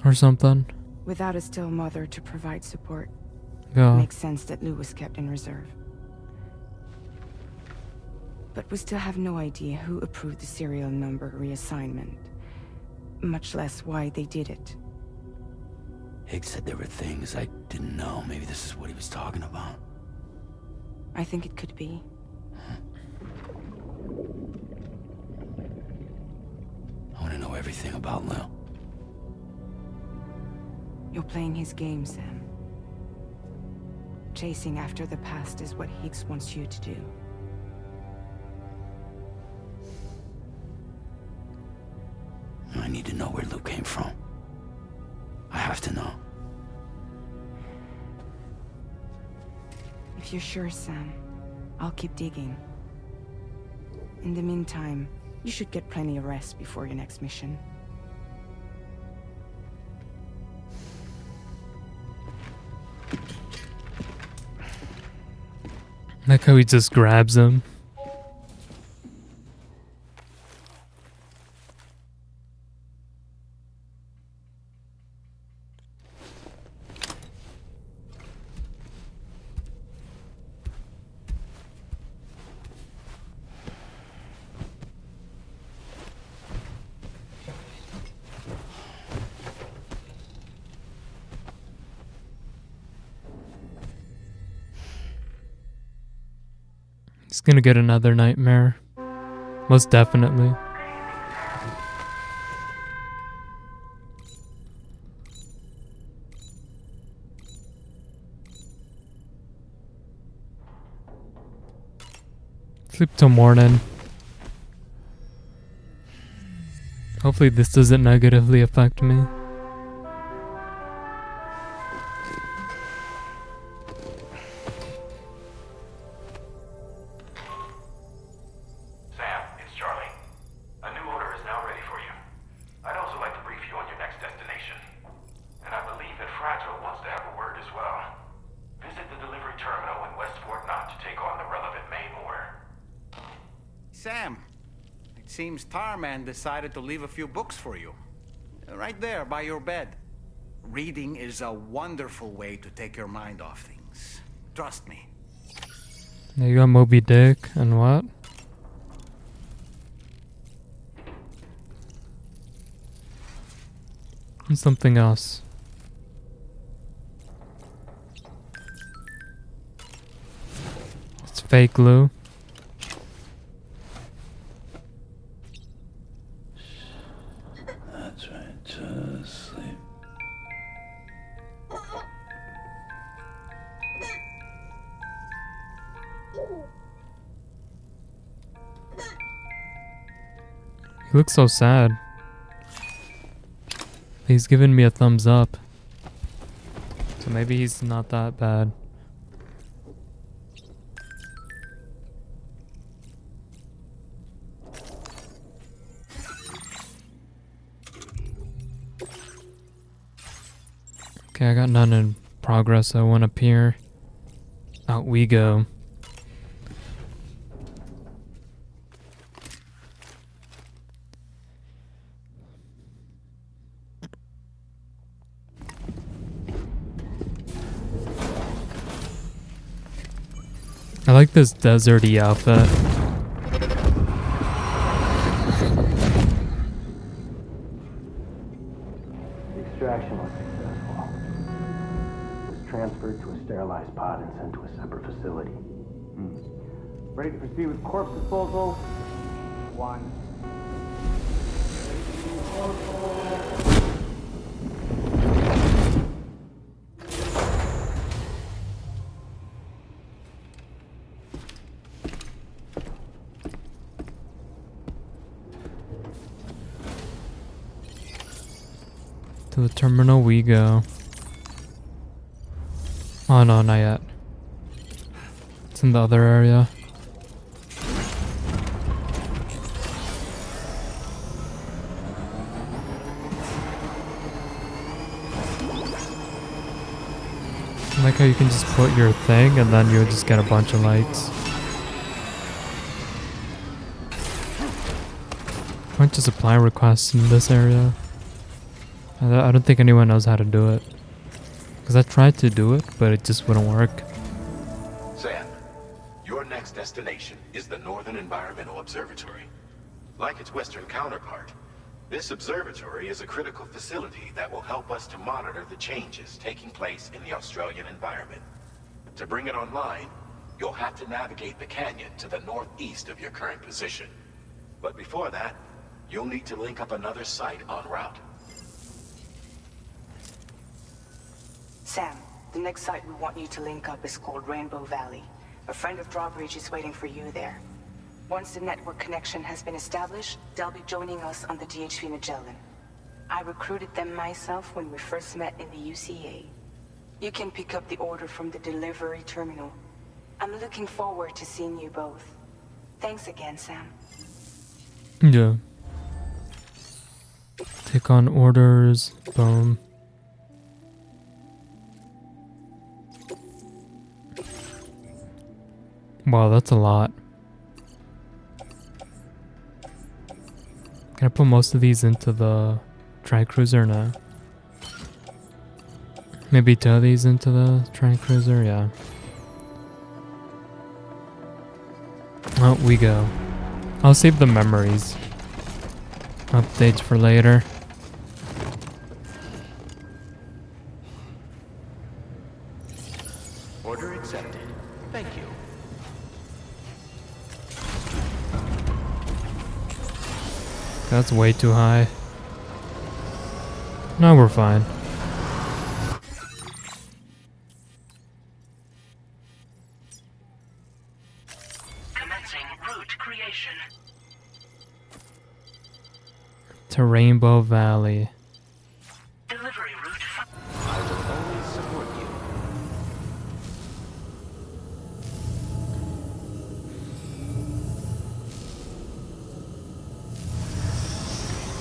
Or something. Without a still mother to provide support, Yeah. it makes sense that Lou was kept in reserve. But we still have no idea who approved the serial number reassignment, much less why they did it. Higgs said there were things I didn't know. Maybe this is what he was talking about. I think it could be. I want to know everything about Lou. You're playing his game, Sam. Chasing after the past is what Higgs wants you to do. I need to know where Luke came from. I have to know. If you're sure, Sam, I'll keep digging. In the meantime, you should get plenty of rest before your next mission. Like how he just grabs him. He's gonna get another nightmare. Most definitely. Sleep till morning. Hopefully this doesn't negatively affect me. Sam, it's Charlie. A new order is now ready for you. I'd also like to brief you on your next destination. And I believe that Fragile wants to have a word as well. Visit the delivery terminal in West Fort Knott to take on the relevant main order. Sam, it seems Tarman decided to leave a few books for you. Right there by your bed. Reading is a wonderful way to take your mind off things. Trust me. There you go, Moby Dick, and what? And something else. It's fake glue. That's right, just sleep. He looks so sad. He's giving me a thumbs up. So maybe he's not that bad. Okay, I got none in progress. I went up here. Out we go. I like this deserty outfit. The extraction was successful. It was transferred to a sterilized pod and sent to a separate facility. Ready to proceed with corpse disposal? 1. To the terminal we go. Oh no, not yet. It's in the other area. I like how you can just put your thing and then you'll just get a bunch of lights. Bunch of supply requests in this area. I don't think anyone knows how to do it. Because I tried to do it, but it just wouldn't work. Sam, your next destination is the Northern Environmental Observatory. Like its western counterpart, this observatory is a critical facility that will help us to monitor the changes taking place in the Australian environment. To bring it online, you'll have to navigate the canyon to the northeast of your current position. But before that, you'll need to link up another site en route. Sam, the next site we want you to link up is called Rainbow Valley. A friend of Drawbridge is waiting for you there. Once the network connection has been established, they'll be joining us on the DHV Magellan. I recruited them myself when we first met in the UCA. You can pick up the order from the delivery terminal. I'm looking forward to seeing you both. Thanks again, Sam. Yeah. Take on orders. Boom. Wow, that's a lot. Can I put most of these into the Tri-Cruiser now? Maybe 2 of these into the Tri-Cruiser? Yeah. Out we go. I'll save the memories. Updates for later. Order accepted. Thank you. That's way too high. No, we're fine. Commencing route creation. To Rainbow Valley. Delivery route. I will always support you.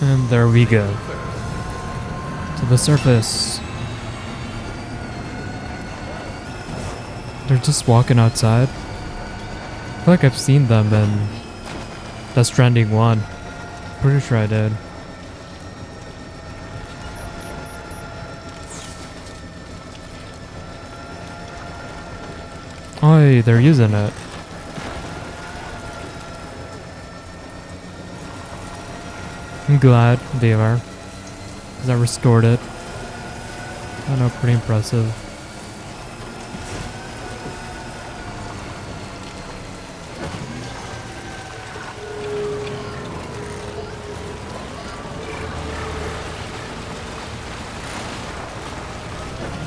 And there we go. To the surface. They're just walking outside. I feel like I've seen them in the Stranding 1. Pretty sure I did. Oh, they're using it. I'm glad they are, because I restored it. I know, pretty impressive.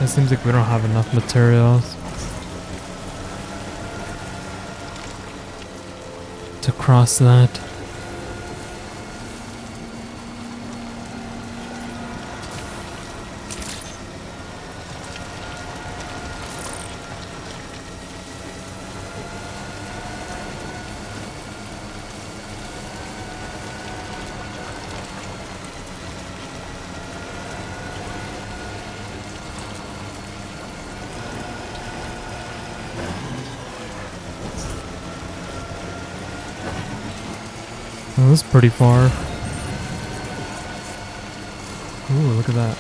It seems like we don't have enough materials to cross that. Oh, this is pretty far. Ooh, look at that.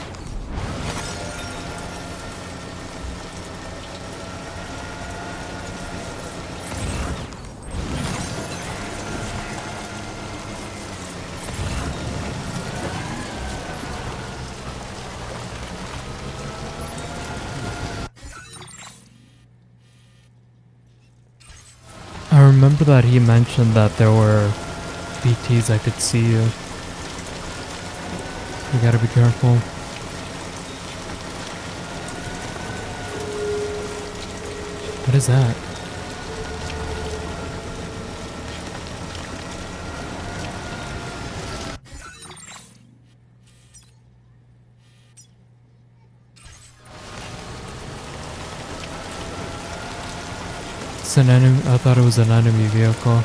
I remember that he mentioned that there were BTs I could see you. You gotta be careful. What is that? It's an enemy. I thought it was an enemy vehicle.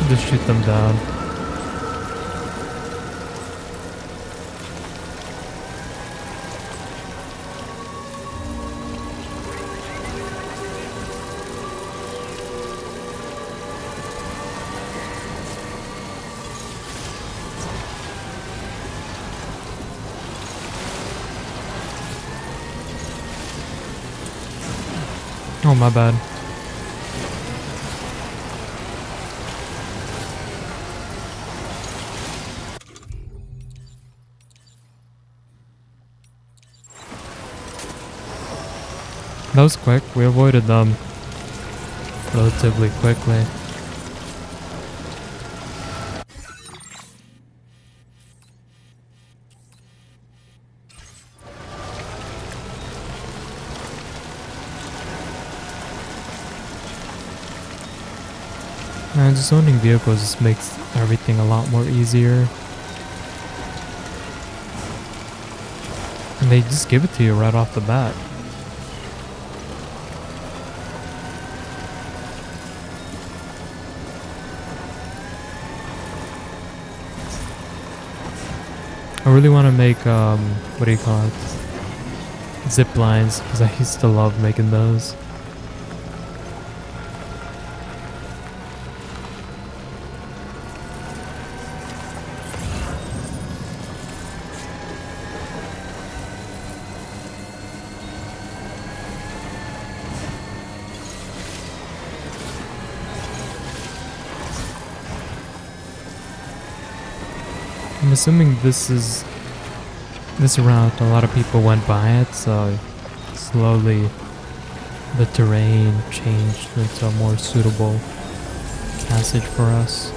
Just shoot them down. Oh, my bad. That was quick. We avoided them relatively quickly. And just owning vehicles just makes everything a lot more easier. And they just give it to you right off the bat. I really want to make, what do you call it? Zip lines, because I used to love making those. I'm assuming this route, a lot of people went by it, so slowly the terrain changed into a more suitable passage for us.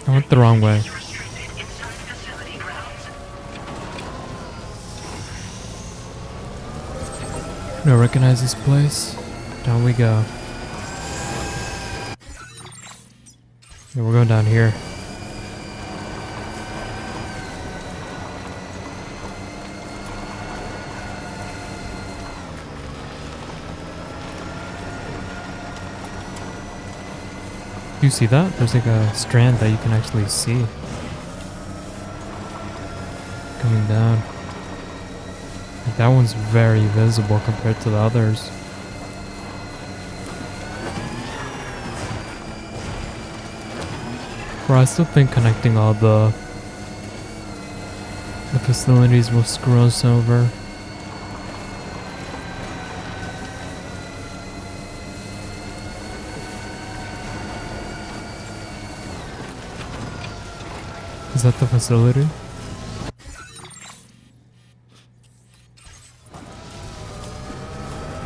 I went the wrong way. I recognize this place. Down we go. Yeah, we're going down here. You see that? There's like a strand that you can actually see coming down. Like that one's very visible compared to the others. Bro, I still think connecting all the facilities will screw us over. Is that the facility?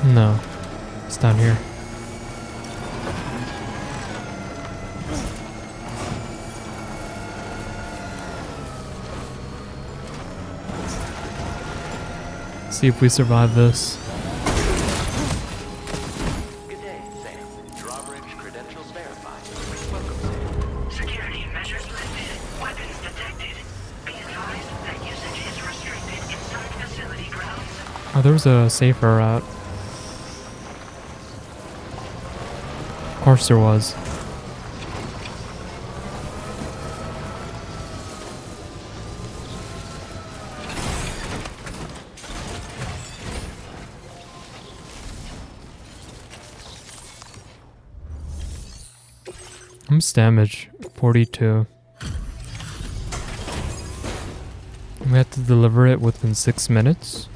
No, it's down here. See if we survive this. Good day, Sam. Drawbridge credentials verified. Welcome, Sam. Security measures lifted. Weapons detected. Be advised that usage is restricted inside facility grounds. Oh, there was a safer route. Of course there was. I'm damage 42. We have to deliver it within 6 minutes.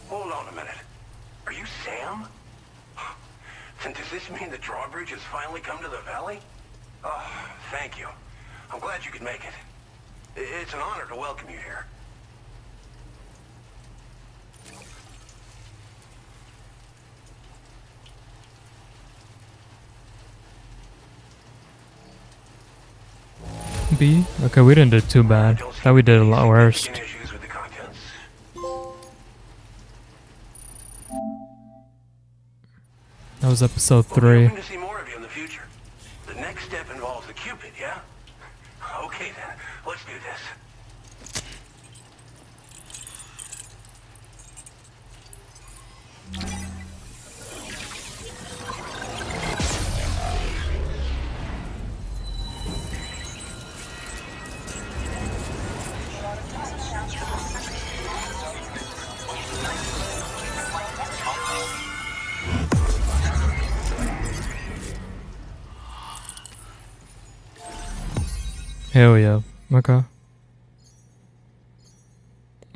Hold on a minute. Are you Sam? Then does this mean the drawbridge has finally come to the valley? Oh, thank you. I'm glad you could make it. It's an honor to welcome you here. B? Okay, we didn't do too bad. Thought we did a lot worse. That was episode 3. Hoping to see more of you in the future. The next step involves the Cupid, yeah? Okay then, let's do this. Hell yeah. Okay.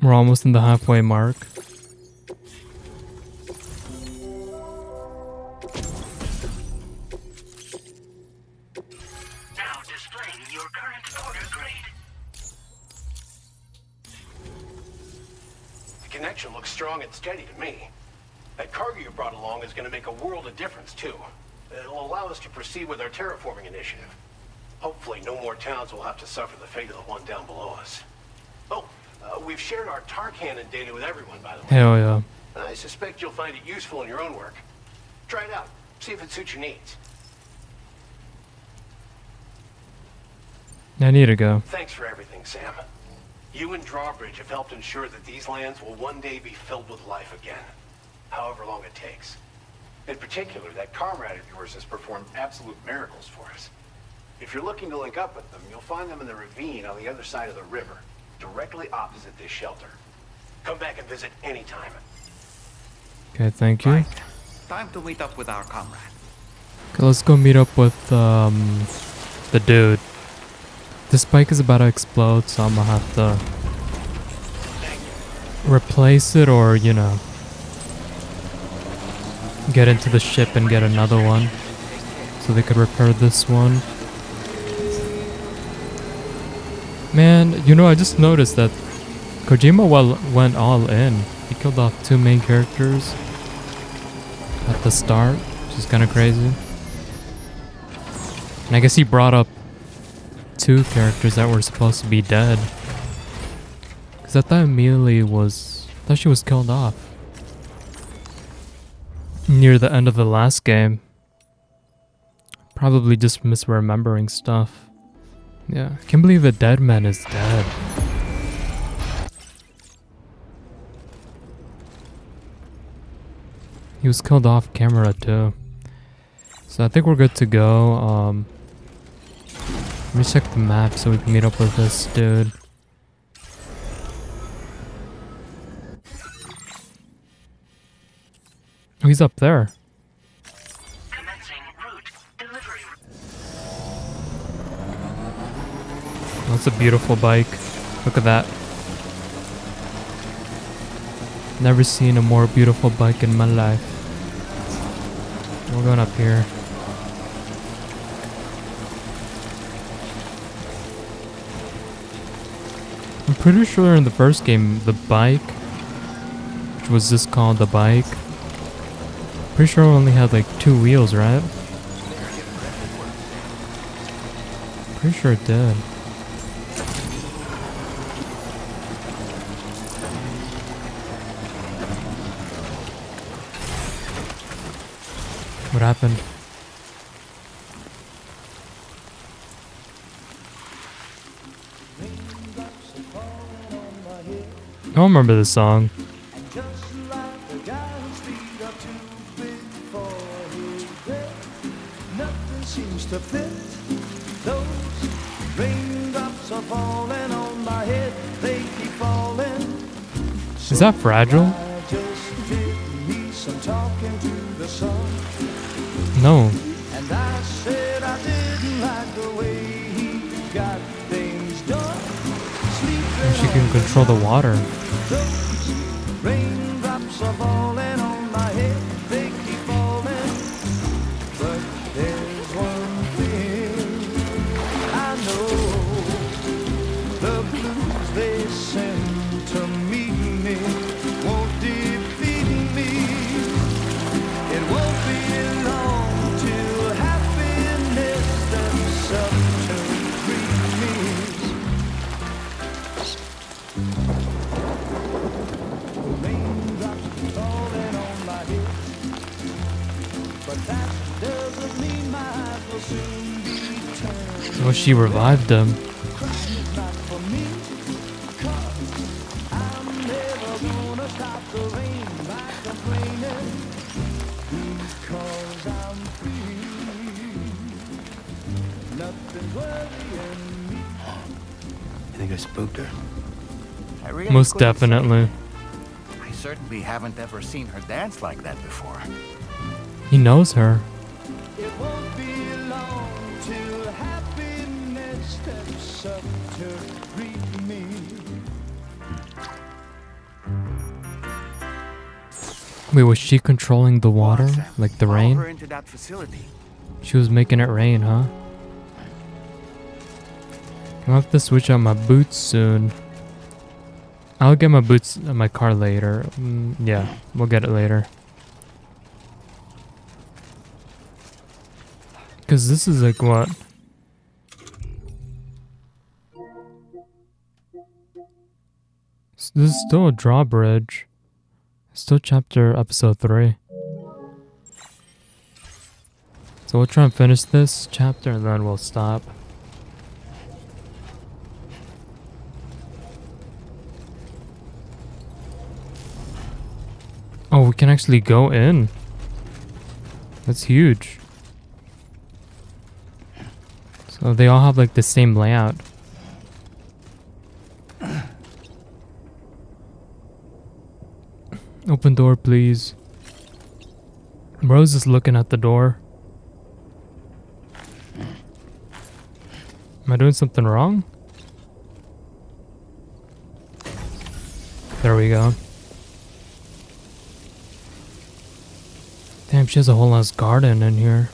We're almost in the halfway mark. Now displaying your current order grade. The connection looks strong and steady to me. That cargo you brought along is going to make a world of difference, too. It'll allow us to proceed with our terraforming initiative. Hopefully, no more towns will have to suffer the fate of the one down below us. Oh, we've shared our tar cannon data with everyone, by the way. Hell yeah. I suspect you'll find it useful in your own work. Try it out. See if it suits your needs. I need to go. Thanks for everything, Sam. You and Drawbridge have helped ensure that these lands will one day be filled with life again, however long it takes. In particular, that comrade of yours has performed absolute miracles for us. If you're looking to link up with them, you'll find them in the ravine on the other side of the river, directly opposite this shelter. Come back and visit anytime. Okay, thank you. Time to meet up with our comrade. Okay, let's go meet up with the dude. This bike is about to explode, so I'm gonna have to replace it or, you know, get into the ship and get another one so they could repair this one. Man, you know, I just noticed that Kojima went all in. He killed off 2 main characters at the start, which is kind of crazy. And I guess he brought up 2 characters that were supposed to be dead. Because I thought thought she was killed off near the end of the last game. Probably just misremembering stuff. Yeah, I can't believe the dead man is dead. He was killed off camera too. So I think we're good to go. Let me check the map so we can meet up with this dude. Oh, he's up there. That's a beautiful bike. Look at that. Never seen a more beautiful bike in my life. We're going up here. I'm pretty sure in the first game, the bike, which was just called the bike, pretty sure it only had like 2 wheels, right? Pretty sure it did. What happened? I don't remember this song. Nothing seems to fit. Those raindrops are falling on my head. They keep falling. Is that Fragile? No. And I said I didn't like the way he got things done. She can control the water. Those raindrops are falling on my head. They keep falling. But there's one thing I know. The blues they send to meet me won't defeat me. It won't be long till happiness steps up to greet me. Raindrops falling on my head, but that doesn't mean my eyes will soon be turned. Well, she revived him. Crying's not for me, 'cause I'm never gonna stop the rain by complaining, because I'm free. Nothing's worrying me. You think I spooked her? I really Most couldn't say. definitely. I certainly haven't ever seen her dance like that before. He knows her. It won't be long till happiness steps up to greet me. Wait, was she controlling the water? Like the Follow rain? her into that facility. She was making it rain, huh? I'll have to switch out my boots soon. I'll get my boots in my car later. Yeah, we'll get it later. Because this is like what? This is still a drawbridge. Still episode 3. So we'll try and finish this chapter and then we'll stop. Oh, we can actually go in. That's huge. So they all have like the same layout. Open door, please. Rose is looking at the door. Am I doing something wrong? There we go. Damn, she has a whole ass garden in here.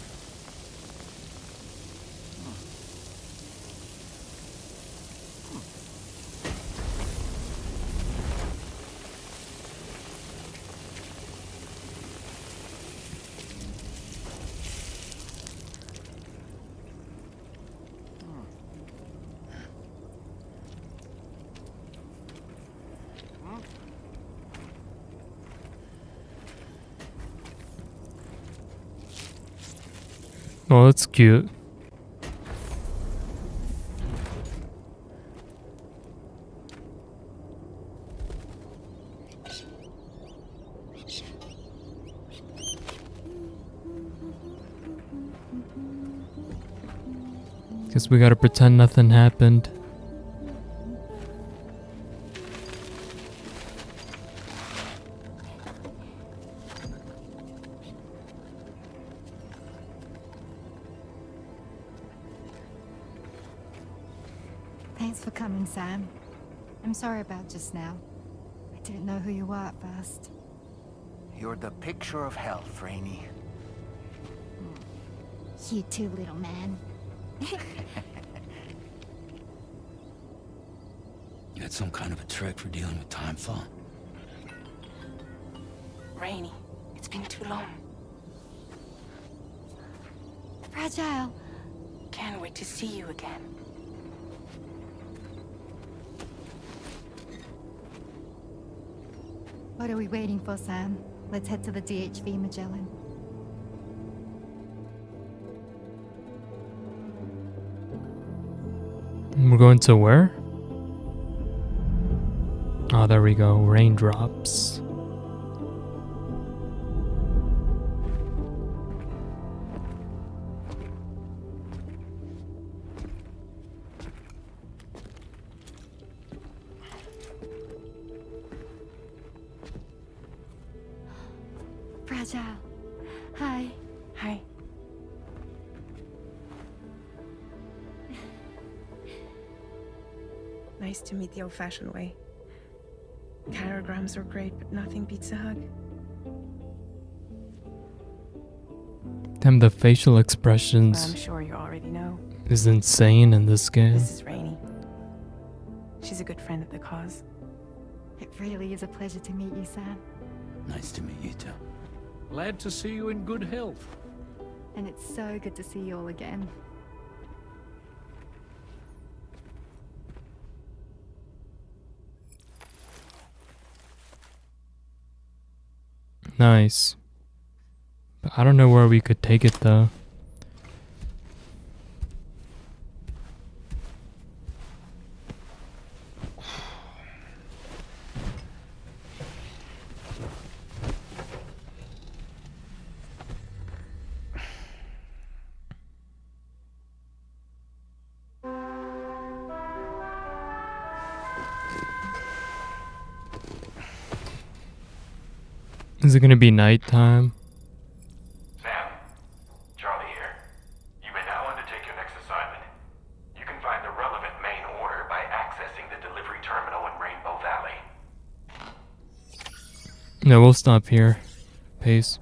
Oh, that's cute. Guess we gotta pretend nothing happened. Thanks for coming, Sam. I'm sorry about just now. I didn't know who you were at first. You're the picture of health, Rainey. You too, little man. You had some kind of a trick for dealing with time fall? Rainey, it's been too long. Fragile. Can't wait to see you again. What are we waiting for, Sam? Let's head to the DHV Magellan. We're going to where? Oh, there we go. Raindrops. Fragile. Hi. Hi. Nice to meet the old-fashioned way. Chirograms are great, but nothing beats a hug. Damn, the facial expressions I'm sure you already know. is insane in this game. This is Rainey. She's a good friend of the cause. It really is a pleasure to meet you, Sam. Nice to meet you too. Glad to see you in good health. And it's so good to see you all again. Nice. But I don't know where we could take it though. Is it gonna be nighttime? Sam, Charlie here. You may now undertake your next assignment. You can find the relevant main No, we'll stop here. Peace.